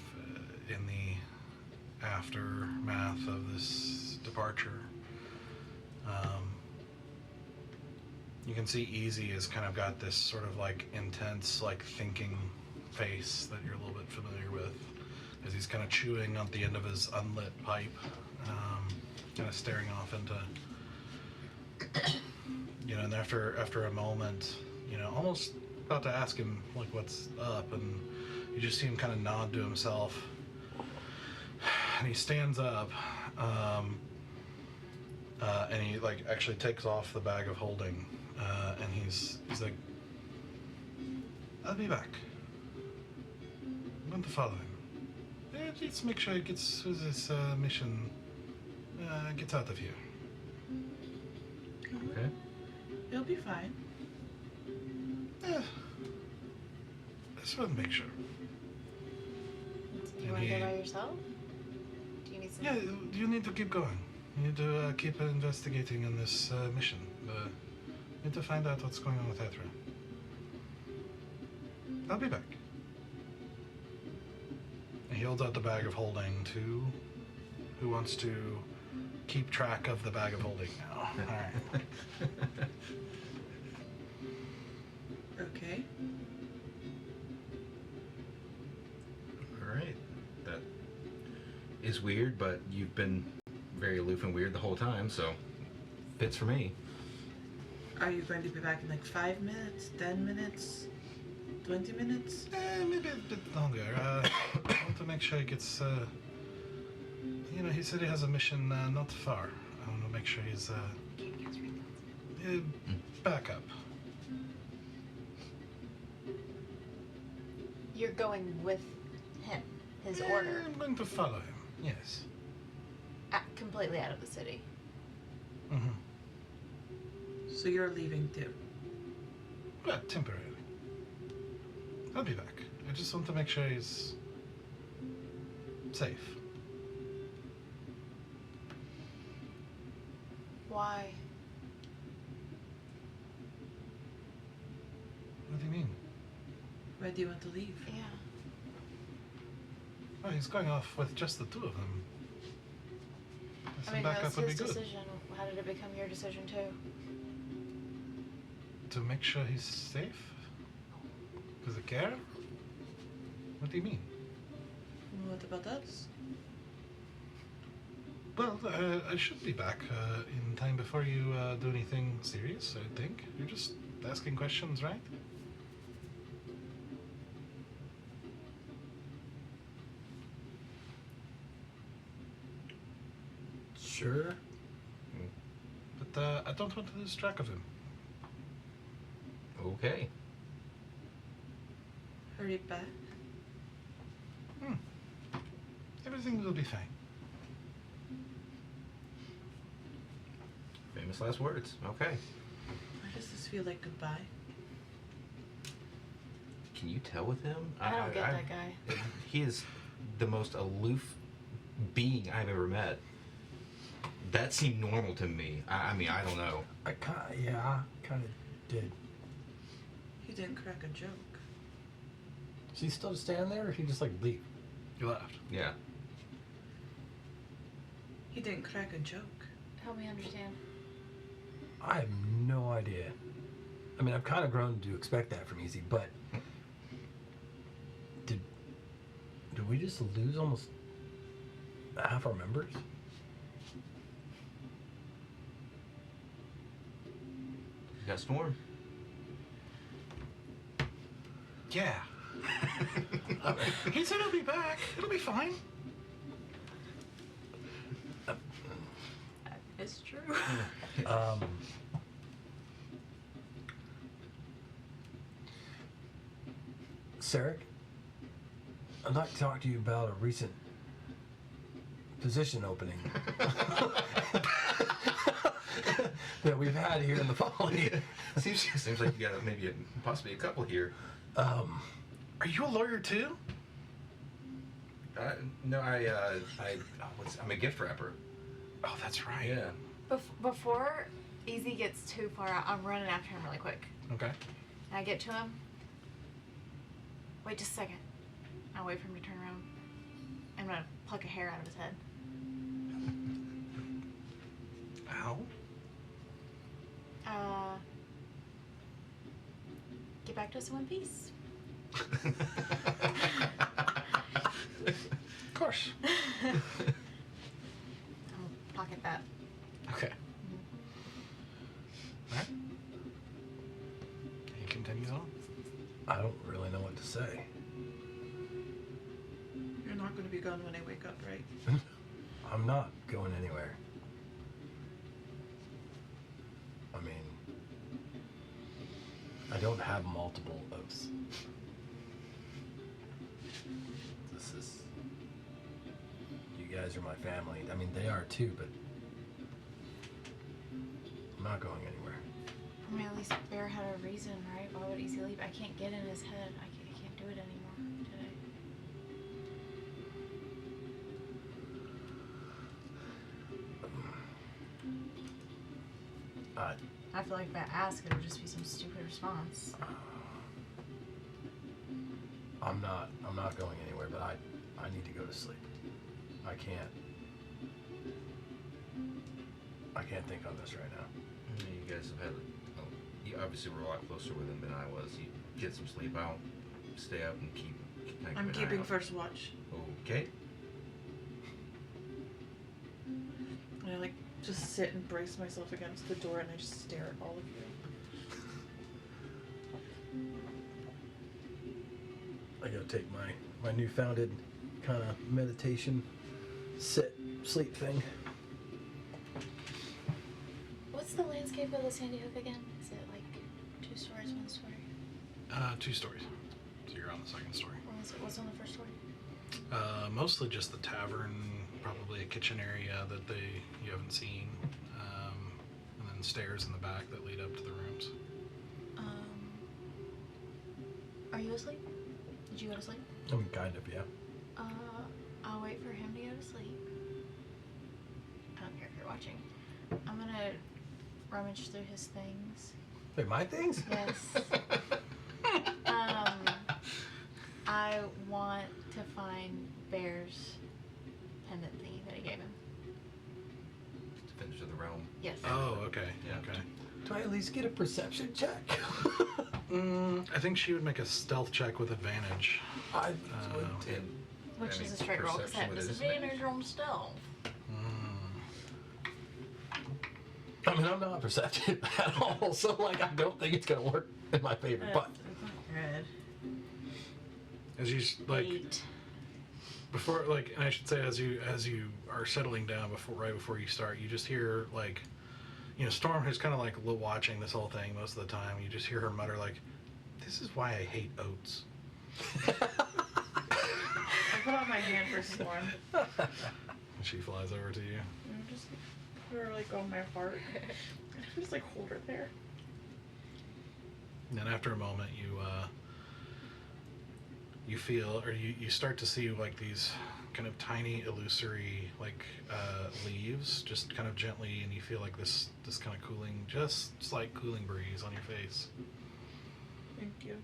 in the aftermath of this departure. You can see Easy has kind of got this sort of like intense, like thinking face that you're a little bit familiar with, as he's kind of chewing on the end of his unlit pipe, kind of staring off into, and after a moment, almost about to ask him like what's up, and you just see him kind of nod to himself, and he stands up, and he like actually takes off the bag of holding, and he's like, I'll be back. I'm going to follow him. Let's make sure he gets through this mission, gets out of here. Okay. He'll be fine. Yeah. Just want to make sure. Do you want to go by yourself? Do you need some? Yeah, you need to keep going. You need to keep investigating in this mission. You need to find out what's going on with Ethra. I'll be back. And he holds out the bag of holding to who wants to keep track of the bag of holding now. All right. Okay. All right. That is weird, but you've been very aloof and weird the whole time, so fits for me. Are you going to be back in like 5 minutes, 10 minutes, 20 minutes? Maybe a bit longer. I want to make sure he gets. He said he has a mission not far. I want to make sure he's back up. You're going with him, his order, I'm going to follow him. Yes. completely out of the city. Mm-hmm. So you're leaving too? Well, temporarily. I'll be back. I just want to make sure he's safe. Why? What do you mean? Why do you want to leave? Yeah. Oh, he's going off with just the two of them. Some I mean, backup that's would be his good. decision. How did it become your decision too? To make sure he's safe? Because of care? What do you mean? What about us? Well, I should be back in time before you do anything serious, I think. You're just asking questions, right? Sure. But I don't want to lose track of him. Okay. Hurry back. Everything will be fine. Famous last words. Okay. Why does this feel like goodbye? Can you tell with him? I don't get that guy. He is the most aloof being I've ever met. That seemed normal to me. I mean, I don't know. I kind of did. He didn't crack a joke. Is he still standing there, or did he just like leave? He left. Yeah. He didn't crack a joke. Help me understand. I have no idea. I mean, I've kind of grown to expect that from Easy, but did we just lose almost half our members? You got Storm. Yeah. He said he'll be back. It'll be fine. It's true. Sarek, I'd like to talk to you about a recent position opening that we've had here in the Folly. Seems like you got possibly a couple here. Are you a lawyer too? No, I'm a gift wrapper. Oh, that's right. Yeah. Before Easy gets too far out, I'm running after him really quick. Okay. And I get to him. Wait just a second. I wait for him to turn around. I'm gonna pluck a hair out of his head. Ow. Get back to us in one piece. Of course. I'll pocket that. Okay. Alright. He continues on. I don't really know what to say. You're not going to be gone when I wake up, right? I'm not going anywhere. I mean, I don't have multiple oaths. This is... You guys are my family. I mean, they are too, but I'm not going anywhere. I mean, at least Bear had a reason, right? Why would Easy leave? I can't get in his head. I can't do it anymore today. I feel like if I ask, it would just be some stupid response. I'm not going anywhere, but I need to go to sleep. I can't think on this right now. You guys have had. You obviously were a lot closer with him than I was. You get some sleep out, stay up, and keep I'm an eye keeping out. first watch. Okay. And I like just sit and brace myself against the door and I just stare at all of you. I gotta take my newfounded kind of meditation, sit, sleep thing. What's the landscape of the Sandy Hook again? Is it like 2 stories, 1 story? 2 stories. So you're on the second story. What's on the first story? Mostly just the tavern, probably a kitchen area that you haven't seen, and then stairs in the back that lead up to the rooms. Are you asleep? Did you go to sleep? I mean, kind of, yeah. I'll wait for him to go to sleep. I don't care if you're watching. I'm gonna rummage through his things. Wait, my things? Yes. I want to find Bear's pendant thingy that he gave him. Defenders of the Realm. Yes. Oh, okay. Yeah. Okay. Do I at least get a perception check? I think she would make a stealth check with advantage. I would And Which I mean, is a straight roll, because I perception have with disadvantage on stealth. I mean, I'm not perceptive at all, so like I don't think it's gonna work in my favor. But It's not good. As you like 8. before, like, and I should say, as you are settling down right before you start, you just hear like, Storm is kind of like watching this whole thing most of the time. You just hear her mutter like, "This is why I hate oats." I put out my hand for Storm. And she flies over to you. And just put her like on my heart. And I just like hold her there. And then after a moment, you feel, or you start to see like these kind of tiny illusory like leaves just kind of gently, and you feel like this kind of cooling, just slight cooling breeze on your face. Thank you.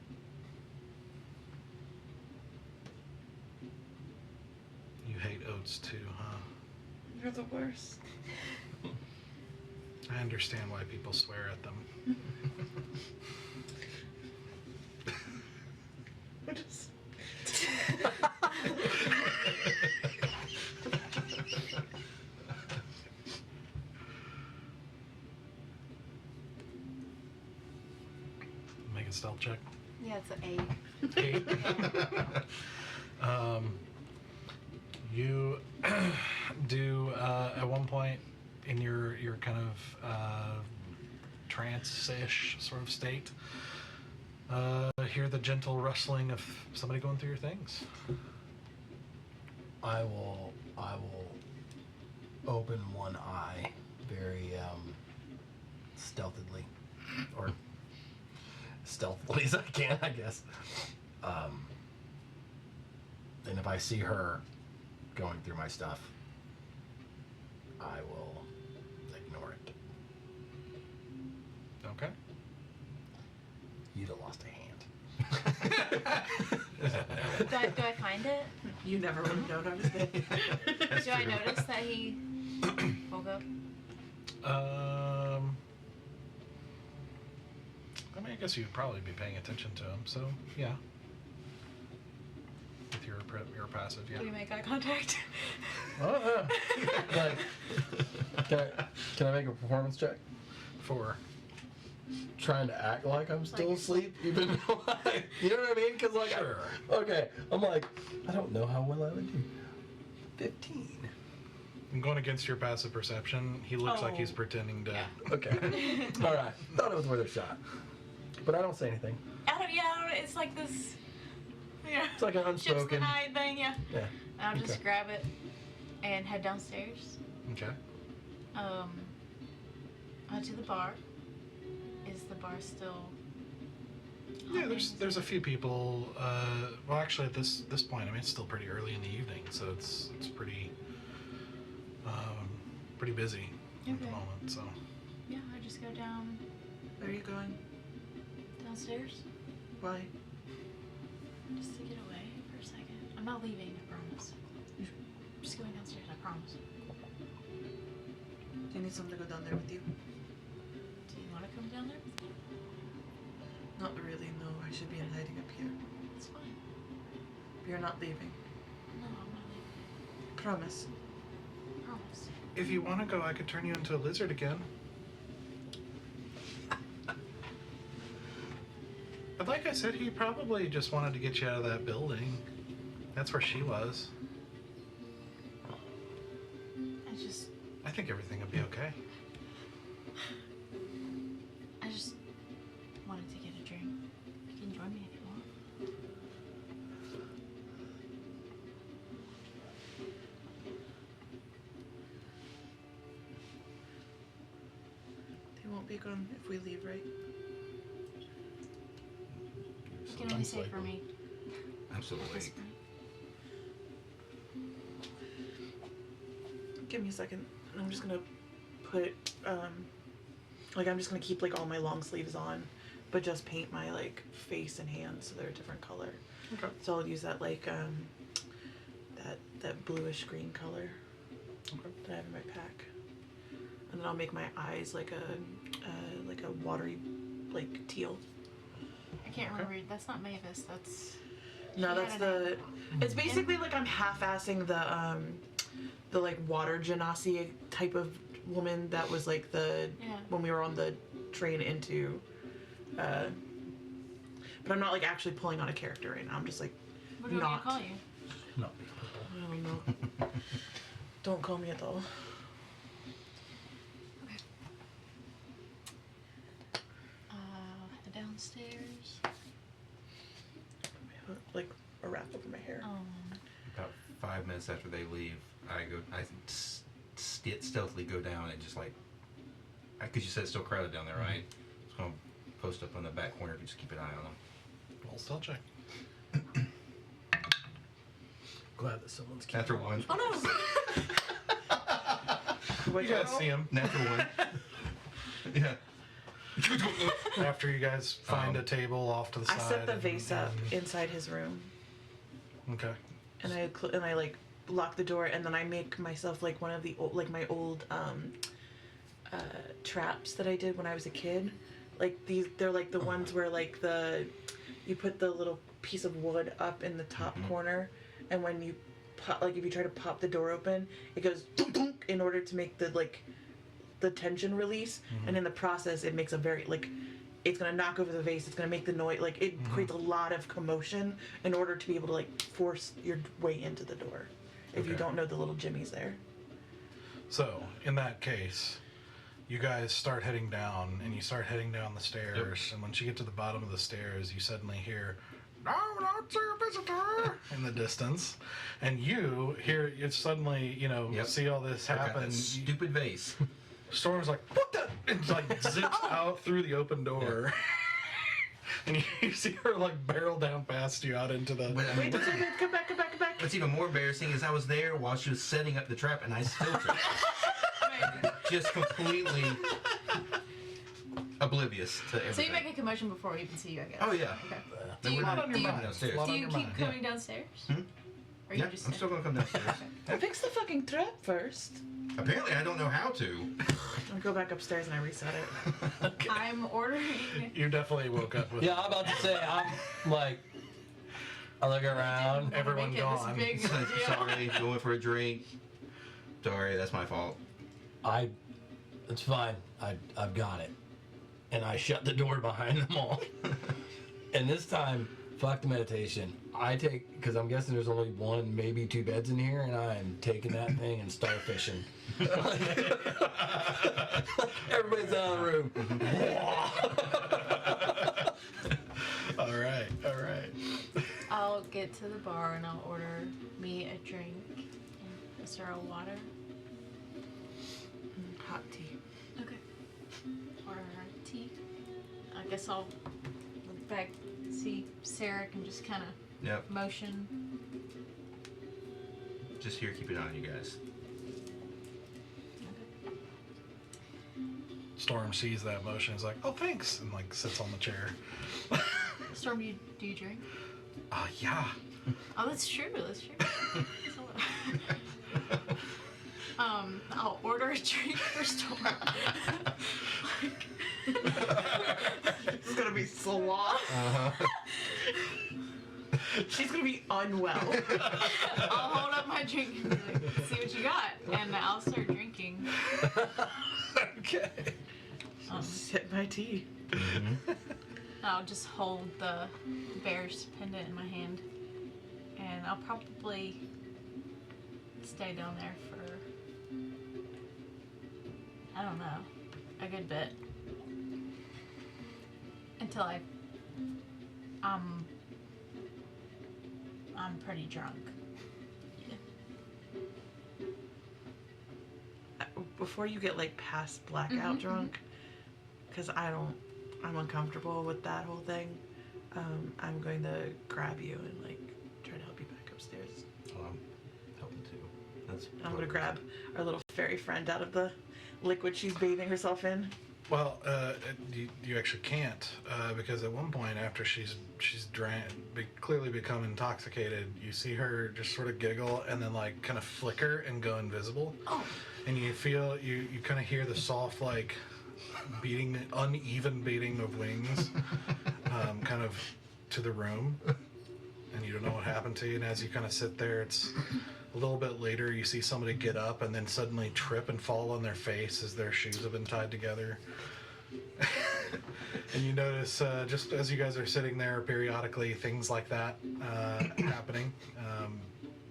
hate oats too, huh? You're the worst. I understand why people swear at them. What is... Make a stealth check. Yeah, it's an 8. 8. You do at one point in your kind of trance-ish sort of state, hear the gentle rustling of somebody going through your things. I will open one eye very stealthily, or stealthily as I can, I guess. And if I see her going through my stuff, I will ignore it. Okay. You'd have lost a hand. Do I find it? You never would have known I was there. Do I notice that he woke up? I mean, I guess you'd probably be paying attention to him, so yeah. With your passive, yeah. Do we make eye contact? Oh, yeah. Can I make a performance check? 4. Trying to act like I'm still Like- asleep, even though you know what I mean? Because like, Sure. I'm like, I don't know how well I would do. 15. I'm going against your passive perception. He looks like he's Oh. pretending to. Yeah. Okay. All right. Thought it was worth a shot, but I don't say anything. It's like this. Yeah. It's like an Chips the unspoken. night thing, yeah. Yeah. I'll just Okay. grab it and head downstairs. Okay. To the bar. Is the bar still? Yeah, humming? there's a few people. Well, actually, at this point, I mean, it's still pretty early in the evening, so it's pretty pretty busy at the Okay. moment. So Yeah, I just go Where are you going? downstairs Why? just to get away for a second. I'm not leaving, I promise. I'm just going downstairs, I promise. Do you need someone to go down there with you? Do you want to come down there with me? Not really, no. I should be in hiding up here. It's fine. You're not leaving. No, I'm not leaving. Promise. I promise. if you want to go, I could turn you into a lizard again. But like I said, he probably just wanted to get you out of that building. That's where she was. I I think everything will be okay. just wanted to get a drink. You can join me if you want. They won't be gone if we leave, right? You can only say for me. At Absolutely. this point. Give me a second. I'm just gonna put, I'm just gonna keep, all my long sleeves on, but just paint my, face and hands so they're a different color. Okay. So I'll use that, that bluish green color Okay. that I have in my pack. And then I'll make my eyes like a watery, teal. I can't remember. That's not Mavis. That's. No, She that's had a the. It's basically I'm half-assing the water genasi type of woman that was Yeah. when we were on the train into. But I'm not actually pulling on a character right now. I'm just What do you want me not. to call you? No. I don't know. Don't call me at all. Head downstairs. A wrap over my hair. About 5 minutes after they leave, I stealthily go down and just because you said it's still crowded down there, right? Just gonna post up on the back corner to just keep an eye on them. Roll stealth check. Glad that someone's keeping Natural watch. one. Oh no! What You guys see him. Natural one. Yeah. After you guys find a table off to the I side. set the vase up and- inside his room, Okay. and I lock the door, and then I make myself like one of the old, like my old traps that I did when I was a kid. Like these, they're like the ones where like you put the little piece of wood up in the top corner, and when you pop, like if you try to pop the door open, it goes dunk, dunk, in order to make the tension release, and in the process it makes a very like it's gonna knock over the vase, it's gonna make the noise, like it creates a lot of commotion in order to be able to like force your way into the door if you Okay. don't know the little jimmies there. So, in that case, you guys start heading down, and you start heading down the stairs, and once you get to the bottom of the stairs, you suddenly hear, "No, not your visitor," in the distance, and you suddenly, see all this happen. That stupid vase. Storm's like, "What the?" And like zips out through the open door. And you see her like barrel down past you out into the... But, I mean, Wait, come back. what's even more embarrassing is I was there while she was setting up the trap, and I still tripped. Just completely oblivious to everything. So you make a commotion before we even see you, I guess. Oh yeah. Okay. Then we're Lot not on your coming mind. downstairs. Lot Do on you your keep mind. coming downstairs? Or you Yeah, just I'm still gonna come downstairs. Fix the fucking trap first. Apparently, I don't know how to. I go back upstairs and I reset it. I'm ordering. You definitely woke up with... Yeah, I'm about to say, I'm like, I look around. Everyone Make it gone. this big deal. Sorry, going for a drink. Sorry, that's my fault. It's fine. I've got it. And I shut the door behind them all. And this time, fuck the meditation. Because I'm guessing there's only one, maybe two beds in here, and I am taking that thing and starfishing. Everybody's out of the room. All right. I'll get to the bar and I'll order me a drink. And is there a water? Hot tea. Okay. Order tea. I guess I'll look back, see Sarah can just kind of Yep. motion. Just here, keep an eye on you guys. Okay. Storm sees that motion, is like, "Oh, thanks," and like sits on the chair. Storm, do you drink? Yeah. Oh, that's true. I'll order a drink for Storm. This is gonna be sloth. She's gonna be unwell. I'll hold up my drink and be like, see what you got, and I'll start drinking. Okay. Sip my tea. I'll just hold the bear's pendant in my hand, and I'll probably stay down there for, I don't know, a good bit. Until I'm pretty drunk. Before you get like past blackout drunk, because I'm uncomfortable with that whole thing. I'm going to grab you and like try to help you back upstairs. Well, I'm helping too. I'm gonna grab our little fairy friend out of the liquid she's bathing herself in. Well, you actually can't because at one point after she's clearly become intoxicated, you see her just sort of giggle and then like kind of flicker and go invisible. Oh. And you feel you kind of hear the soft like uneven beating of wings, kind of to the room, and you don't know what happened to you. And as you kind of sit there, it's a little bit later. You see somebody get up and then suddenly trip and fall on their face as their shoes have been tied together. And you notice just as you guys are sitting there, periodically things like that happening.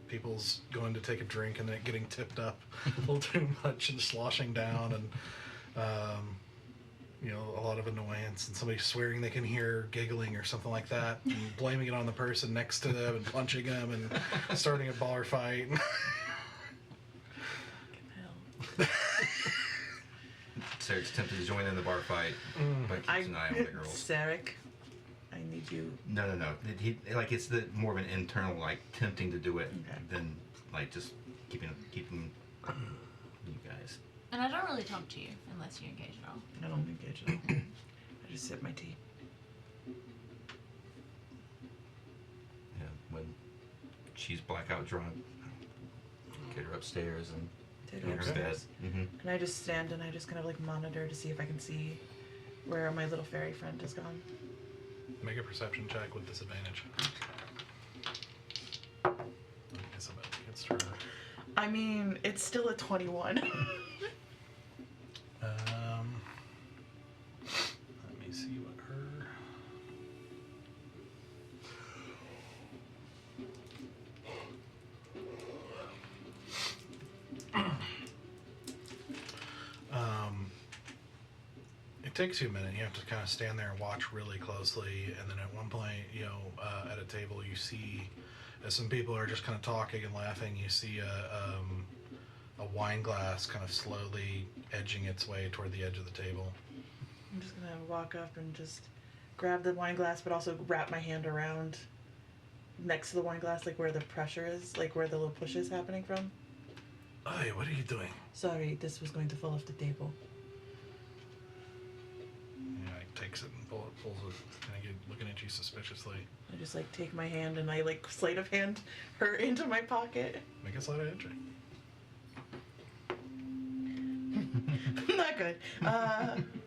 People's going to take a drink and then getting tipped up a little too much and sloshing down, and a lot of annoyance, and somebody swearing they can hear giggling or something like that, and blaming it on the person next to them and punching them and starting a bar fight. Sarah's tempted to join in the bar fight, but keeps an eye on the girls. Sarek, I need you. No. It's more of an internal like tempting to do it than like just keeping you guys. And I don't really talk to you unless you engage at all. I don't engage at all. I just sip my tea. Yeah, when she's blackout drunk, Get her upstairs and Take in her her bed. upstairs. Mm-hmm. And I just stand and I just kind of like monitor to see if I can see where my little fairy friend has gone. Make a perception check with disadvantage. Isabel gets her. I mean, it's still a 21. Let me see what her. It takes you a minute. You have to kind of stand there and watch really closely, and then at one point, at a table, you see, as some people are just kind of talking and laughing, you see a wine glass kind of slowly edging its way toward the edge of the table. I'm just gonna walk up and just grab the wine glass, but also wrap my hand around next to the wine glass, like where the pressure is, like where the little push is happening from. Hey, what are you doing? Sorry, this was going to fall off the table. Yeah, he takes it and pulls it, kind of looking at you suspiciously. I just like take my hand and I like sleight of hand her into my pocket. Make a sleight of entry. Not good.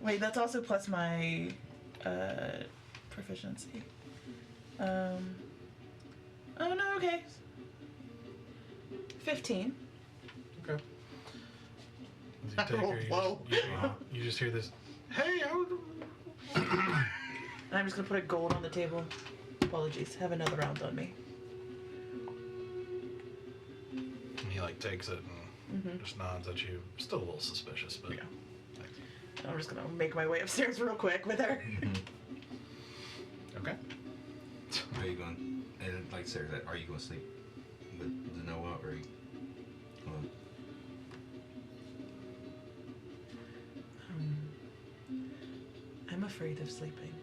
Wait, that's also plus my proficiency. Oh no, okay. 15. Okay. As you take her, Whoa. you just hear this. Hey, And I'm just gonna put a gold on the table. Apologies, have another round on me. And he like takes it and just nods at you. Still a little suspicious, but Yeah. I'm just gonna make my way upstairs real quick with her. Okay. Where are you going? And like Sarah said, are you going to sleep with Noah, or are you going? I'm afraid of sleeping.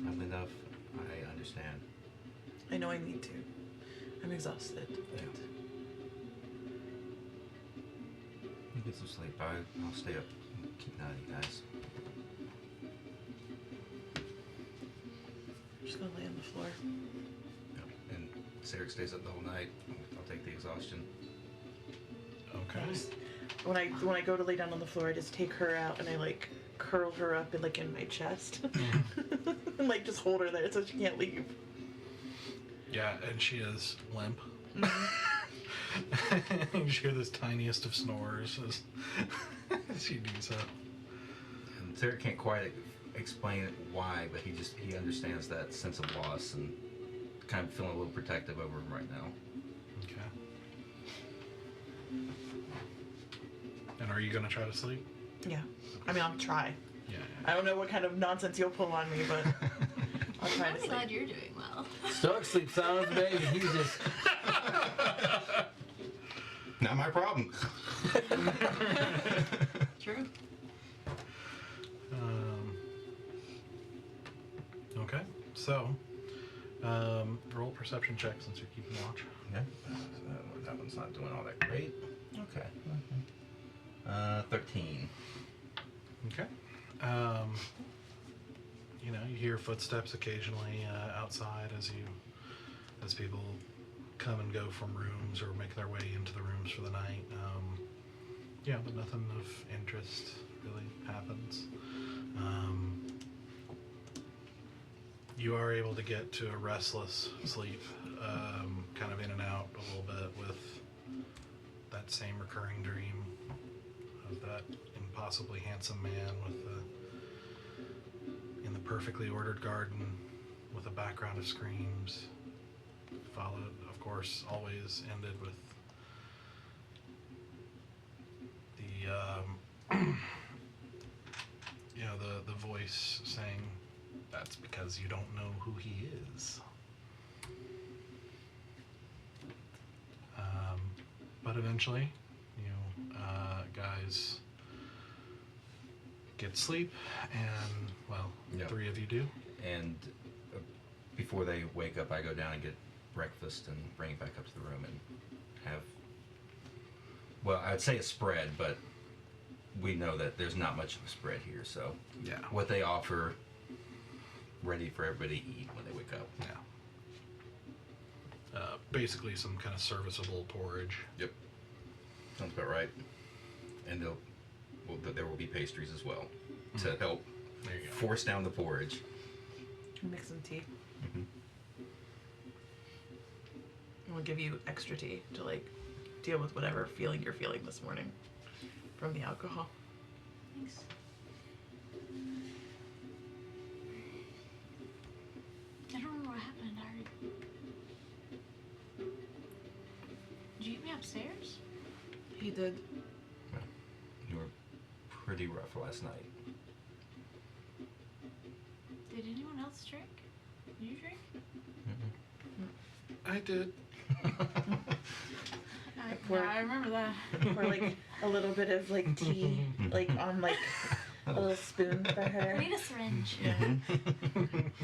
Oddly enough, I understand. I know I need to. I'm exhausted. But You get some sleep. I'll stay up and keep an eye on you guys. I'm just gonna lay on the floor. Yep. And Sarah stays up the whole night. I'll take the exhaustion. Okay. When I go to lay down on the floor, I just take her out and I like curl her up in like in my chest, and like just hold her there so she can't leave. Yeah, and she is limp. You hear this tiniest of snores as she does that. And Sarah can't quite explain why, but he understands that sense of loss and kind of feeling a little protective over him right now. Okay. And are you gonna try to sleep? Yeah, I mean I'll try. Yeah. I don't know what kind of nonsense you'll pull on me, but I'll try to I'm sleep. glad you're doing well. Stoic sleep sounds, baby. He's just. Not my problem. True. Okay. So, roll a perception check since you're keeping watch. Yeah. That one's not doing all that great. Okay. 13. Okay. You hear footsteps occasionally outside as people come and go from rooms or make their way into the rooms for the night. But nothing of interest really happens. You are able to get to a restless sleep, kind of in and out a little bit with that same recurring dream of that impossibly handsome man in the perfectly ordered garden with a background of screams, followed, of course, always ended with the voice saying, "That's because you don't know who he is." But eventually, guys get sleep, and, well, Yep. 3 of you do. And before they wake up, I go down and get breakfast and bring it back up to the room and have, well, I'd say a spread, but we know that there's not much of a spread here, so Yeah. what they offer, ready for everybody to eat when they wake up. Yeah. basically some kind of serviceable porridge. Yep. Sounds about right. And there will be pastries as well to help There you go. force down the porridge. Make some tea. Mm-hmm. We'll give you extra tea to like deal with whatever feeling you're feeling this morning from the alcohol. Thanks. I don't remember what happened. Did you eat me upstairs? He did. You were pretty rough last night. Did anyone else drink? Did you drink? I did. I remember that. Or like a little bit of like tea, like on like a little spoon for her. I need a syringe. Yeah.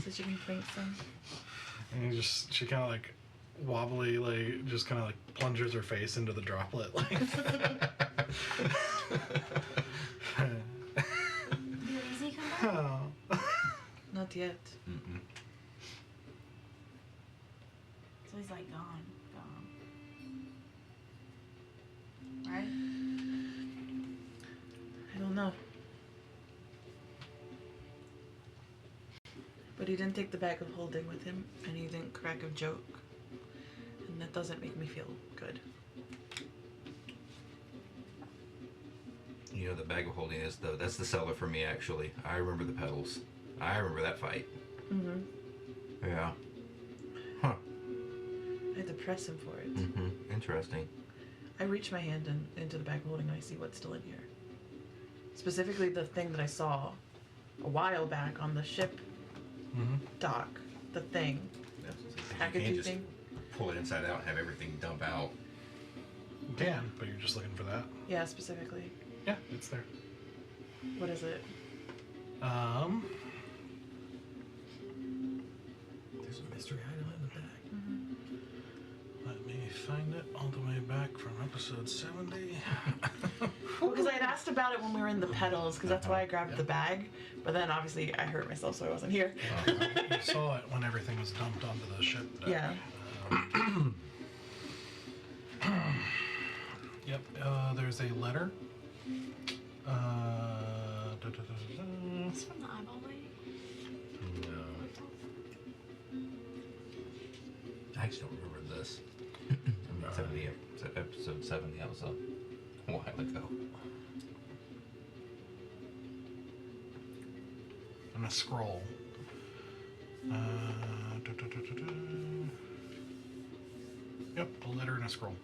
So she can drink some. And she kind of like wobbly, like just kind of like plunges her face into the droplet. Like. Did Easy come back? Oh. Not yet. Mm-mm. So he's like gone. Right? I don't know. But he didn't take the bag of holding with him, and he didn't crack a joke. And that doesn't make me feel good. You know, the bag of holding is that's the seller for me, actually. I remember the pedals. I remember that fight. Mm-hmm. Yeah. Huh. I had to press him for it. Mm-hmm. Interesting. I reach my hand into the bag of holding and I see what's still in here. Specifically the thing that I saw a while back on the ship dock. The thing. Yes, you Packaging can't just thing. pull it inside out and have everything dump out. You can, but you're just looking for that. Yeah, specifically. Yeah, it's there. What is it? There's a mystery item in the bag. Let me find it all the way back from episode 70. Well, because I had asked about it when we were in the pedals, because that's why I grabbed the bag. But then obviously I hurt myself, so I wasn't here. You saw it when everything was dumped onto the ship deck. Yeah. Yep, there's a letter. It's from the eyeball lady. No. I actually don't remember this. I mean, 70, episode 70, that was a while ago. And a scroll. Yep, a letter and a scroll.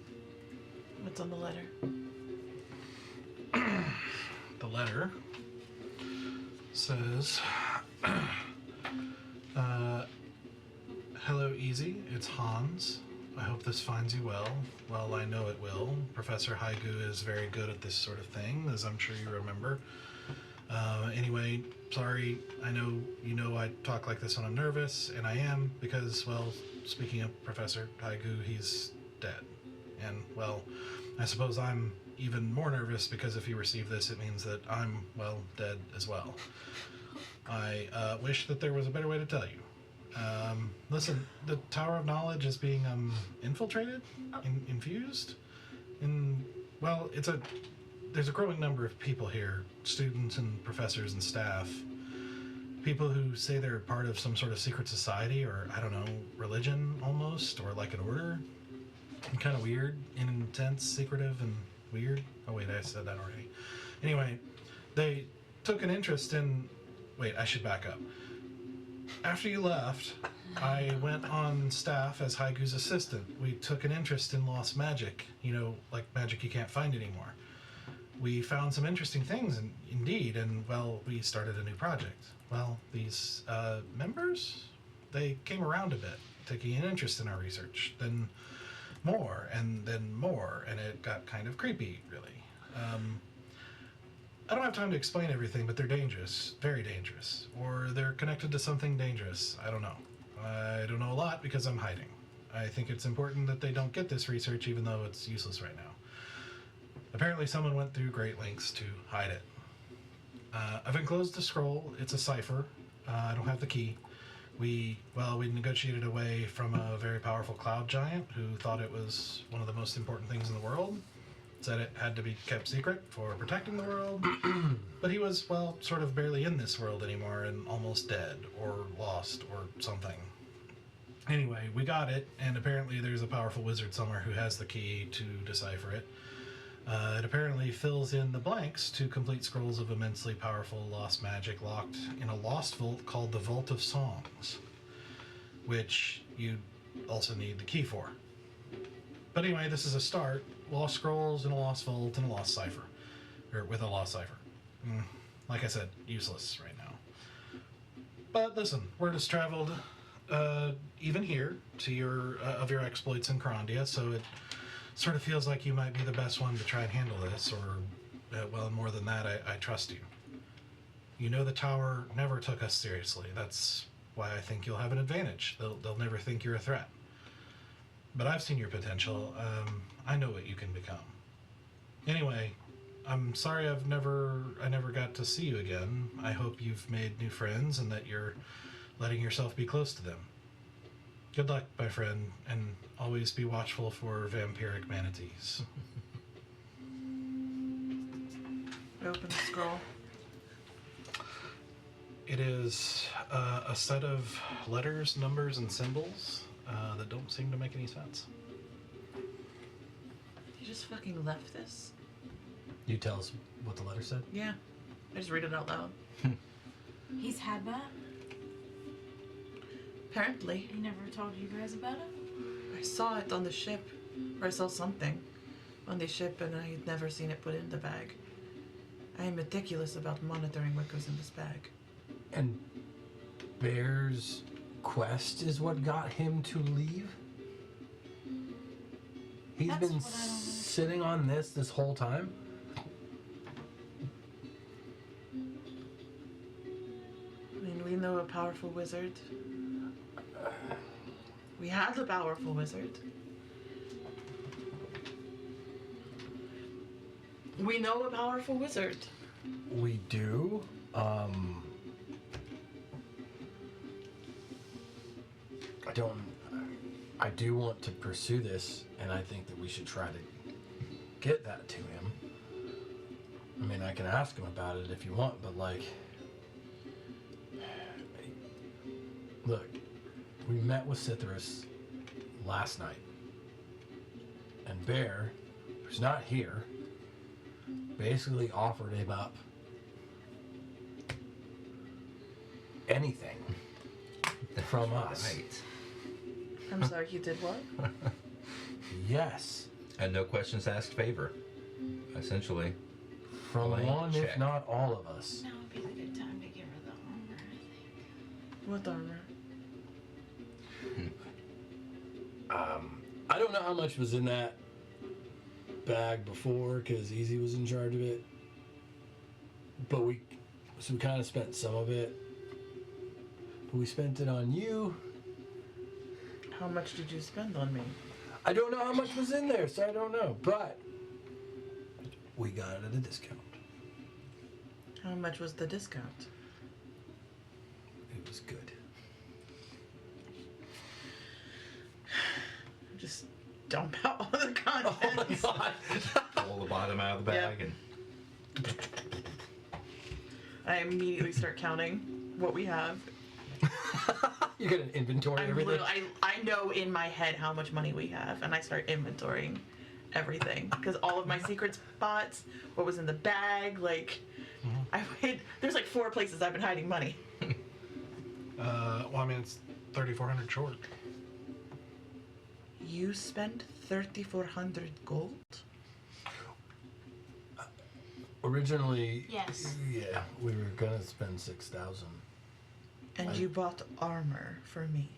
What's on the letter? The letter says, Hello, Easy. It's Hans. I hope this finds you well. Well, I know it will. Professor Haigu is very good at this sort of thing, as I'm sure you remember. Anyway, sorry. I know you know I talk like this when I'm nervous, and I am, because, well, speaking of Professor Haigu, he's dead. And, well, I suppose I'm even more nervous because if you receive this, it means that I'm, well, dead as well. I wish that there was a better way to tell you. Listen, the Tower of Knowledge is being infiltrated, infused, well, there's a growing number of people here, students and professors and staff, people who say they're part of some sort of secret society or, I don't know, religion almost, or like an order. Kind of weird, intense, secretive, and weird. Oh wait, I said that already. Anyway, they took an interest in... Wait, I should back up. After you left, I went on staff as Haigu's assistant. We took an interest in lost magic. You know, like magic you can't find anymore. We found some interesting things, indeed, and, well, we started a new project. Well, these members, they came around a bit, taking an interest in our research. Then more, and then more, and it got kind of creepy, really. I don't have time to explain everything, but they're dangerous, very dangerous, or they're connected to something dangerous. I don't know. I don't know a lot because I'm hiding. I think it's important that they don't get this research, even though it's useless right now. Apparently someone went through great lengths to hide it. I've enclosed the scroll. It's a cipher. I don't have the key. We negotiated away from a very powerful cloud giant who thought it was one of the most important things in the world. Said it had to be kept secret for protecting the world. But he was, well, sort of barely in this world anymore and almost dead or lost or something. Anyway, we got it, and apparently there's a powerful wizard somewhere who has the key to decipher it. It apparently fills in the blanks to complete scrolls of immensely powerful lost magic locked in a lost vault called the Vault of Songs, which you also need the key for. But anyway, this is a start. Lost scrolls in a lost vault and a lost cipher. Or with a lost cipher. Like I said, useless right now. But listen, word has traveled even here to your exploits in Carandia, so it sort of feels like you might be the best one to try and handle this, or, well, more than that, I trust you. You know the tower never took us seriously. That's why I think you'll have an advantage. They'll never think you're a threat. But I've seen your potential. I know what you can become. Anyway, I'm sorry I never got to see you again. I hope you've made new friends and that you're letting yourself be close to them. Good luck, my friend, and always be watchful for vampiric manatees. Open the scroll. It is a set of letters, numbers, and symbols that don't seem to make any sense. You just fucking left this? You tell us what the letter said? Yeah. I just read it out loud. He's had that? Apparently. He never told you guys about it? I saw it on the ship. Or I saw something on the ship and I had never seen it put in the bag. I am meticulous about monitoring what goes in this bag. And Bear's quest is what got him to leave? He's That's been what I don't sitting on this whole time? I mean, we know a powerful wizard. We had a powerful wizard. We know a powerful wizard. We do. I do want to pursue this, and I think that we should try to get that to him. I mean, I can ask him about it if you want, but like, look, we met with Cithrus last night, and Bear, who's not here, basically offered him up anything from us. Right. I'm sorry, he did what? Yes. And no questions asked favor, essentially. From Blank one, check. if not all of us. Now would be the good time to give her the armor, I think. What armor? I don't know how much was in that bag before, because Easy was in charge of it. But we kind of spent some of it. But we spent it on you. How much did you spend on me? I don't know how much was in there, so I don't know. But we got it at a discount. How much was the discount? It was good. Just dump out all the contents. Oh my god. Pull the bottom out of the bag Yep. and I immediately start counting what we have. You get an inventory of everything. I know in my head how much money we have, and I start inventorying everything because all of my secret spots, what was in the bag, like there's like 4 places I've been hiding money. Well, I mean, it's 3,400 short. You spent 3,400 gold? Originally, Yes. yeah, we were gonna spend 6,000 And you bought armor for me.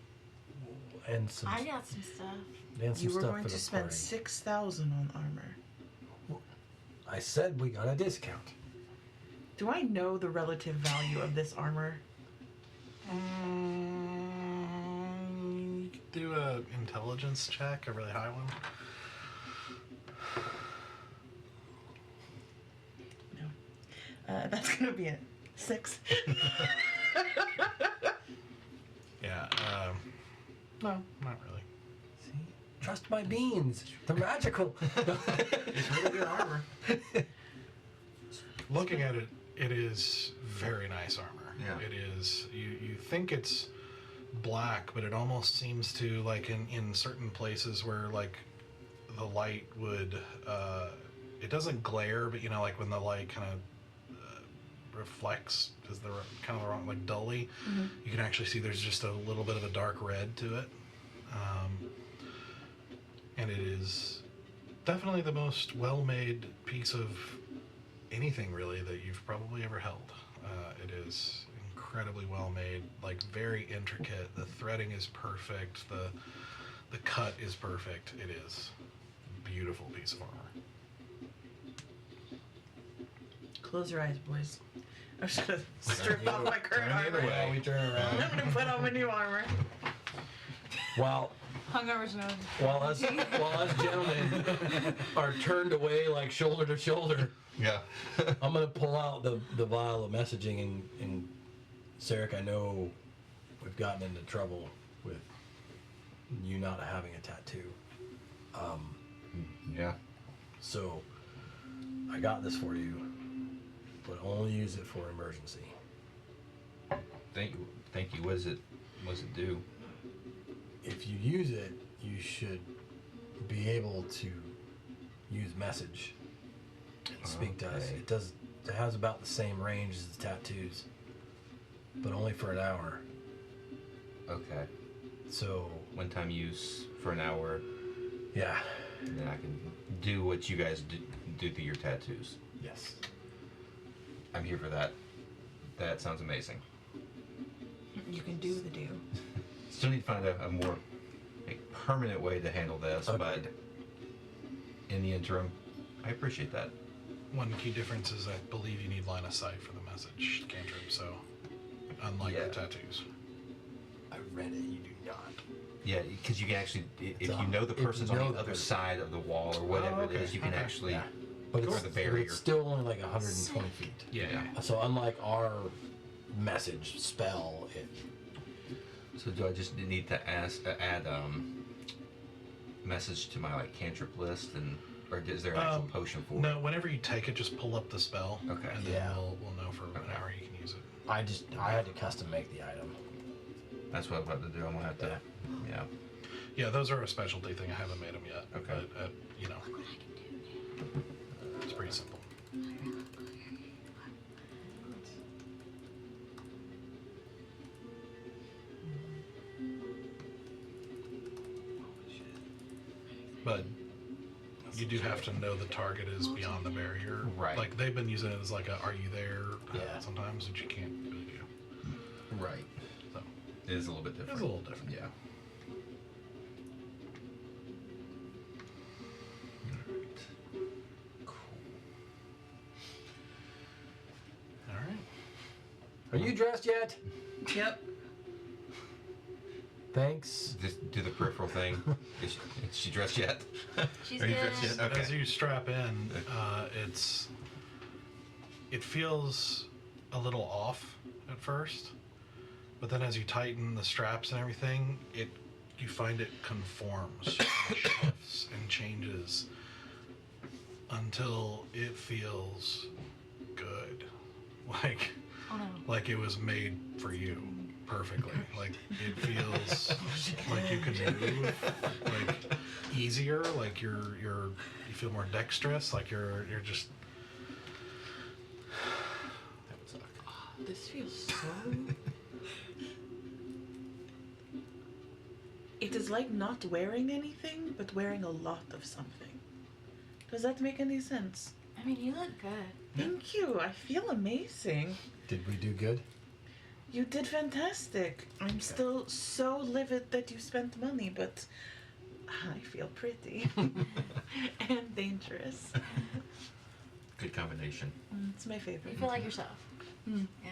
and some I got some stuff. and some You were stuff going for to the spend party. 6,000 on armor. I said we got a discount. Do I know the relative value of this armor? You could do a intelligence check, a really high one. No. That's gonna be a 6. Yeah, No, not really. See? Trust my beans. They're magical. It's really good armor. Looking at it, it is very nice armor. Yeah. It is. You think it's black, but it almost seems to, like, in certain places where, like, the light would it doesn't glare, but you know, like when the light kind of reflects is the kind of the wrong, like, dully. You can actually see there's just a little bit of a dark red to it, and it is definitely the most well-made piece of anything really that you've probably ever held. It is incredibly well made, like very intricate. The threading is perfect. The cut is perfect. It is a beautiful piece of armor. Close your eyes, boys. I'm just gonna strip off my current turn the other armor. way. We turn around. I'm gonna put on my new armor. While Hungover's known. us gentlemen are turned away, like shoulder to shoulder, Yeah. I'm gonna pull out the vial of messaging and Sarek, I know we've gotten into trouble with you not having a tattoo. Yeah. So I got this for you, but only use it for emergency. Thank you. What does it do? If you use it, you should be able to use message and speak to us. Okay. It has about the same range as the tattoos, but only for an hour. Okay. So One time use for an hour, yeah, and then I can do what you guys do to your tattoos. yes. I'm here for that. That sounds amazing. You can do the do. Still need to find a more permanent way to handle this, Okay. but in the interim, I appreciate that. One key difference is I believe you need line of sight for the message cantrip, so unlike Yeah. the tattoos. I read it. You do not. Yeah, because you can actually, if a- you know the if you person's know on the the other person. side of the wall or whatever it okay, is, you can okay. actually Yeah. But go it's, to the barrier. it's still only like 120 feet. Yeah. So unlike our message spell, it So do I just need to add message to my cantrip list, or is there an actual potion for it? No, whenever you take it, just pull up the spell. Okay. And then Yeah. we'll know for an hour you can use it. I had to custom make the item. That's what I'm about to do. I'm gonna have to. Yeah. Yeah, those are a specialty thing. I haven't made them yet. Okay. But, you know, Look what I can do it's pretty simple. But you do have to know the target is beyond the barrier. Right. Like, they've been using it as like a, are you there? Yeah. Sometimes, which you can't really do. Right. So, It is a little bit different. it's a little different. Yeah. All right. Are you dressed yet? Yep. Thanks. Just do the peripheral thing. Is she dressed yet? She's Are you good. dressed yet? Okay. As you strap in, it feels a little off at first, but then as you tighten the straps and everything, you find it conforms, and shifts, and changes until it feels good, Oh no. like it was made for you perfectly. Like it feels like you can move like easier, like you feel more dexterous, like you're just. That would suck. This feels so. It is like not wearing anything, but wearing a lot of something. Does that make any sense? I mean, you look good. Thank you. I feel amazing. Did we do good? You did fantastic. I'm still so livid that you spent money, but I feel pretty and dangerous. Good combination. It's my You favorite. feel like yourself. Mm. Yeah.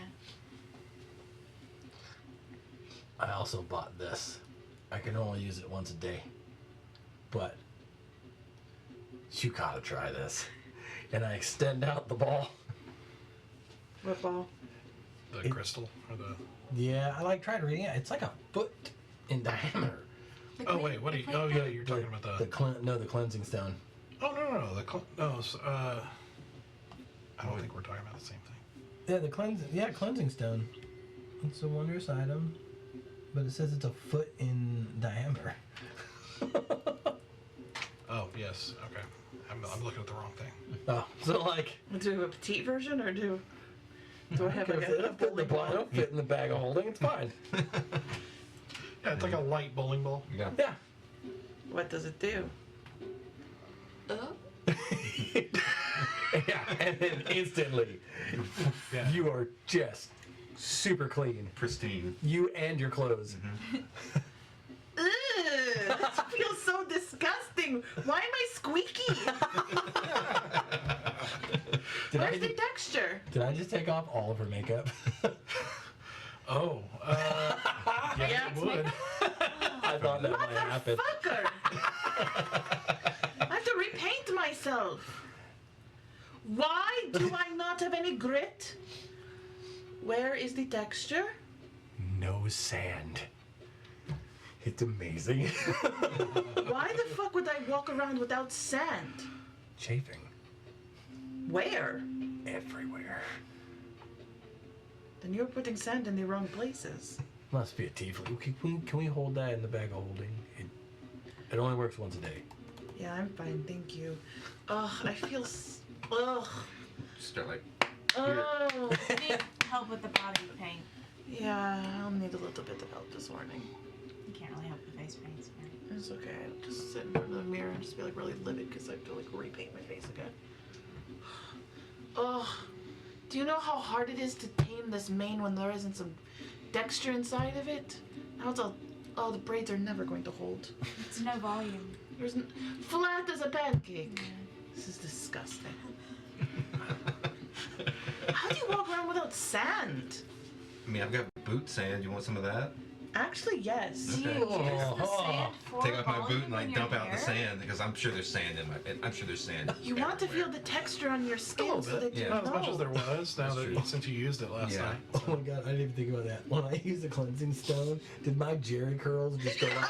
I also bought this. I can only use it once a day, but you gotta try this. And I extend out the ball. What ball? The crystal or the. Yeah, I tried reading it. It's like a foot in diameter. Oh wait, what are you? Oh yeah, you're talking about the. The cleansing stone. Oh no, I don't think we're talking about the same thing. Yeah, cleansing stone. It's a wondrous item, but it says it's a foot in diameter. Oh yes, okay. I'm looking at the wrong thing. Oh, so like. Do I have a petite version or do I have like It'll fit in the ball. It'll fit in the bag of holding. It's fine. Yeah, it's like a light bowling ball. Yeah. Yeah. What does it do? Yeah, and then instantly, Yeah. you are just super clean. Pristine. You and your clothes. Ugh, that feels so disgusting. Why am I squeaky? Where's the texture? Did I just take off all of her makeup? Oh, yeah, it would. I thought that might happen. Motherfucker! I have to repaint myself. Why do I not have any grit? Where is the texture? No sand. It's amazing. Why the fuck would I walk around without sand? Chafing Where? everywhere. Then you're putting sand in the wrong places. Must be a tiefling. Can we hold that in the bag of holding? It only works once a day. Yeah, I'm fine, thank you. Ugh, I feel. Ugh. Start like. Oh. I need help with the body paint. Yeah, I'll need a little bit of help this morning. You can't really help with face paints. Right? It's okay. I'll just sit in front of the mirror and just be like really livid because I have to like repaint my face again. Oh, do you know how hard it is to tame this mane when there isn't some texture inside of it? Now it's all. Oh, the braids are never going to hold. It's no volume. There's flat as a pancake. This is disgusting. How do you walk around without sand? I mean, I've got boot sand. You want some of that? Actually, yes. Do you Okay. use the sand for Take off my boot volume and like in your dump out the hair? sand because I'm sure there's sand in my. I'm sure there's sand. You want to feel everywhere. the texture on your A skin little so bit. that you Yeah. Not as much know. as there was now That's that true. since you used it last Yeah. night. Oh my god, I didn't even think about that. When I used the cleansing stone, did my Jerry curls just go like...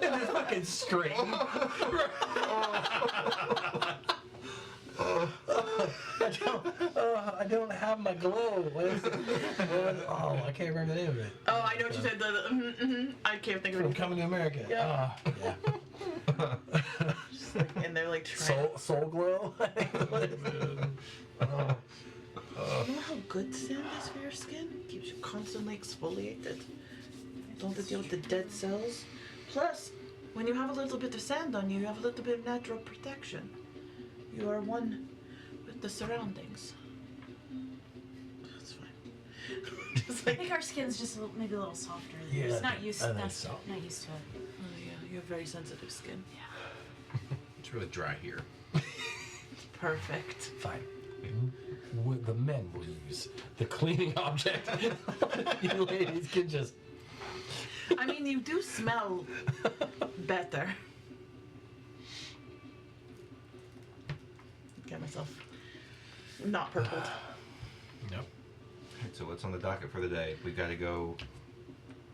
It was fucking straight. I don't have my glow. What is it? Oh, I can't remember the name of it. Oh, I know what you said. I can't think of From it. Coming to America. Yeah. Yeah. Just like, and they're like trying. Soul glow. Oh. You know how good sand is for your skin? Keeps you constantly exfoliated. Don't have to deal with the dead cells. Plus, when you have a little bit of sand on you, you have a little bit of natural protection. You are one with the surroundings. That's fine. Just I like, think our skin's just maybe a little softer. Yeah, It's not used. I think Not, so. not used to it. oh yeah, you have very sensitive skin. It's really dry here. Perfect. Fine. The men will use the cleaning object. You ladies can just. I mean, you do smell better. Get myself not purpled. Yep. So what's on the docket for the day? We've got to go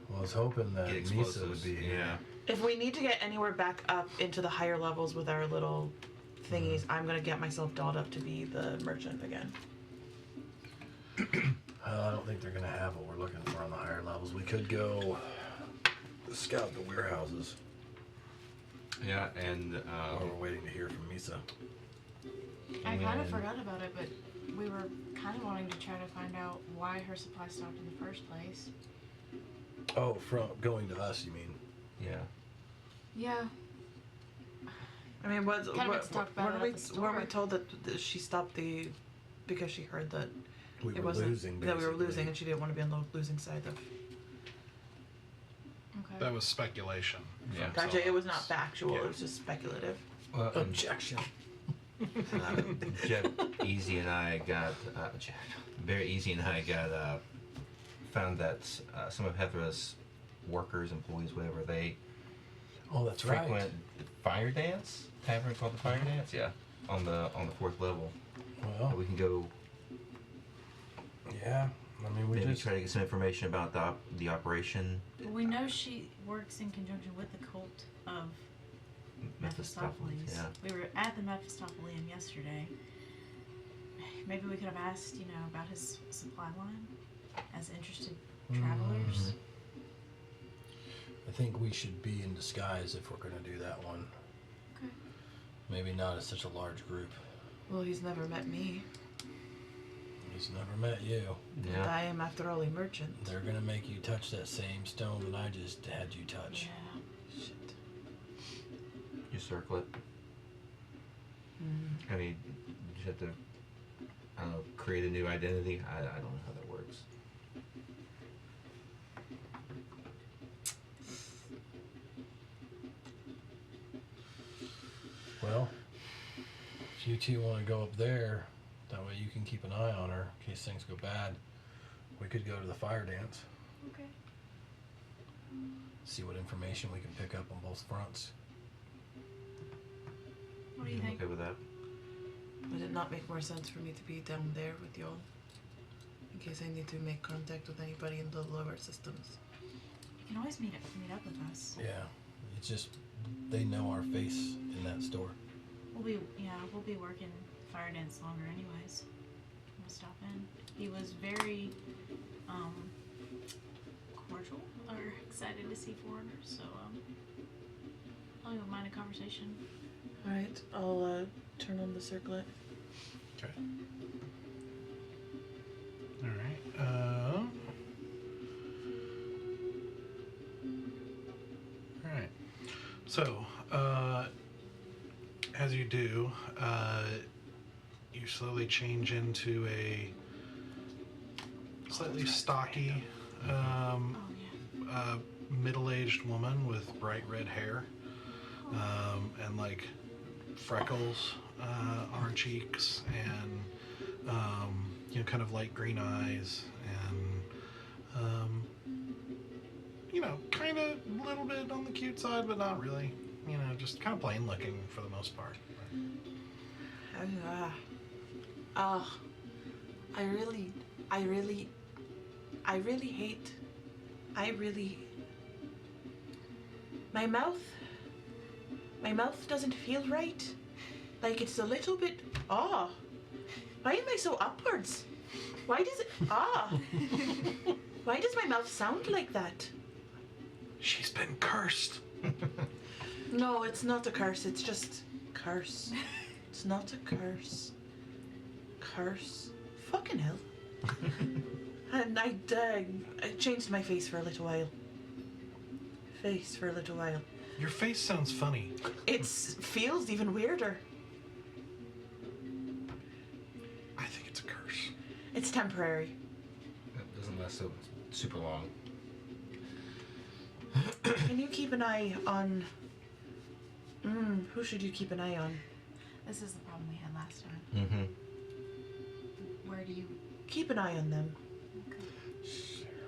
Well, I was hoping that get Misa explosives. would be here. Yeah. If we need to get anywhere back up into the higher levels with our little thingies, I'm gonna get myself dolled up to be the merchant again. I don't think they're gonna have what we're looking for on the higher levels. We could go scout the warehouses. Yeah, and While we're waiting to hear from Misa. I kind of And- forgot about it, but we were kind of wanting to try to find out why her supply stopped in the first place. Oh, from going to us, you mean? yeah. Yeah. I mean, what Kind of gets talked about weren't at we the store. weren't we told that she stopped the because she heard that We it were wasn't losing. that we were basically. losing and she didn't want to be on the losing side of. Okay. That was speculation. Yeah. from Gotcha. It was someone not factual. Yeah. It was just speculative. Well, Objection. Jeff Easy and I got Very Easy and I got found that some of Hethra's workers, employees, whatever, they Oh, that's frequent right. the Fire Dance tavern called the Fire Dance. Yeah, on the 4th level. Well, We can go. yeah. I mean, we Maybe just try to get some information about the operation. We know she works in conjunction with the cult of Mephistopheles. Yeah. We were at the Mephistophelian yesterday. Maybe we could have asked, about his supply line as interested travelers. I think we should be in disguise if we're going to do that one. Okay. Maybe not as such a large group. Well, he's never met me. He's never met you. And Yeah. I am, after all, a merchant. They're going to make you touch that same stone that I just had you touch. Yeah. Shit. You circle it. I mean, you have to, I don't know, create a new identity. I don't know how that works. Well, if you two want to go up there, that way you can keep an eye on her in case things go bad. We could go to the fire dance, Okay. see what information we can pick up on both fronts. What do you I'm think? okay with that. Would it not make more sense for me to be down there with y'all? In case I need to make contact with anybody in the lower systems. You can always meet up with us. Yeah, it's just they know our face in that store. We'll be working fire dance longer anyways. We'll stop in. He was very cordial or excited to see foreigners, so I don't mind a conversation. Alright, I'll turn on the circlet. Okay. Alright. Alright. So, as you do, you slowly change into a slightly stocky, Oh yeah. middle-aged woman with bright red hair, and like freckles on her cheeks, and kind of light green eyes, and kind of a little bit on the cute side, but not really. Just kind of plain looking for the most part. My mouth doesn't feel right. Like it's a little bit, why am I so upwards? Why does it, why does my mouth sound like that? She's been cursed. No, it's not a curse, it's just curse. It's not a curse. Curse. Fucking hell. And I changed my face for a little while. Your face sounds funny. It feels even weirder. I think it's a curse. It's temporary. It doesn't last so super long. Can you keep an eye on... who should you keep an eye on? This is the problem we had last time. Mm-hmm. Where do you? Keep an eye on them.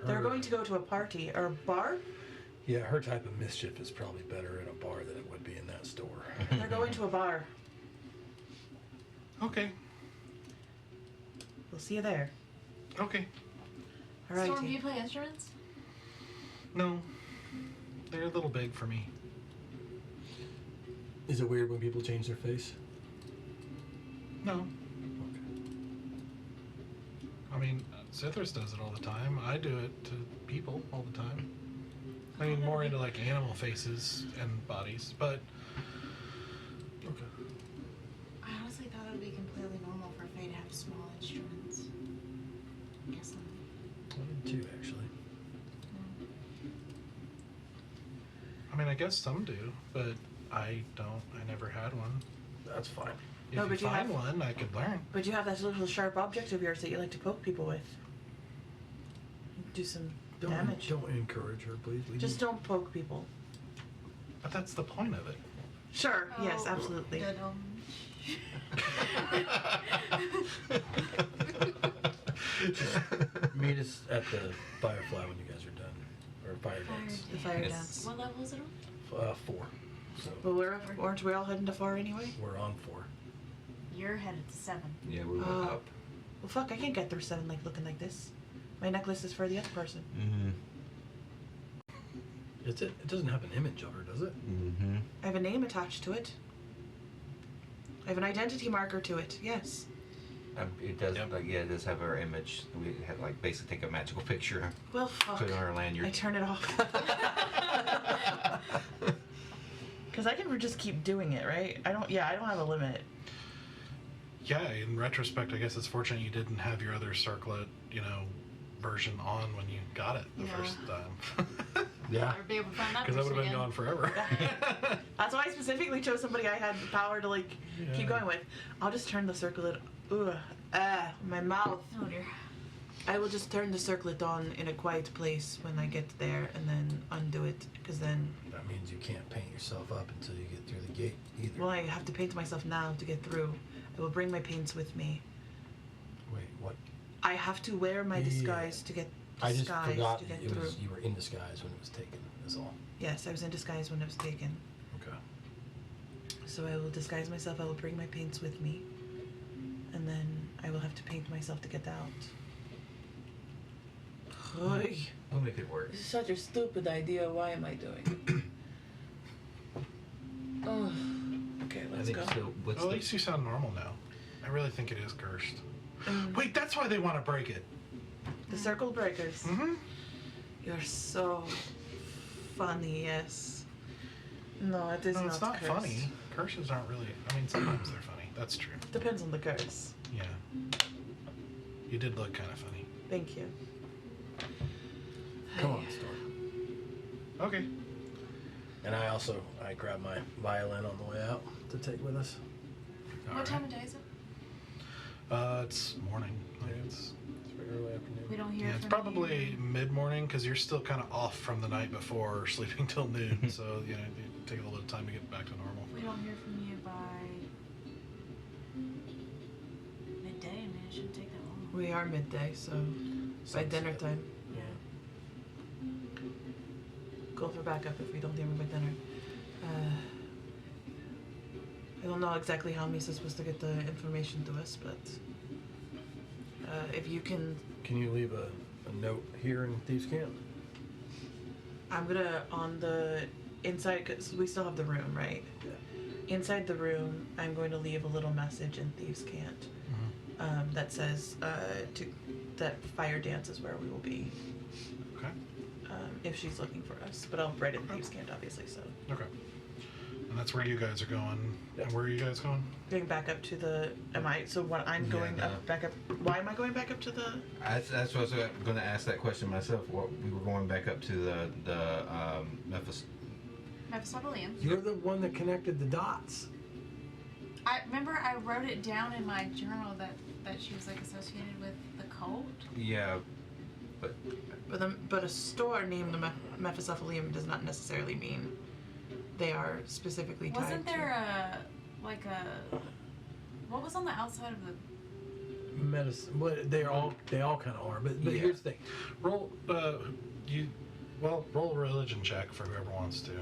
Her- They're going to go to a party or a bar. Yeah, her type of mischief is probably better in a bar than it would be in that store. They're going to a bar. Okay. We'll see you there. Okay. Storm, do Alrighty. you play instruments? No. They're a little big for me. Is it weird when people change their face? No. Okay. I mean, Cithris does it all the time. I do it to people all the time. I mean, more into like animal faces and bodies, but Okay. I honestly thought it would be completely normal for Faye to have small instruments. I guess not. I did too, actually. I mean, I guess some do, but I don't. I never had one. That's fine. If No, you but you find have- one, I could learn. But you have that little sharp object of yours that you like to poke people with. Do some damage. Don't encourage her, please. We Just need- don't poke people. But that's the point of it. Sure. Yes, Oh, absolutely. Meet us at the Firefly when you guys are done, or Fire Dance. The fire Yes. dance. What level is it on? 4. So Well, aren't we all heading to 4 anyway? we're on 4. You're headed to 7. Yeah, we went Oh. up. Well, fuck, I can't get through 7 like looking like this. My necklace is for the other person. Mm-hmm. It doesn't have an image of her, does it? Mm-hmm. I have a name attached to it. I have an identity marker to it. Yes. It does. Yep. It does have her image. We had basically take a magical picture, Well, fuck. put it on her lanyard. I turn it off. Because I can just keep doing it, right? I don't have a limit. Yeah, in retrospect, I guess it's fortunate you didn't have your other circlet, version on when you got it the first time. Yeah. Never be able to find that Because that would have been again. gone forever. That's why I specifically chose somebody I had the power to keep going with. I'll just turn the circlet. My mouth. Oh dear. I will just turn the circlet on in a quiet place when I get there, and then undo it. Because then, That means you can't paint yourself up until you get through the gate either. well, I have to paint myself now to get through. I will bring my paints with me. Wait, what? I have to wear my disguise to get I just disguise forgot to get it through. was you were in disguise when it was taken. Is all. Yes, I was in disguise when it was taken. Okay. So I will disguise myself. I will bring my paints with me, and then I will have to paint myself to get out. Oy. We'll make it work. This is such a stupid idea. Why am I doing it? Oh. Okay, I let's think go. so. What's Well, at the least you sound normal now. I really think it is cursed. Mm. Wait, that's why they want to break it. The circle breakers. Mm-hmm. You're so funny. Yes. No, it is No, not. it's not cursed. funny. Curses aren't really. I mean, sometimes they're funny. That's true. Depends on the curse. Yeah. You did look kind of funny. Thank you. Come on, Storm. Okay. And I grabbed my violin on the way out to take with us. What time of day is it? It's morning. Like it's Early afternoon. We don't hear yeah, it's from probably you. mid-morning because you're still kind of off from the night before, sleeping till noon. So you take a little bit of time to get back to normal. We don't hear from you by midday. I mean, it shouldn't take that long. We are midday, so by Sunset. dinner time. Yeah. Go for backup if we don't hear me by dinner. I don't know exactly how Misa's supposed to get the information to us, but if you can, Can you leave a note here in Thieves Camp? I'm gonna on the inside because we still have the room, right? Yeah. Inside the room, I'm going to leave a little message in Thieves' Cant that says that Fire Dance is where we will be Okay. if she's looking for us. But I'll write it in Thieves' Cant, obviously. So Okay. And that's where you guys are going. Yeah. And where are you guys going? going back up to the. Am I? So what I'm going up back up. Why am I going back up to the? That's what I was going to ask that question myself. What we were going back up to the Memphis. Mephistopheles. You're the one that connected the dots. I remember I wrote it down in my journal that she was associated with the cult. Yeah, But a store named the Mephistopheles does not necessarily mean they are specifically tied. Wasn't there a what was on the outside of the? Medicine. But they all kind of are. But Yeah. here's the thing. Roll. Roll a religion check for whoever wants to.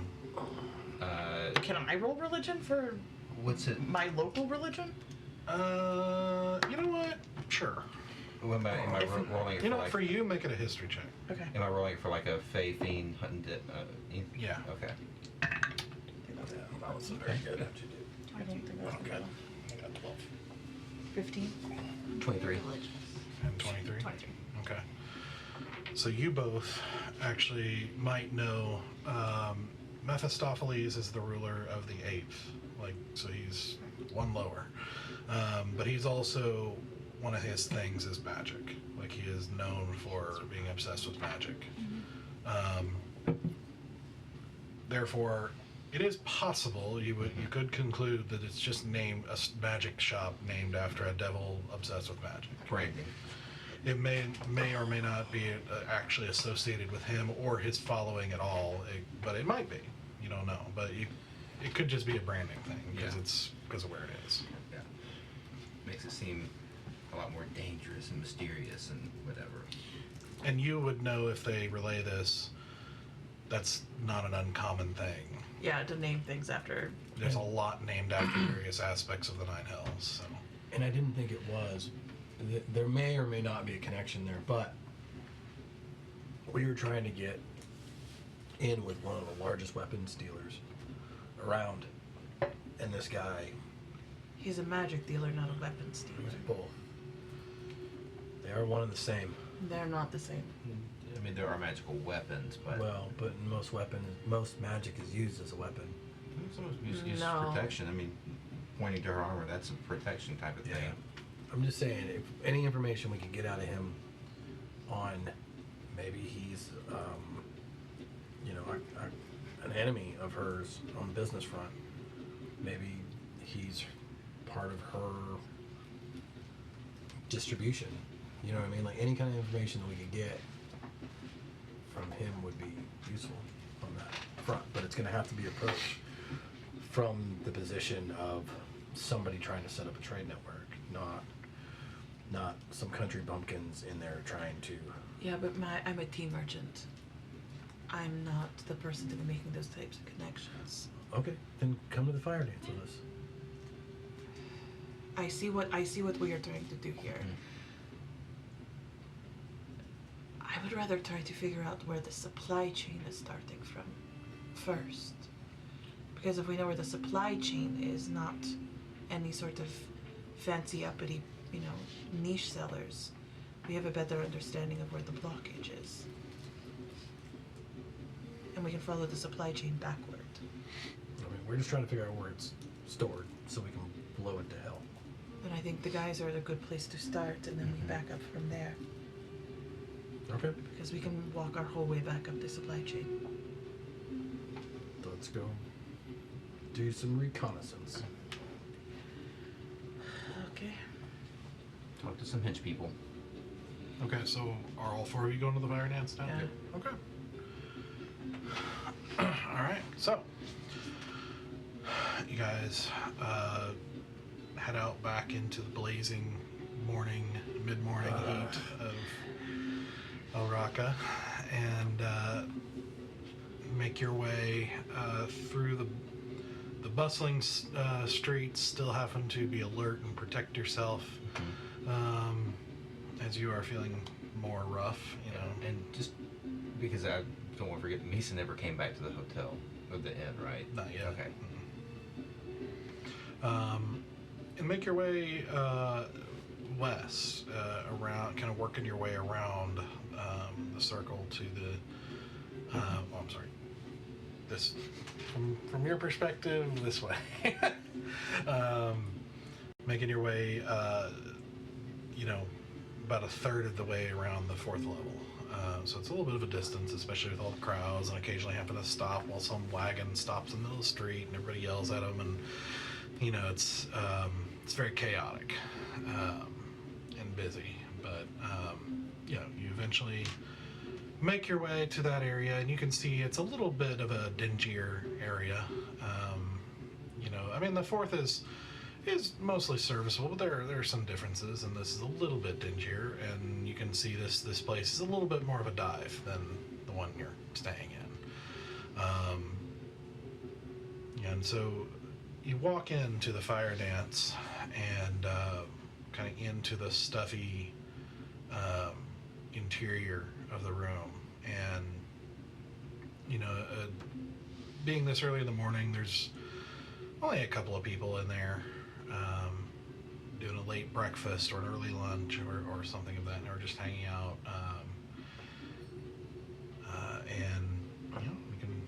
Can I roll religion for what's it? my local religion? You know what? Sure. Am I rolling it You know for what? For you, make it a history check. Okay. Am I rolling it for a Fey Fiend hunting? Yeah. Okay. That was very good. How'd you do? I don't think that's Okay. good. I got 12. 15. 23. And 23? 23. Okay. So you both actually might know Mephistopheles is the ruler of the 8th. So he's one lower. But he's also, one of his things is magic. He is known for being obsessed with magic. Therefore, it is possible you could conclude that it's just named a magic shop named after a devil obsessed with magic. Branding. It may or may not be actually associated with him or his following at all, but it might be. You don't know, but it could just be a branding thing because of where it is. Yeah. Makes it seem a lot more dangerous and mysterious and whatever. And you would know if they relay this. That's not an uncommon thing. Yeah, to name things after. There's a lot named after various aspects of the Nine Hells. So. And I didn't think it was. There may or may not be a connection there, but We were trying to get in with one of the largest weapons dealers around, and this guy He's a magic dealer, not a weapons was dealer. both. They are one and the same. They're not the same. I mean, there are magical weapons, but Well, but in most magic is used as a weapon. some of it uses No. protection. I mean, pointing to her armor, that's a protection type of thing. I'm just saying, if any information we can get out of him on maybe he's, an enemy of hers on the business front. Maybe he's part of her distribution. You know what I mean? Like any kind of information that we could get from him would be useful on that front. But it's going to have to be approached from the position of somebody trying to set up a trade network, not some country bumpkins in there trying to. Yeah, but I'm a tea merchant. I'm not the person to be making those types of connections. Okay, then come to the fire dance with us. I see what we are trying to do here. I would rather try to figure out where the supply chain is starting from first. Because if we know where the supply chain is, not any sort of fancy uppity, niche sellers, we have a better understanding of where the blockage is. And we can follow the supply chain backward. I mean, we're just trying to figure out where it's stored so we can blow it to hell. And I think the guys are a good place to start, and then we back up from there. Okay. Because we can walk our whole way back up the supply chain. Let's go do some reconnaissance. Okay. Talk to some hench people. Okay, so are all four of you going to the fire dance now? Yeah. Okay. Alright, so you guys head out back into the blazing mid-morning heat of Oraka and make your way through the bustling streets, still having to be alert and protect yourself as you are feeling more rough, And just because I don't want to forget, Misa never came back to the hotel or the inn, right? Not yet. Okay. And make your way west, around, kind of working your way around the circle to the. I'm sorry. This, from your perspective, this way. Making your way, about a third of the way around the fourth level. So it's a little bit of a distance, especially with all the crowds, and occasionally having to stop while some wagon stops in the middle of the street and everybody yells at them, and it's very chaotic and busy. But you eventually make your way to that area, and you can see it's a little bit of a dingier area. The fourth is mostly serviceable, but there are some differences, and this is a little bit dingier, and you can see this place is a little bit more of a dive than the one you're staying in. And so you walk into the fire dance and kind of into the stuffy interior of the room, and being this early in the morning, there's only a couple of people in there doing a late breakfast or an early lunch or something of that, or just hanging out. And we can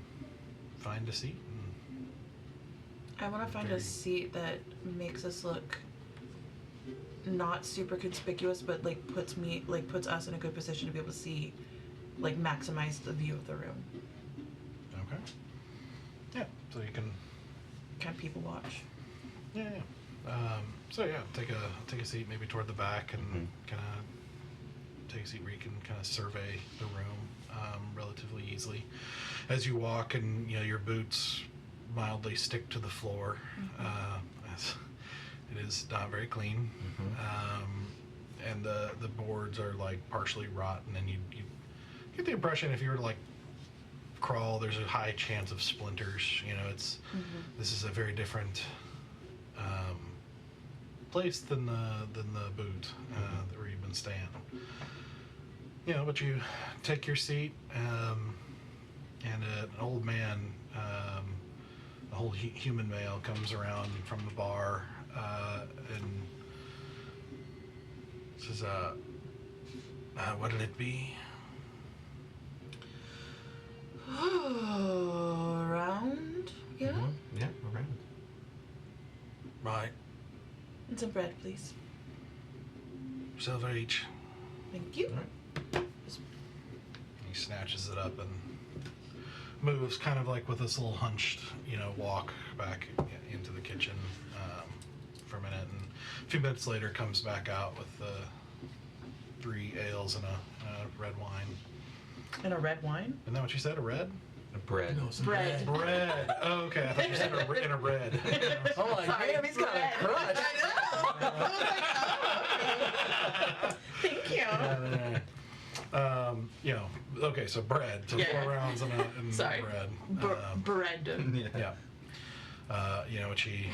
find a seat. I want to find a seat that makes us look not super conspicuous, but puts us in a good position to be able to see, maximize the view of the room. Okay. Yeah. So you can. Can people watch? Yeah. Take a seat maybe toward the back and kind of take a seat where you can kind of survey the room relatively easily as you walk, and your boots mildly stick to the floor. As it is not very clean, and the boards are partially rotten, and you get the impression if you were to crawl, there's a high chance of splinters. This is a very different place than the boot where you've been staying. but you take your seat, and an old man, a whole human male, comes around from the bar and says, what'll it be? Round? Yeah? Mm-hmm. Yeah, around. Right. And some bread, please. Silver each. Thank you. All right. He snatches it up and moves kind of like with this little hunched, walk back into the kitchen for a minute. And a few minutes later comes back out with 3 ales and a red wine. And a red wine? Isn't that what you said, a red? Bread. No, some Bread. Bread. Oh, okay. I thought you said in a red. I'm like, damn, he's got a crush. Thank you. Okay, so bread. So Yeah. 4 rounds and Sorry. bread. Bread. Yeah. Which he,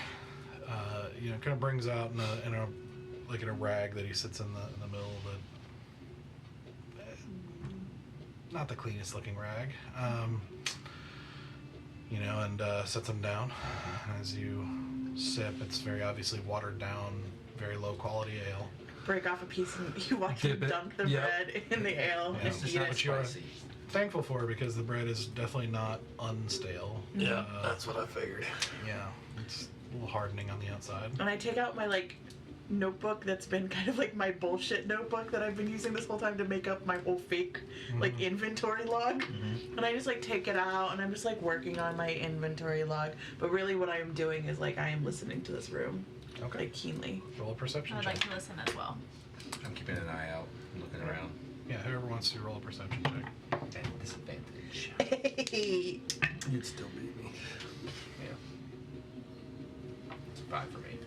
kind of brings out in a rag that he sits in the middle of the, not the cleanest looking rag, and sets them down. As you sip, it's very obviously watered down, very low quality ale. Break off a piece and you watch him Dip it. dunk the Yep. bread in the ale Yeah, and it's eat not it. what you are Spicy. thankful for, because the bread is definitely not unstale. Yeah, that's what I figured. Yeah, it's a little hardening on the outside. And I take out my notebook that's been kind of like my bullshit notebook that I've been using this whole time to make up my whole fake inventory log. Mm-hmm. And I just take it out and I'm just working on my inventory log. But really what I am doing is I am listening to this room Okay. keenly. Roll a perception I'd check. like to listen as well. I'm keeping an eye out, looking around. Yeah, whoever wants to roll a perception check. At disadvantage. Hey. You'd still beat me. Yeah. It's a 5 for me.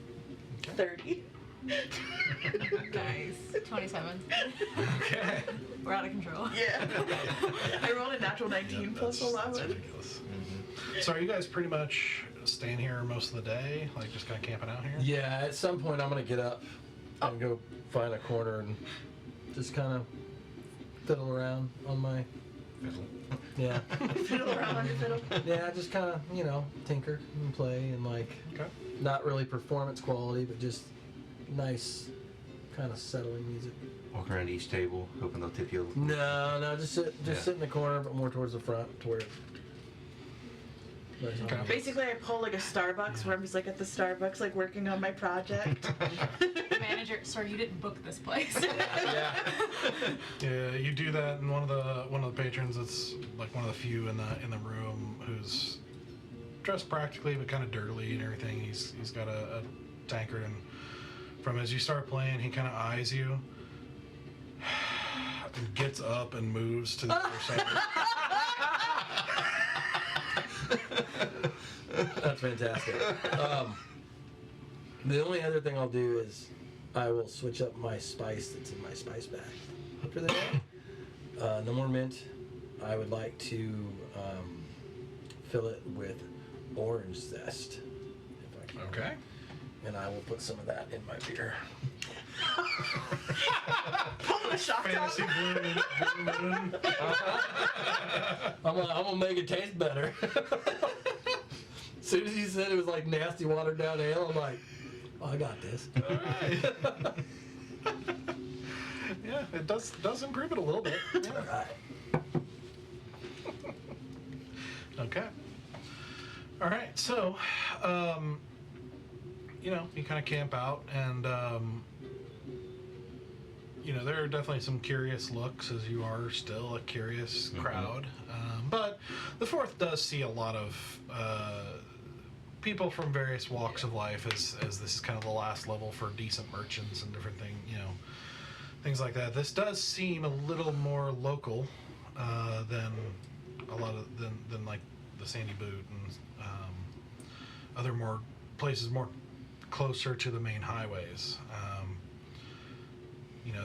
30. Nice. 27. Okay. We're out of control. Yeah. I rolled a natural 19 plus That's 11. ridiculous. So are you guys pretty much staying here most of the day? Just kind of camping out here? Yeah, at some point I'm gonna get up and go find a corner and just kind of fiddle around on my. Yeah. Fiddle around on your fiddle. Yeah, just kind of, tinker and play and Okay. not really performance quality, but just nice kind of settling music. Walk around each table, hoping they'll tip you. No, just sit Yeah. in the corner, but more towards the front to where. Okay. Basically, I pull a Starbucks where I'm just at the Starbucks, working on my project. Manager, sir, you didn't book this place. Yeah. Yeah, you do that, and one of the patrons that's one of the few in the room who's dressed practically but kind of dirtily and everything. He's got a tankard, and from as you start playing, he kind of eyes you, and gets up and moves to the other side. That's fantastic. The only other thing I'll do is I will switch up my spice that's in my spice bag for the day. No more mint. I would like to fill it with orange zest. If I can. Okay. And I will put some of that in my beer. Pulling a shock top. Fantasy blue moon. I'm gonna make it taste better. As soon as you said it was nasty watered down ale, I'm like, oh, I got this. All right. Yeah, it does improve it a little bit. All Yeah. right. Okay. All right. So, you kind of camp out, and there are definitely some curious looks, as you are still a curious crowd. But the Fourth does see a lot of people from various walks of life, as this is kind of the last level for decent merchants and different things like that. This does seem a little more local than a lot of than the Sandy Boot and other more places more closer to the main highways.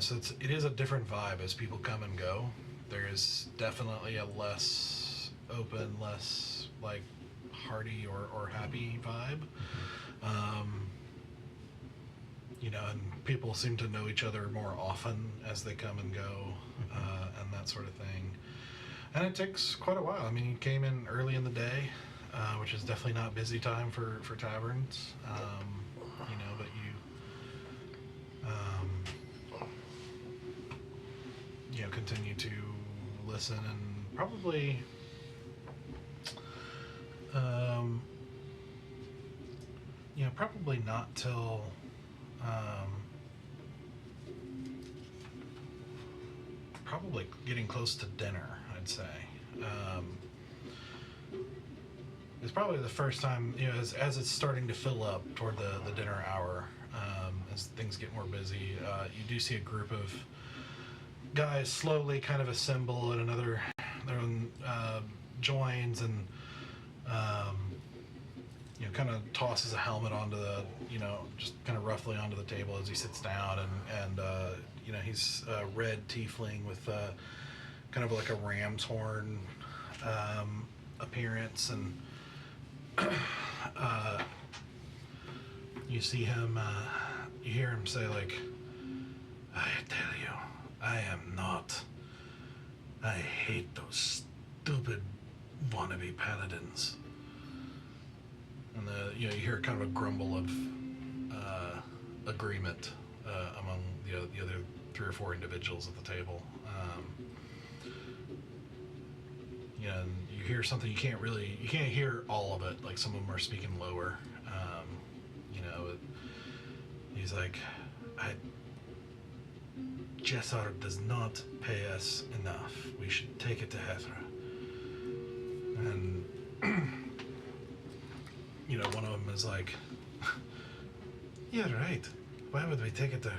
So it is a different vibe as people come and go. There is definitely a less open, less hearty or happy vibe. and people seem to know each other more often as they come and go, and that sort of thing. And it takes quite a while. I mean, you came in early in the day, which is definitely not busy time for taverns, but you continue to listen and probably probably not till probably getting close to dinner, I'd say. It's probably the first time, as it's starting to fill up toward the dinner hour, as things get more busy, you do see a group of guys slowly kind of assemble, and their own joins, and kind of tosses a helmet onto the, just kind of roughly onto the table as he sits down, and he's a red tiefling with kind of like a ram's horn appearance, and you see him, you hear him say, like, I tell you, I hate those stupid wannabe paladins. And you hear kind of a grumble of agreement among the other 3 or 4 individuals at the table. And you hear something you can't hear all of it. Like, some of them are speaking lower. He's like, Jessar does not pay us enough. We should take it to Hethra. And one of them is like, yeah, right. Why would we take it to...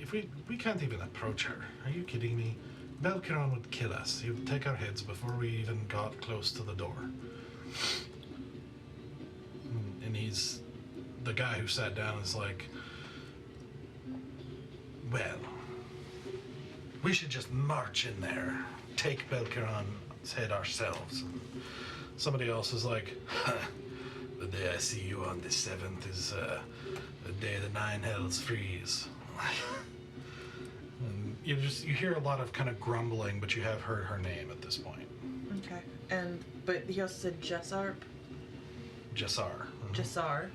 If we can't even approach her. Are you kidding me? Belkiron would kill us. He would take our heads before we even got close to the door. And he's... The guy who sat down is like, well, we should just march in there, take Belkiron's head ourselves. And somebody else is like, the day I see you on the 7th is the day the 9 hells freeze. And you hear a lot of kind of grumbling, but you have heard her name at this point. Okay. But he also said Jessar. Jessar. Jessar.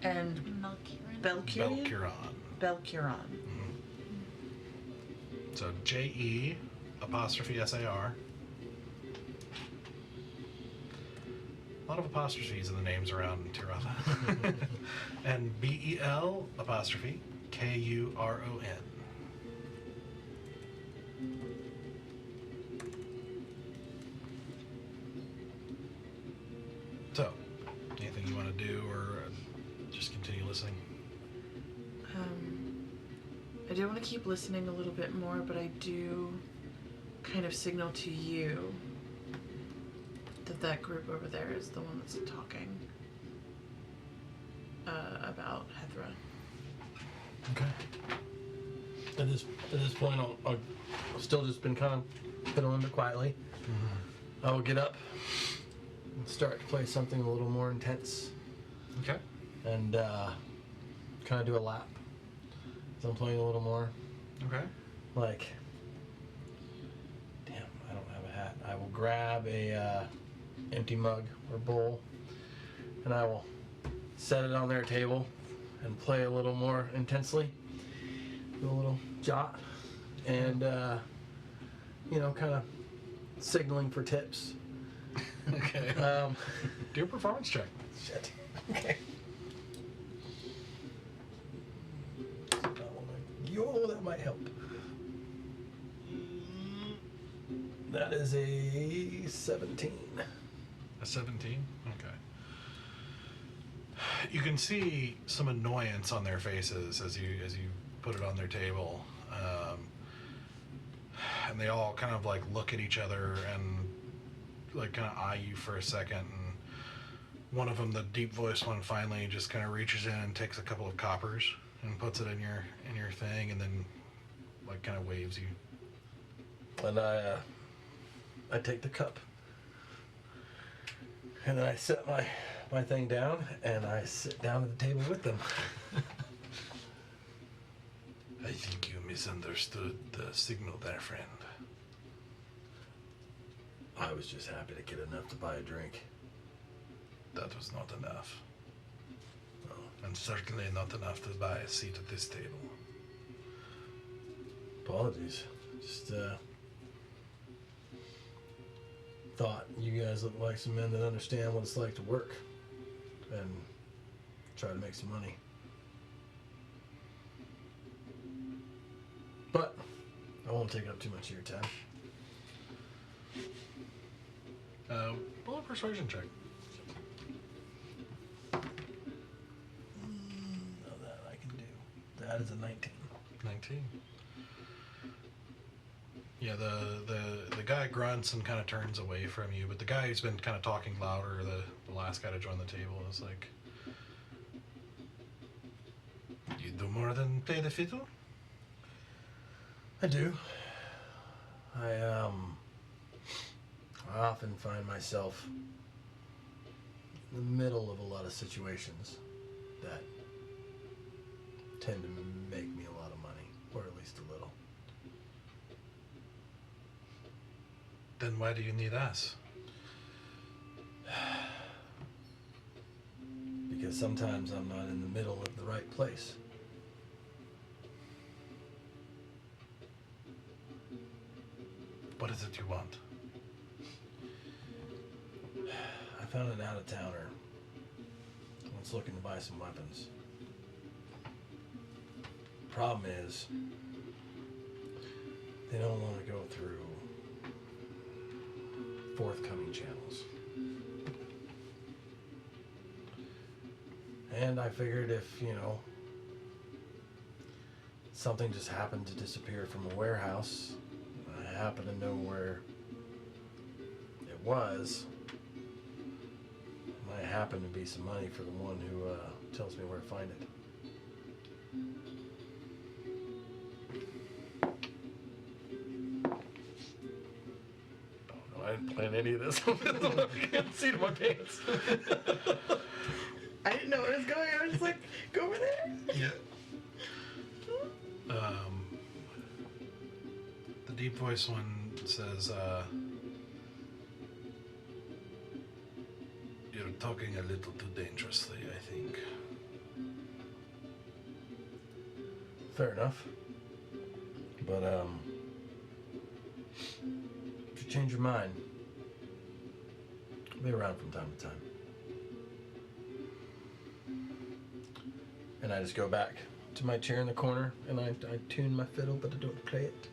And Belkiran. Belkiran. So JE''SAR. A lot of apostrophes in the names around Tirotha. And BEL''KURON. So, anything you want to do, or just continue listening? I do want to keep listening a little bit more, but I do kind of signal to you that group over there is the one that's talking about Hethra. Okay. At this point, I'll still just been kind of fiddling it quietly. Mm-hmm. I will get up and start to play something a little more intense. Okay. And kind of do a lap. So I'm playing a little more. Okay. Like, damn, I don't have a hat. I will grab a empty mug or bowl, and I will set it on their table and play a little more intensely. Do a little jot, and kind of signaling for tips. Okay. Do a performance check. Shit. Okay. That might help. That is a 17. A 17? Okay. You can see some annoyance on their faces as you put it on their table. And they all kind of like look at each other and like kind of eye you for a second. And one of them, the deep voiced one, finally just kind of reaches in and takes a couple of coppers and puts it in your thing, and then like kind of waves you. And I take the cup, and then I set my thing down, and I sit down at the table with them. I think you misunderstood the signal there, friend. I was just happy to get enough to buy a drink. That was not enough. Oh, And certainly not enough to buy a seat at this table. apologies. Just thought you guys looked like some men that understand what it's like to work and try to make some money. But I won't take up too much of your time. Roll a persuasion check. No, that I can do. That is a 19. 19. Yeah, the guy grunts and kind of turns away from you, but the guy who's been kind of talking louder, the last guy to join the table, is like, you do more than play the fiddle? I do. I often find myself in the middle of a lot of situations that tend to make me a lot of money, or at least a little. Then why do you need us? Because sometimes I'm not in the middle of the right place. What is it you want? I found an out-of-towner that's looking to buy some weapons. Problem is, they don't want to go through forthcoming channels. And I figured if, something just happened to disappear from a warehouse, I happen to know where it was, might happen to be some money for the one who tells me where to find it. I didn't plan any of this. I can't see to my pants. I didn't know where it was going. I was just like, go over there. Yeah. The deep voice one says, you're talking a little too dangerously, I think. Fair enough. But, if you change your mind, I'll be around from time to time. And I just go back to my chair in the corner and I tune my fiddle, but I don't play it.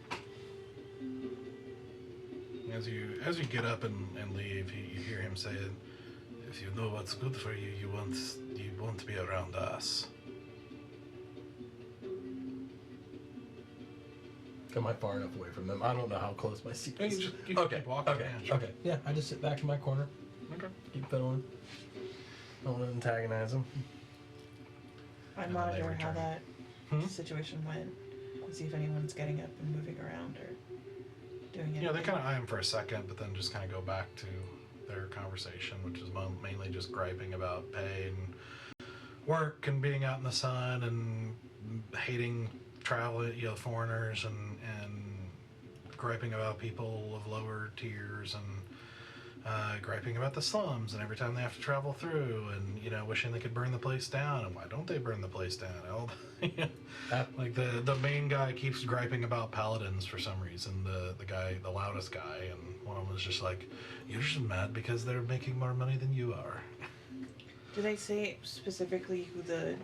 As you get up and leave, you hear him say, if you know what's good for you, you won't be around us. Am I far enough away from them? I don't know how close my seat You is. just keep walking. Okay. Yeah, sure. Okay. Yeah, I just sit back in my corner, Okay. keep fiddling. Don't want to antagonize them. I And monitor then they how return. that situation went and see if anyone's getting up and moving around or doing anything. Yeah, they kind of eye him for a second, but then just kind of go back to their conversation, which is mainly just griping about pay and work and being out in the sun and hating travel, foreigners and griping about people of lower tiers and griping about the slums and every time they have to travel through and wishing they could burn the place down and why don't they burn the place down? Like the main guy keeps griping about paladins for some reason. The loudest guy, and one of them was just like, you're just mad because they're making more money than you are. Do they say specifically who the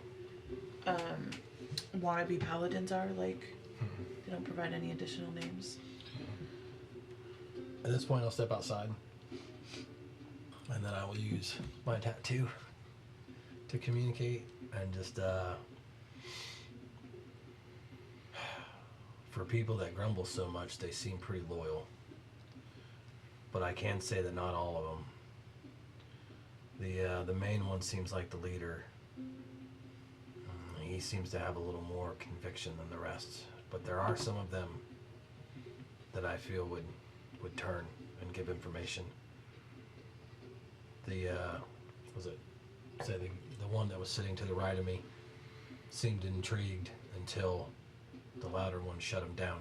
wannabe paladins are? Like, they don't provide any additional names. At this point, I'll step outside, and then I will use my tattoo to communicate, and just for people that grumble so much, they seem pretty loyal. But I can say that not all of them. The main one seems like the leader. He seems to have a little more conviction than the rest, but there are some of them that I feel would turn and give information. The one that was sitting to the right of me seemed intrigued until the louder one shut him down.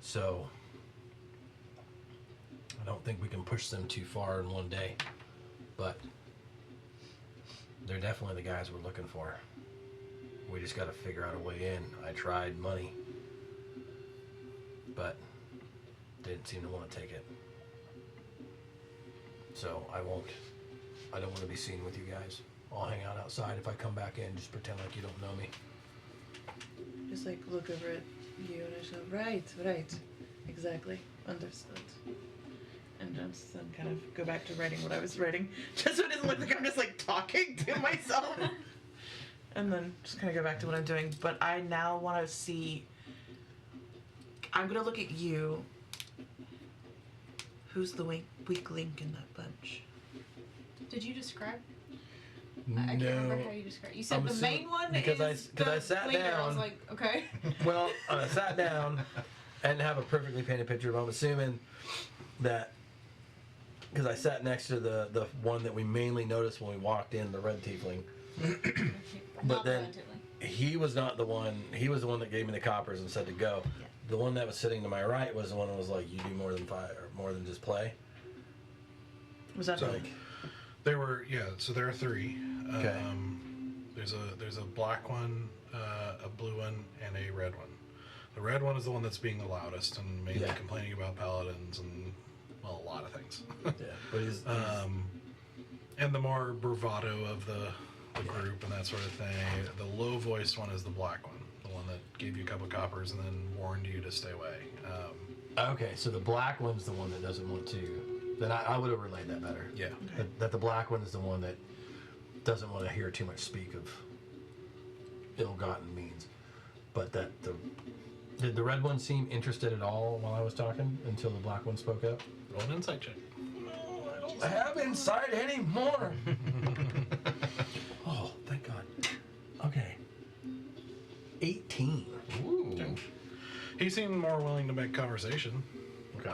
So I don't think we can push them too far in one day, but they're definitely the guys we're looking for. We just got to figure out a way in. I tried money, but didn't seem to want to take it. So I don't want to be seen with you guys. I'll hang out outside. If I come back in, just pretend like you don't know me. Just like look over at you and I just go, right, exactly, understood. And just then kind of go back to writing what I was writing, just so it doesn't look like I'm just like talking to myself. And then just kind of go back to what I'm doing. But I now want to see. I'm gonna look at you. Who's the weak link in that bunch? Did you describe? I can't remember how you described. You said I'm the assuming- main one because is I sat leader. I down. was like, okay. Well, I sat down and have a perfectly painted picture, but I'm assuming that because I sat next to the one that we mainly noticed when we walked in, the red tiefling. But then he was not the one. He was the one that gave me the coppers and said to go. Yeah. The one that was sitting to my right was the one that was like, "You do more than five, or more than just play." Was that So like? there were so there are three. Okay. There's a black one, a blue one, and a red one. The red one is the one that's being the loudest and mainly Yeah. complaining about paladins and well, a lot of things. Yeah, but he's And the more bravado of the group and that sort of thing. The low voiced one is the black one, the one that gave you a couple of coppers and then warned you to stay away. okay. So the black one's the one that doesn't want to. Then I would have relayed that better. Yeah. That the black one is the one that doesn't want to hear too much speak of ill-gotten means, but that did the red one seem interested at all while I was talking until the black one spoke up? Roll an insight check. No, I don't have insight anymore. Oh, thank God. Okay. 18. Ooh. Okay. He seemed more willing to make conversation. Okay.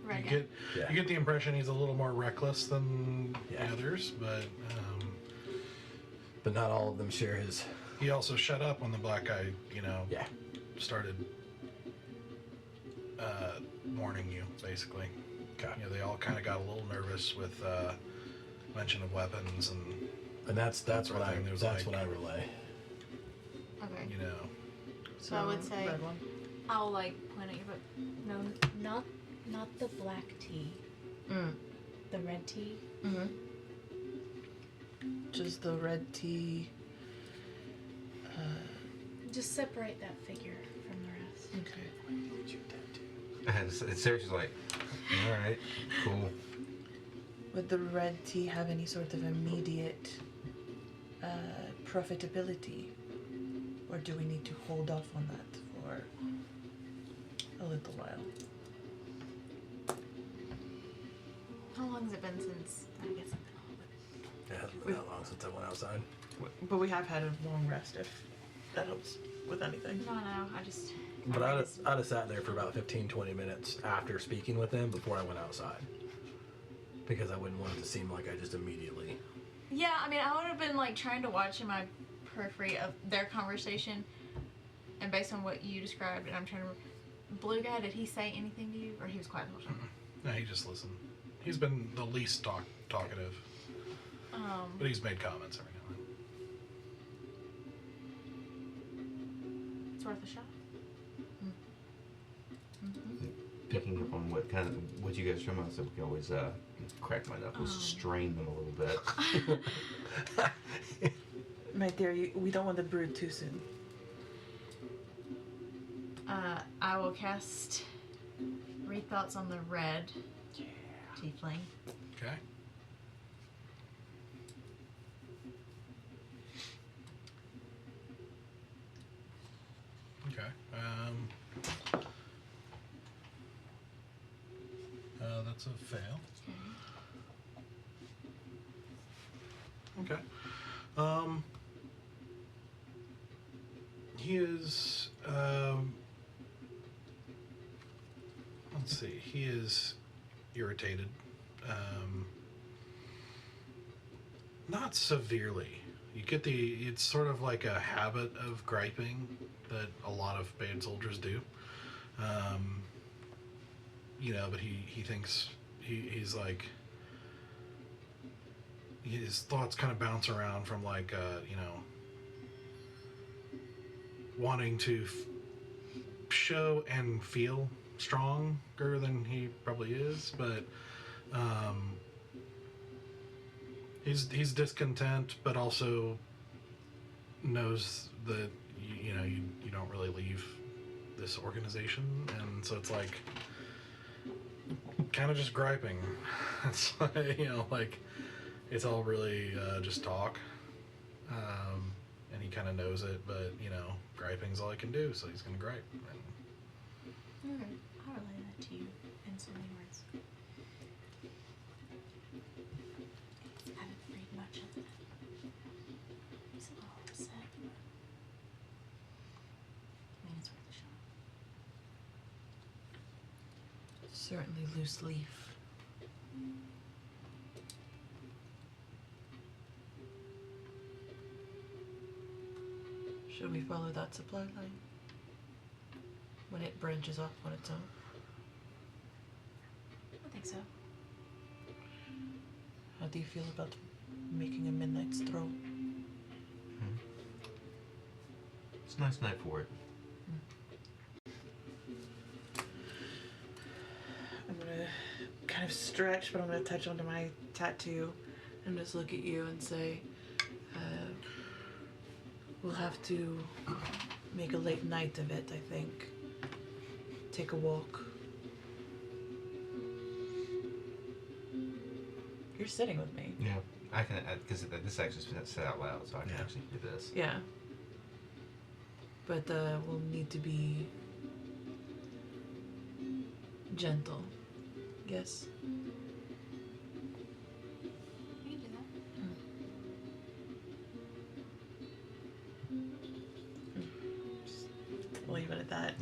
Right. You get the impression he's a little more reckless than Yeah. the others, But not all of them share his. he also shut up when the black guy, Yeah. started warning you, basically. Okay. They all kind of got a little nervous with mention of weapons and, And that's what I Everything, there's that's like- what I relay. Okay. So I would say- red one. I'll like point at you, but no, not the black tea. The red tea. Mm-hmm. Just the red tea. Just separate that figure from the rest. Okay. And Sarah's like, all right, cool. Would the red tea have any sort of immediate profitability? Or do we need to hold off on that for a little while? How long has it been since? I guess I've been home. It hasn't been that long since I went outside. But we have had a long rest if that helps with anything. No, I just. But I'd have sat there for about 15, 20 minutes after speaking with them before I went outside. Because I wouldn't want it to seem like I just immediately... Yeah, I mean, I would have been like trying to watch in my periphery of their conversation, and based on what you described, and I'm trying to. Blue guy, did he say anything to you, or he was quiet the whole time? no, he just listened. He's been the least talkative, but he's made comments every now and then. It's worth a shot. Picking up on what you guys are talking about, so we can always crack my knuckles, strain them a little bit. My dear, we don't want to brew too soon. I will cast Read Thoughts on the red tiefling. Okay. Okay. That's a fail. Okay. He is. Let's see. He is irritated. Not severely. You get it's sort of like a habit of griping that a lot of band soldiers do. But he thinks he's like, his thoughts kind of bounce around from like, wanting to show and feel stronger than he probably is, but he's discontent, but also knows that you don't really leave this organization, and so it's like kind of just griping. It's like, like it's all really just talk, and he kind of knows it, but griping's all he can do, so he's gonna gripe. And Alright, I'll relay that to you in so many words. I haven't read much of it. He's a little upset, but I mean, it's worth a shot. Certainly loose leaf. Should we follow that supply line when it branches off on its own? I think so. How do you feel about making a midnight stroll? It's a nice night for it. I'm gonna kind of stretch, but I'm gonna touch onto my tattoo and just look at you and say, we'll have to make a late night of it, I think. Take a walk. You're sitting with me. Yeah, I can, because this actually is said out loud, so I can actually do this. Yeah. But we'll need to be gentle. Yes. We can do that. We'll leave it at that.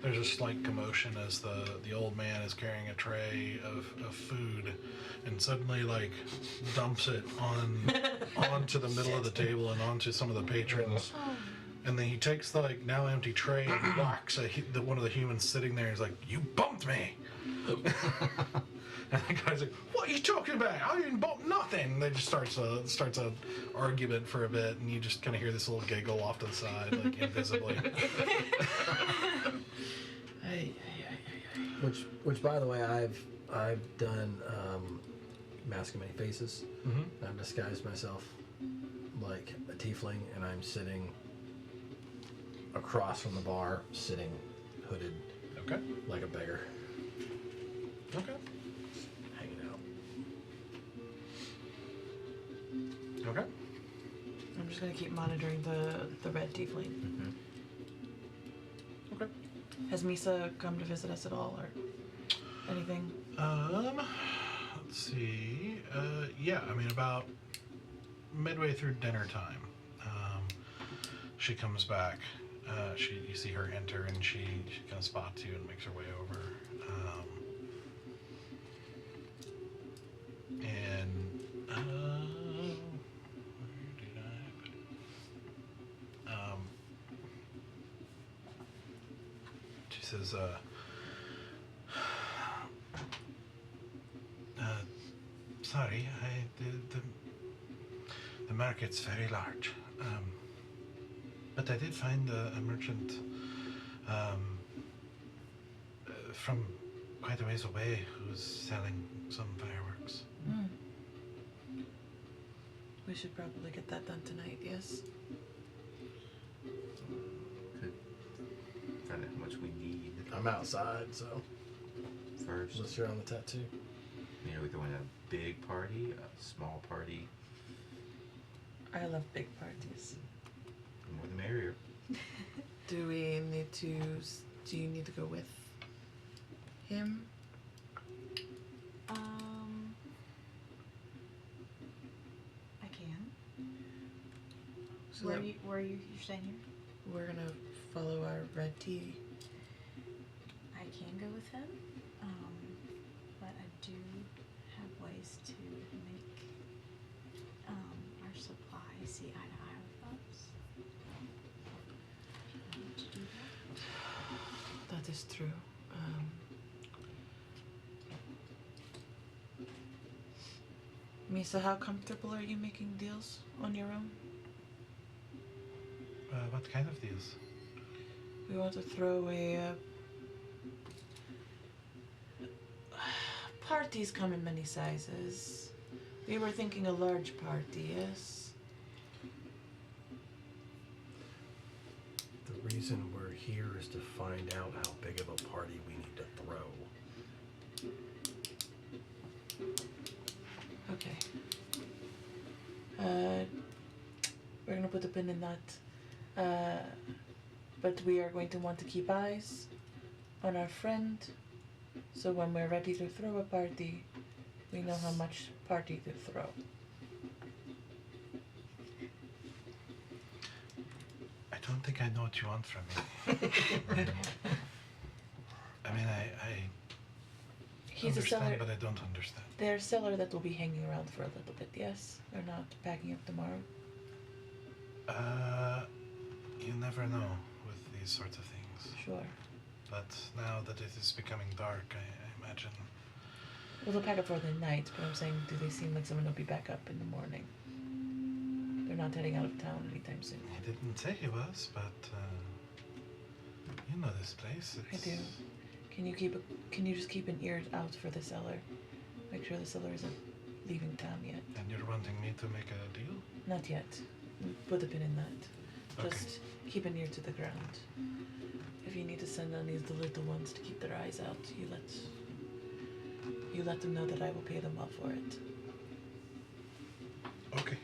there's a slight commotion as the old man is carrying a tray of food, and suddenly like dumps it onto the middle of the table and onto some of the patrons. And then he takes the like now empty tray and whacks one of the humans sitting there. He's like, "You bumped me!" And the guy's like, "What are you talking about? I didn't bump nothing." And they just starts a argument for a bit, and you just kind of hear this little giggle off to the side, like invisibly. Which by the way, I've done Mask of Many Faces. Mm-hmm. I've disguised myself like a tiefling, and I'm sitting across from the bar, sitting hooded, Okay. like a beggar, Okay. hanging out. Okay. I'm just gonna keep monitoring the red tiefling. Mm-hmm. Okay. Has Misa come to visit us at all, or anything? Let's see. Yeah, I mean, about midway through dinner time, she comes back. You see her enter, and she kind of spots you and makes her way over. Where did I put it? She says, sorry, the market's very large. But I did find a merchant from quite a ways away who's selling some fireworks. We should probably get that done tonight, yes? Could find out how much we need I'm outside, so first. unless you're on the tattoo. We can want a big party, a small party. I love big parties. The more the merrier. Do you need to go with him? I can. So Where that are you? You're staying here? we're gonna follow our red tea. I can go with him, but I do have ways to make our supply see eye to is true. Misa, how comfortable are you making deals on your own? What kind of deals? We want to throw a parties come in many sizes. We were thinking a large party, yes? The reason we're here is to find out how big of a party we need to throw. Okay. We're gonna put a pin in that. But we are going to want to keep eyes on our friend, so when we're ready to throw a party, we know how much party to throw. I don't think I know what you want from me. I mean, I He's a understand, seller. but I don't understand. They're a seller that will be hanging around for a little bit, yes? They're not packing up tomorrow. You never know with these sorts of things. Sure. But now that it is becoming dark, I imagine. Well, they'll pack up for the night, but I'm saying, do they seem like someone who'll be back up in the morning? They're not heading out of town anytime soon. He didn't say he was, but you know this place. I do. Can you just keep an ear out for the seller? Make sure the seller isn't leaving town yet. And you're wanting me to make a deal? Not yet. Put a pin in that. Okay. Just keep an ear to the ground. If you need to send any of the little ones to keep their eyes out, you let them know that I will pay them well for it. Okay.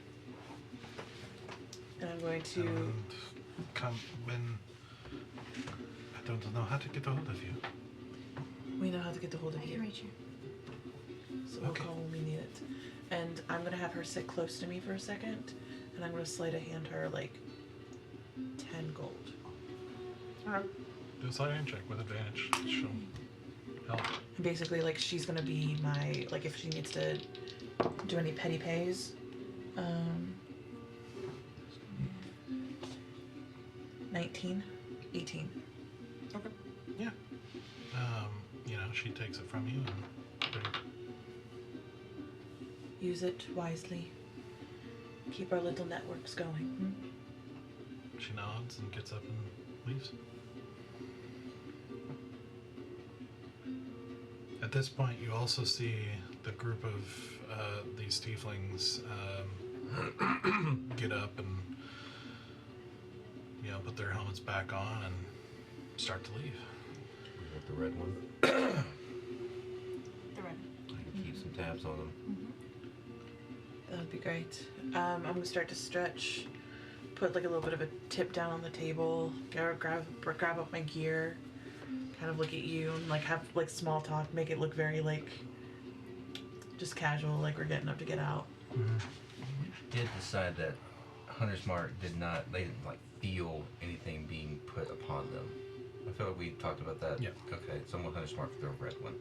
And I'm going to. And come when. I don't know how to get a hold of you. We know how to get a hold of I you. can reach you. So we'll Okay. call when we need it. And I'm gonna have her sit close to me for a second, and I'm gonna sleight of hand her like 10 gold. Alright. Do a sleight of hand check with advantage. She'll help. And basically, like, she's gonna be my, like, if she needs to do any petty pays. 19, 18. Okay. Yeah. She takes it from you and Use it wisely. Keep our little networks going. she nods and gets up and leaves. At this point, you also see the group of these tieflings get up and put their helmets back on and start to leave. We got the red one. The red. I can keep some tabs on them. That would be great. I'm gonna start to stretch, put like a little bit of a tip down on the table, grab up my gear, kind of look at you and like have like small talk, make it look very like just casual, like we're getting up to get out. We did decide that Hunter's Mark they didn't like feel anything being put upon them. I feel like we talked about that. Yeah. Okay, so I'm with Hunter's Mark for the red one.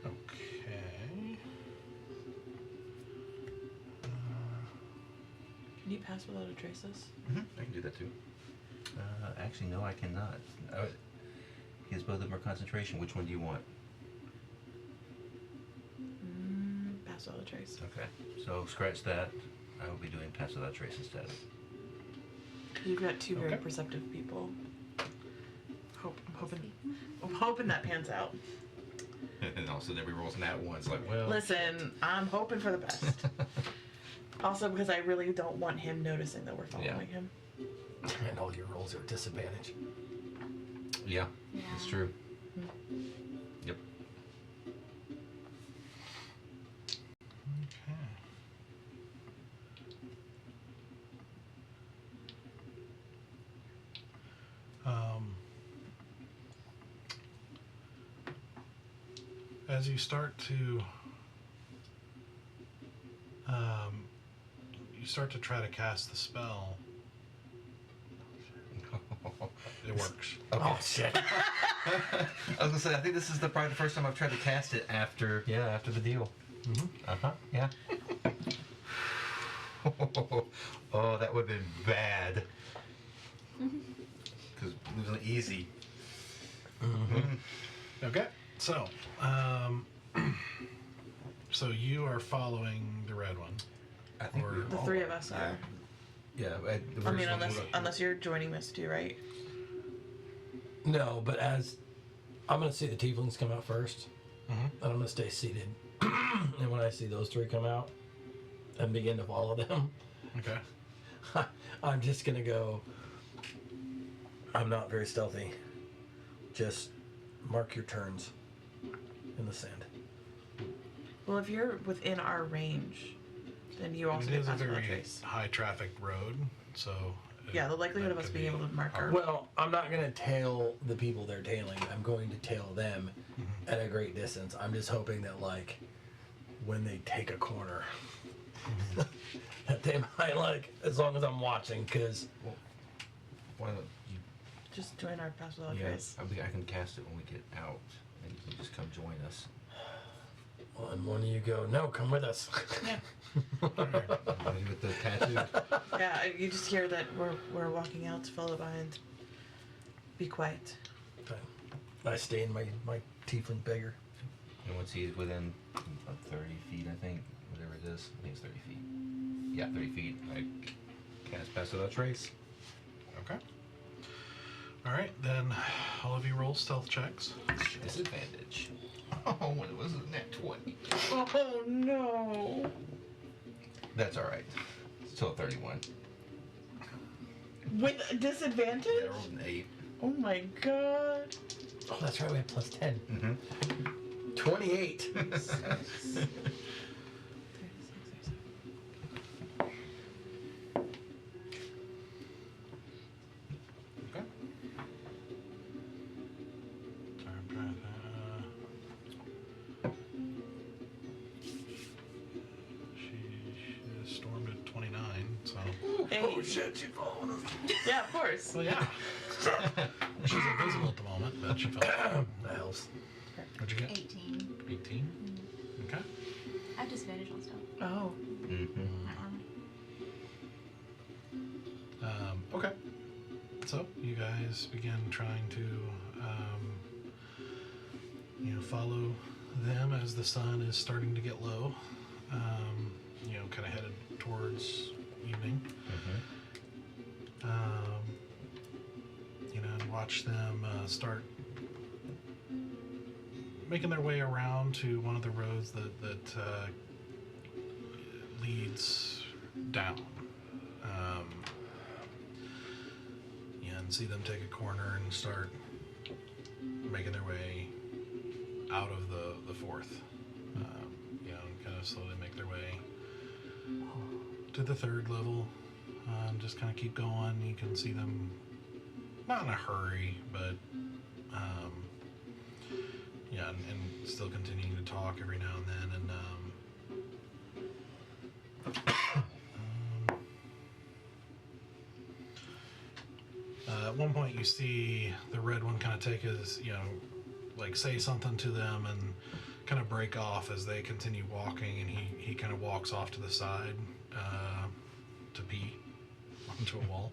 Okay. Can you pass without a traces? I can do that too. Actually, no, I cannot. He has both of them are concentration. Which one do you want? Pass without a trace. Okay, so scratch that. I will be doing pass without trace instead. You've got two very Okay. perceptive people. I'm hoping that pans out. And all of a sudden, every roll's nat one. It's like, well. Listen, I'm hoping for the best. Also, because I really don't want him noticing that we're following him. And all your rolls are at disadvantage. Yeah, Yeah. it's true. Yep. Okay. As you start to try to cast the spell, it works. Okay. Oh shit! I was gonna say, I think this is probably the first time I've tried to cast it after the deal. Yeah. Oh, that would have been bad. Because it was easy. Okay, so so you are following the red one. I think Or- The three of us are. Yeah. I mean, unless you're joining us too, right? No, but as I'm gonna see the tieflings come out first, and I'm gonna stay seated. And when I see those three come out and begin to follow them, Okay. I'm just gonna go. I'm not very stealthy. Just mark your turns in the sand. Well, if you're within our range, then you also It get is a possible very trace. high traffic road, so Yeah, the likelihood of us being able to mark our. Well, I'm not gonna tail the people they're tailing. I'm going to tail them at a great distance. I'm just hoping that, like, when they take a corner, that they might, like, as long as I'm watching, because Why don't you? Just join our possible Yeah, trace. I can cast it when we get out, and you can just come join us. well, and one of you go, no, come with us. Yeah. Maybe with the tattoo. Yeah, you just hear that we're walking out to follow behind. Be quiet. I stay in my tiefling beggar. And once he's within 30 feet, I think, whatever it is, I think it's 30 feet. Yeah, 30 feet. I cast Pass Without Trace. Okay. All right, then all of you roll stealth checks. Disadvantage. Oh, it was a net 20. Oh no! That's all right. Still a 31. With a disadvantage? Yeah, I rolled an 8. Oh my god! Oh, that's right, we have plus 10. Mm-hmm. 28. Okay. Sorry, I'm trying to. She stormed at 29, so. Hey. shit, she's following us. Yeah, of course. Well, yeah. She's invisible at the moment, but she fell. That helps. What'd you get? 18. 18. Okay. I have disadvantage on stuff. Oh. Mm-hmm. My armor. Okay. So you guys begin trying to, follow them as the sun is starting to get low. Kind of headed towards evening. And watch them start making their way around to one of the roads that leads down. And see them take a corner and start making their way out of the fourth. Kind of slowly make their way to the third level. Just kind of keep going. You can see them not in a hurry, but and still continuing to talk every now and then. At one point, you see the red one kind of take his, say something to them and kind of break off as they continue walking, and he kind of walks off to the side to pee onto a wall.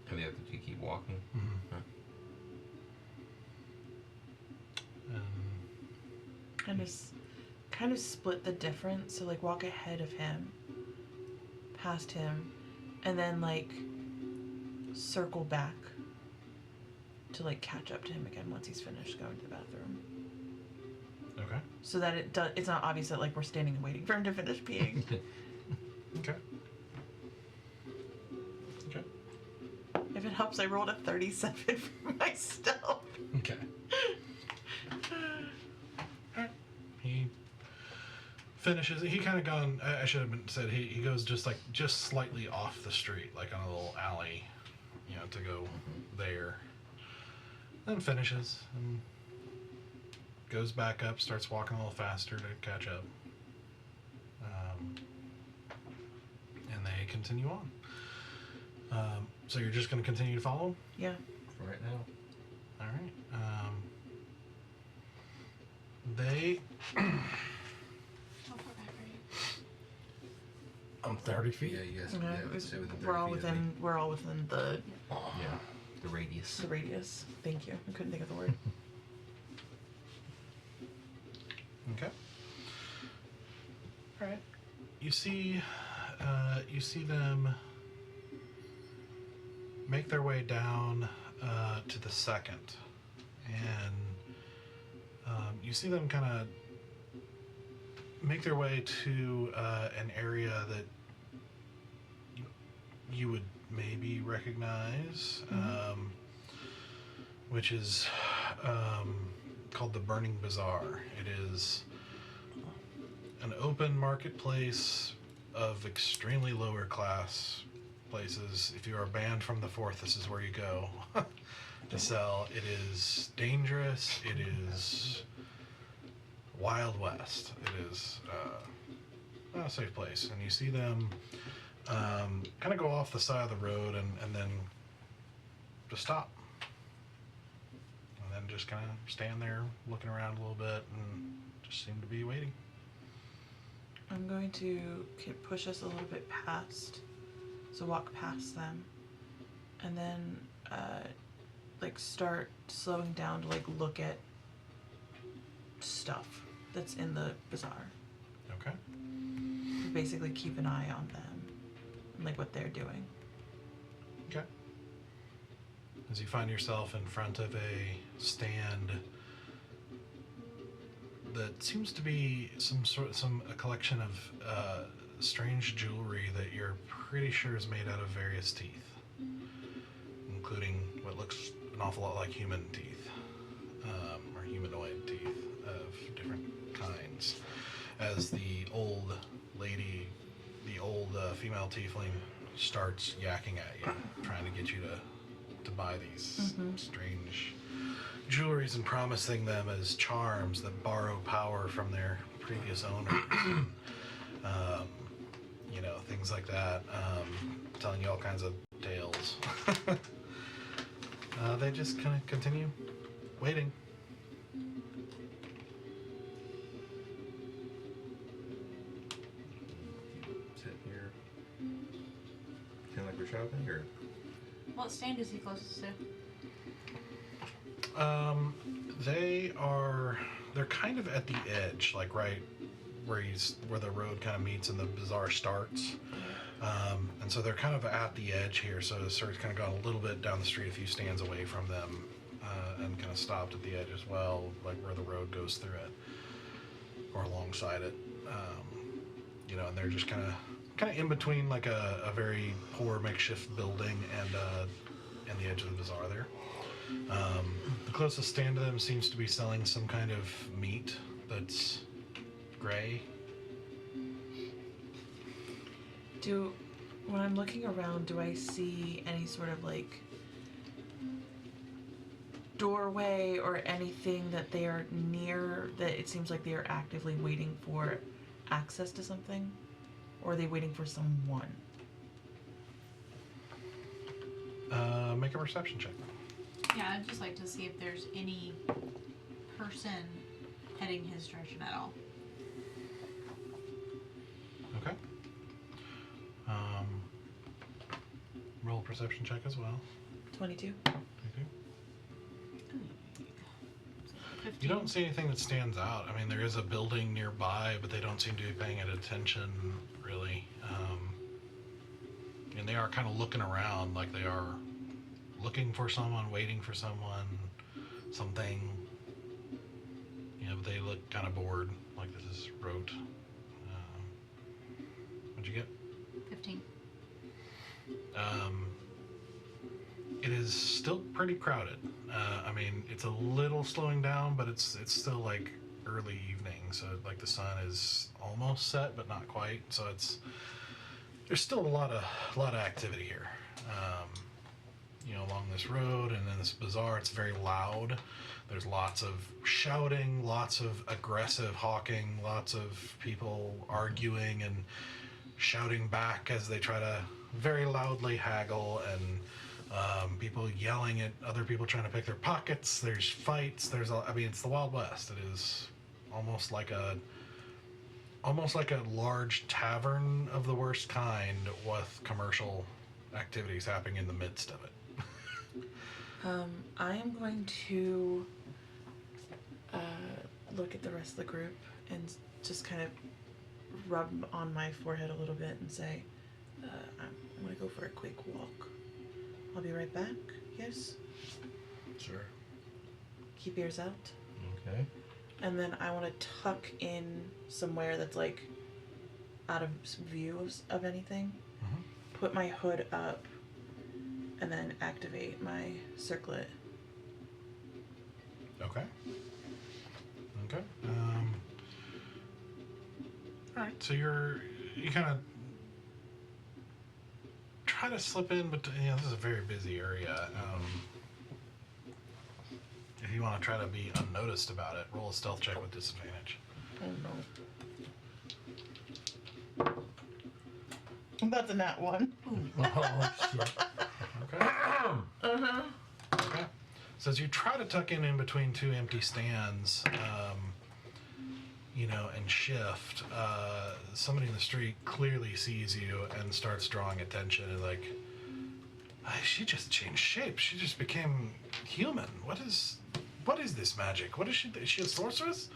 And they have to keep walking. Mm-hmm. Kind of split the difference. So like walk ahead of him, past him, and then like circle back to like catch up to him again once he's finished going to the bathroom. Okay. So that it's not obvious that like we're standing and waiting for him to finish peeing. Okay. Okay. If it helps, I rolled a 37 for my stealth. Okay. He finishes. He kind of gone. I should have said he goes just slightly off the street, like on a little alley, to go there. Then finishes and goes back up. Starts walking a little faster to catch up. And they continue on. So you're just going to continue to follow? Yeah. For right now. All right. They. How far back are you? I'm 30 feet. Yeah, you guys. Okay. Yeah, stay within 30 We're all feet of me. within. We're all within the. Yeah. The radius. The radius. Thank you. I couldn't think of the word. Okay. All right. You see them make their way down to the second, and you see them kind of make their way to an area that you would maybe recognize, which is called the Burning Bazaar. It is an open marketplace of extremely lower class places. If you are banned from the Fourth, this is where you go to sell. It is dangerous. It is Wild West. It is not a safe place. And you see them kind of go off the side of the road and then just stop. And then just kind of stand there looking around a little bit and just seem to be waiting. I'm going to push us a little bit past, so walk past them, and then like start slowing down to like look at stuff that's in the bazaar. Okay. Basically keep an eye on them and like what they're doing. Okay. As you find yourself in front of a stand that seems to be a collection of strange jewelry that you're pretty sure is made out of various teeth, including what looks an awful lot like human teeth, or humanoid teeth of different kinds. As the old lady, the old female tiefling, starts yakking at you, trying to get you to buy these strange jewelries and promising them as charms that borrow power from their previous owners. You know, things like that. Telling you all kinds of tales. They just kind of continue waiting. Sit here. Kind of like we're shopping, or? What stand is he closest to? They're kind of at the edge, like right where the road kind of meets and the bazaar starts. And so they're kind of at the edge here, so it's kind of gone a little bit down the street, a few stands away from them, and kind of stopped at the edge as well, like where the road goes through it, or alongside it. You know, and they're just kind of in between like a very poor makeshift building and the edge of the bazaar there. The closest stand to them seems to be selling some kind of meat that's gray. When I'm looking around, do I see any sort of like doorway or anything that they are near that it seems like they are actively waiting for access to something? Or are they waiting for someone? Make a perception check. Yeah, I'd just like to see if there's any person heading his direction at all. Okay. Roll a perception check as well. 22. Okay. 15. You don't see anything that stands out. I mean, there is a building nearby, but they don't seem to be paying it attention, really. And they are kind of looking around, like they are looking for someone, waiting for someone, something. You know, but they look kind of bored, like this is rote. What'd you get? 15. It is still pretty crowded. I mean, it's a little slowing down, but it's still like early evening, so like the sun is almost set, but not quite. So there's still a lot of activity here. You know, along this road and in this bazaar, it's very loud. There's lots of shouting, lots of aggressive hawking, lots of people arguing and shouting back as they try to very loudly haggle, and people yelling at other people trying to pick their pockets. There's fights. I mean, it's the Wild West. It is almost like a large tavern of the worst kind with commercial activities happening in the midst of it. I am going to look at the rest of the group and just kind of rub on my forehead a little bit and say, I'm going to go for a quick walk. I'll be right back. Yes? Sure. Keep ears out. Okay. And then I want to tuck in somewhere that's like out of view of anything. Mhm. Put my hood up and then activate my circlet. Okay. Okay. All right. So you kind of try to slip in, but this is a very busy area. If you want to try to be unnoticed about it, roll a stealth check with disadvantage. Oh no. That's a nat 1. Oh shit. Okay. Okay. So as you try to tuck in between two empty stands, and shift, somebody in the street clearly sees you and starts drawing attention and like, she just changed shape. She just became human. What is this magic? What is she? Is she a sorceress?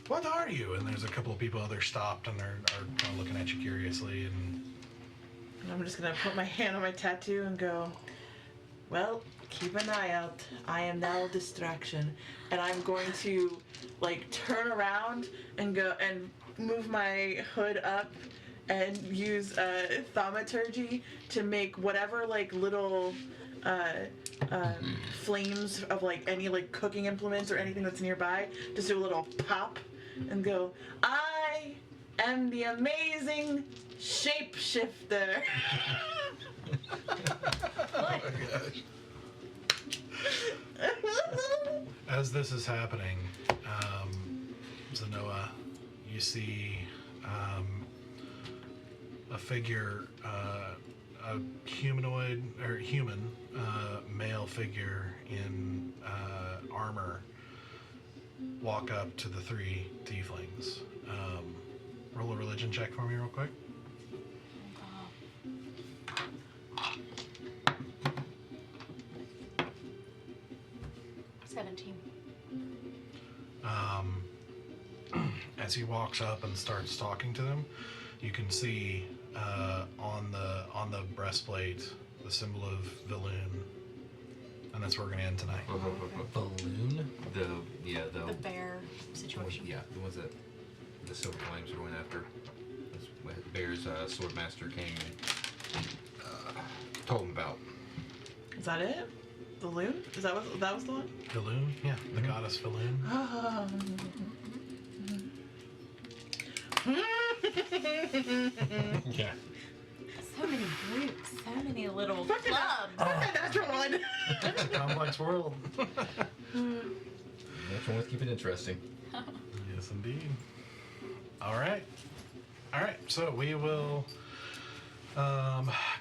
What are you? And there's a couple of people they're stopped and are kind of looking at you curiously and I'm just gonna put my hand on my tattoo and go, well, keep an eye out. I am now a distraction. And I'm going to like turn around and go and move my hood up and use thaumaturgy to make whatever like little flames of like any like cooking implements or anything that's nearby, just do a little pop and go, I am the amazing shapeshifter. What? As this is happening, Zanoa, you see a figure, a humanoid or human male figure in armor walk up to the three tieflings. Roll a religion check for me real quick. 17. As he walks up and starts talking to them, you can see on the breastplate the symbol of Valoon, and that's where we're gonna end tonight. Balloon? The bear situation. Yeah, the ones that the Silver Flames were going after. That's what Bear's swordmaster came and told him about. Is that it? The loon? Is that was the one? Valoon, yeah, the goddess Valoon. Yeah. So many groups, so many little Fucking clubs. That's a natural one. It's a complex world. Next one, let's keep it interesting. Yes, indeed. All right. So we will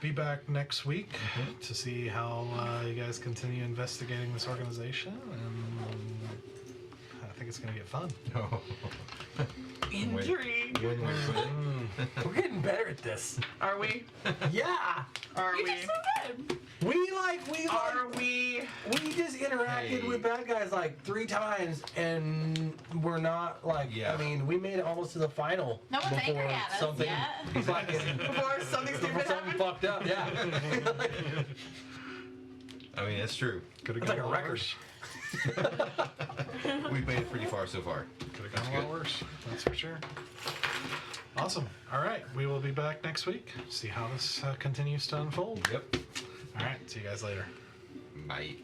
be back next week to see how you guys continue investigating this organization, and I think it's going to get fun. Intrigue. We're getting better at this. Are we? Yeah. Are You we? did so good. Are we? We just interacted with bad guys like 3 times, and we're not like. Yeah. I mean, we made it almost to the final. No one's angry before at us something yet. fucking Before something stupid something happened? fucked up. Yeah. I mean, it's true. Could have It's gone like a a lot record. worse. We've made it pretty far so far. Could have gone a lot worse. That's for sure. Awesome. All right, we will be back next week. See how this continues to unfold. Yep. All right. See you guys later. Bye.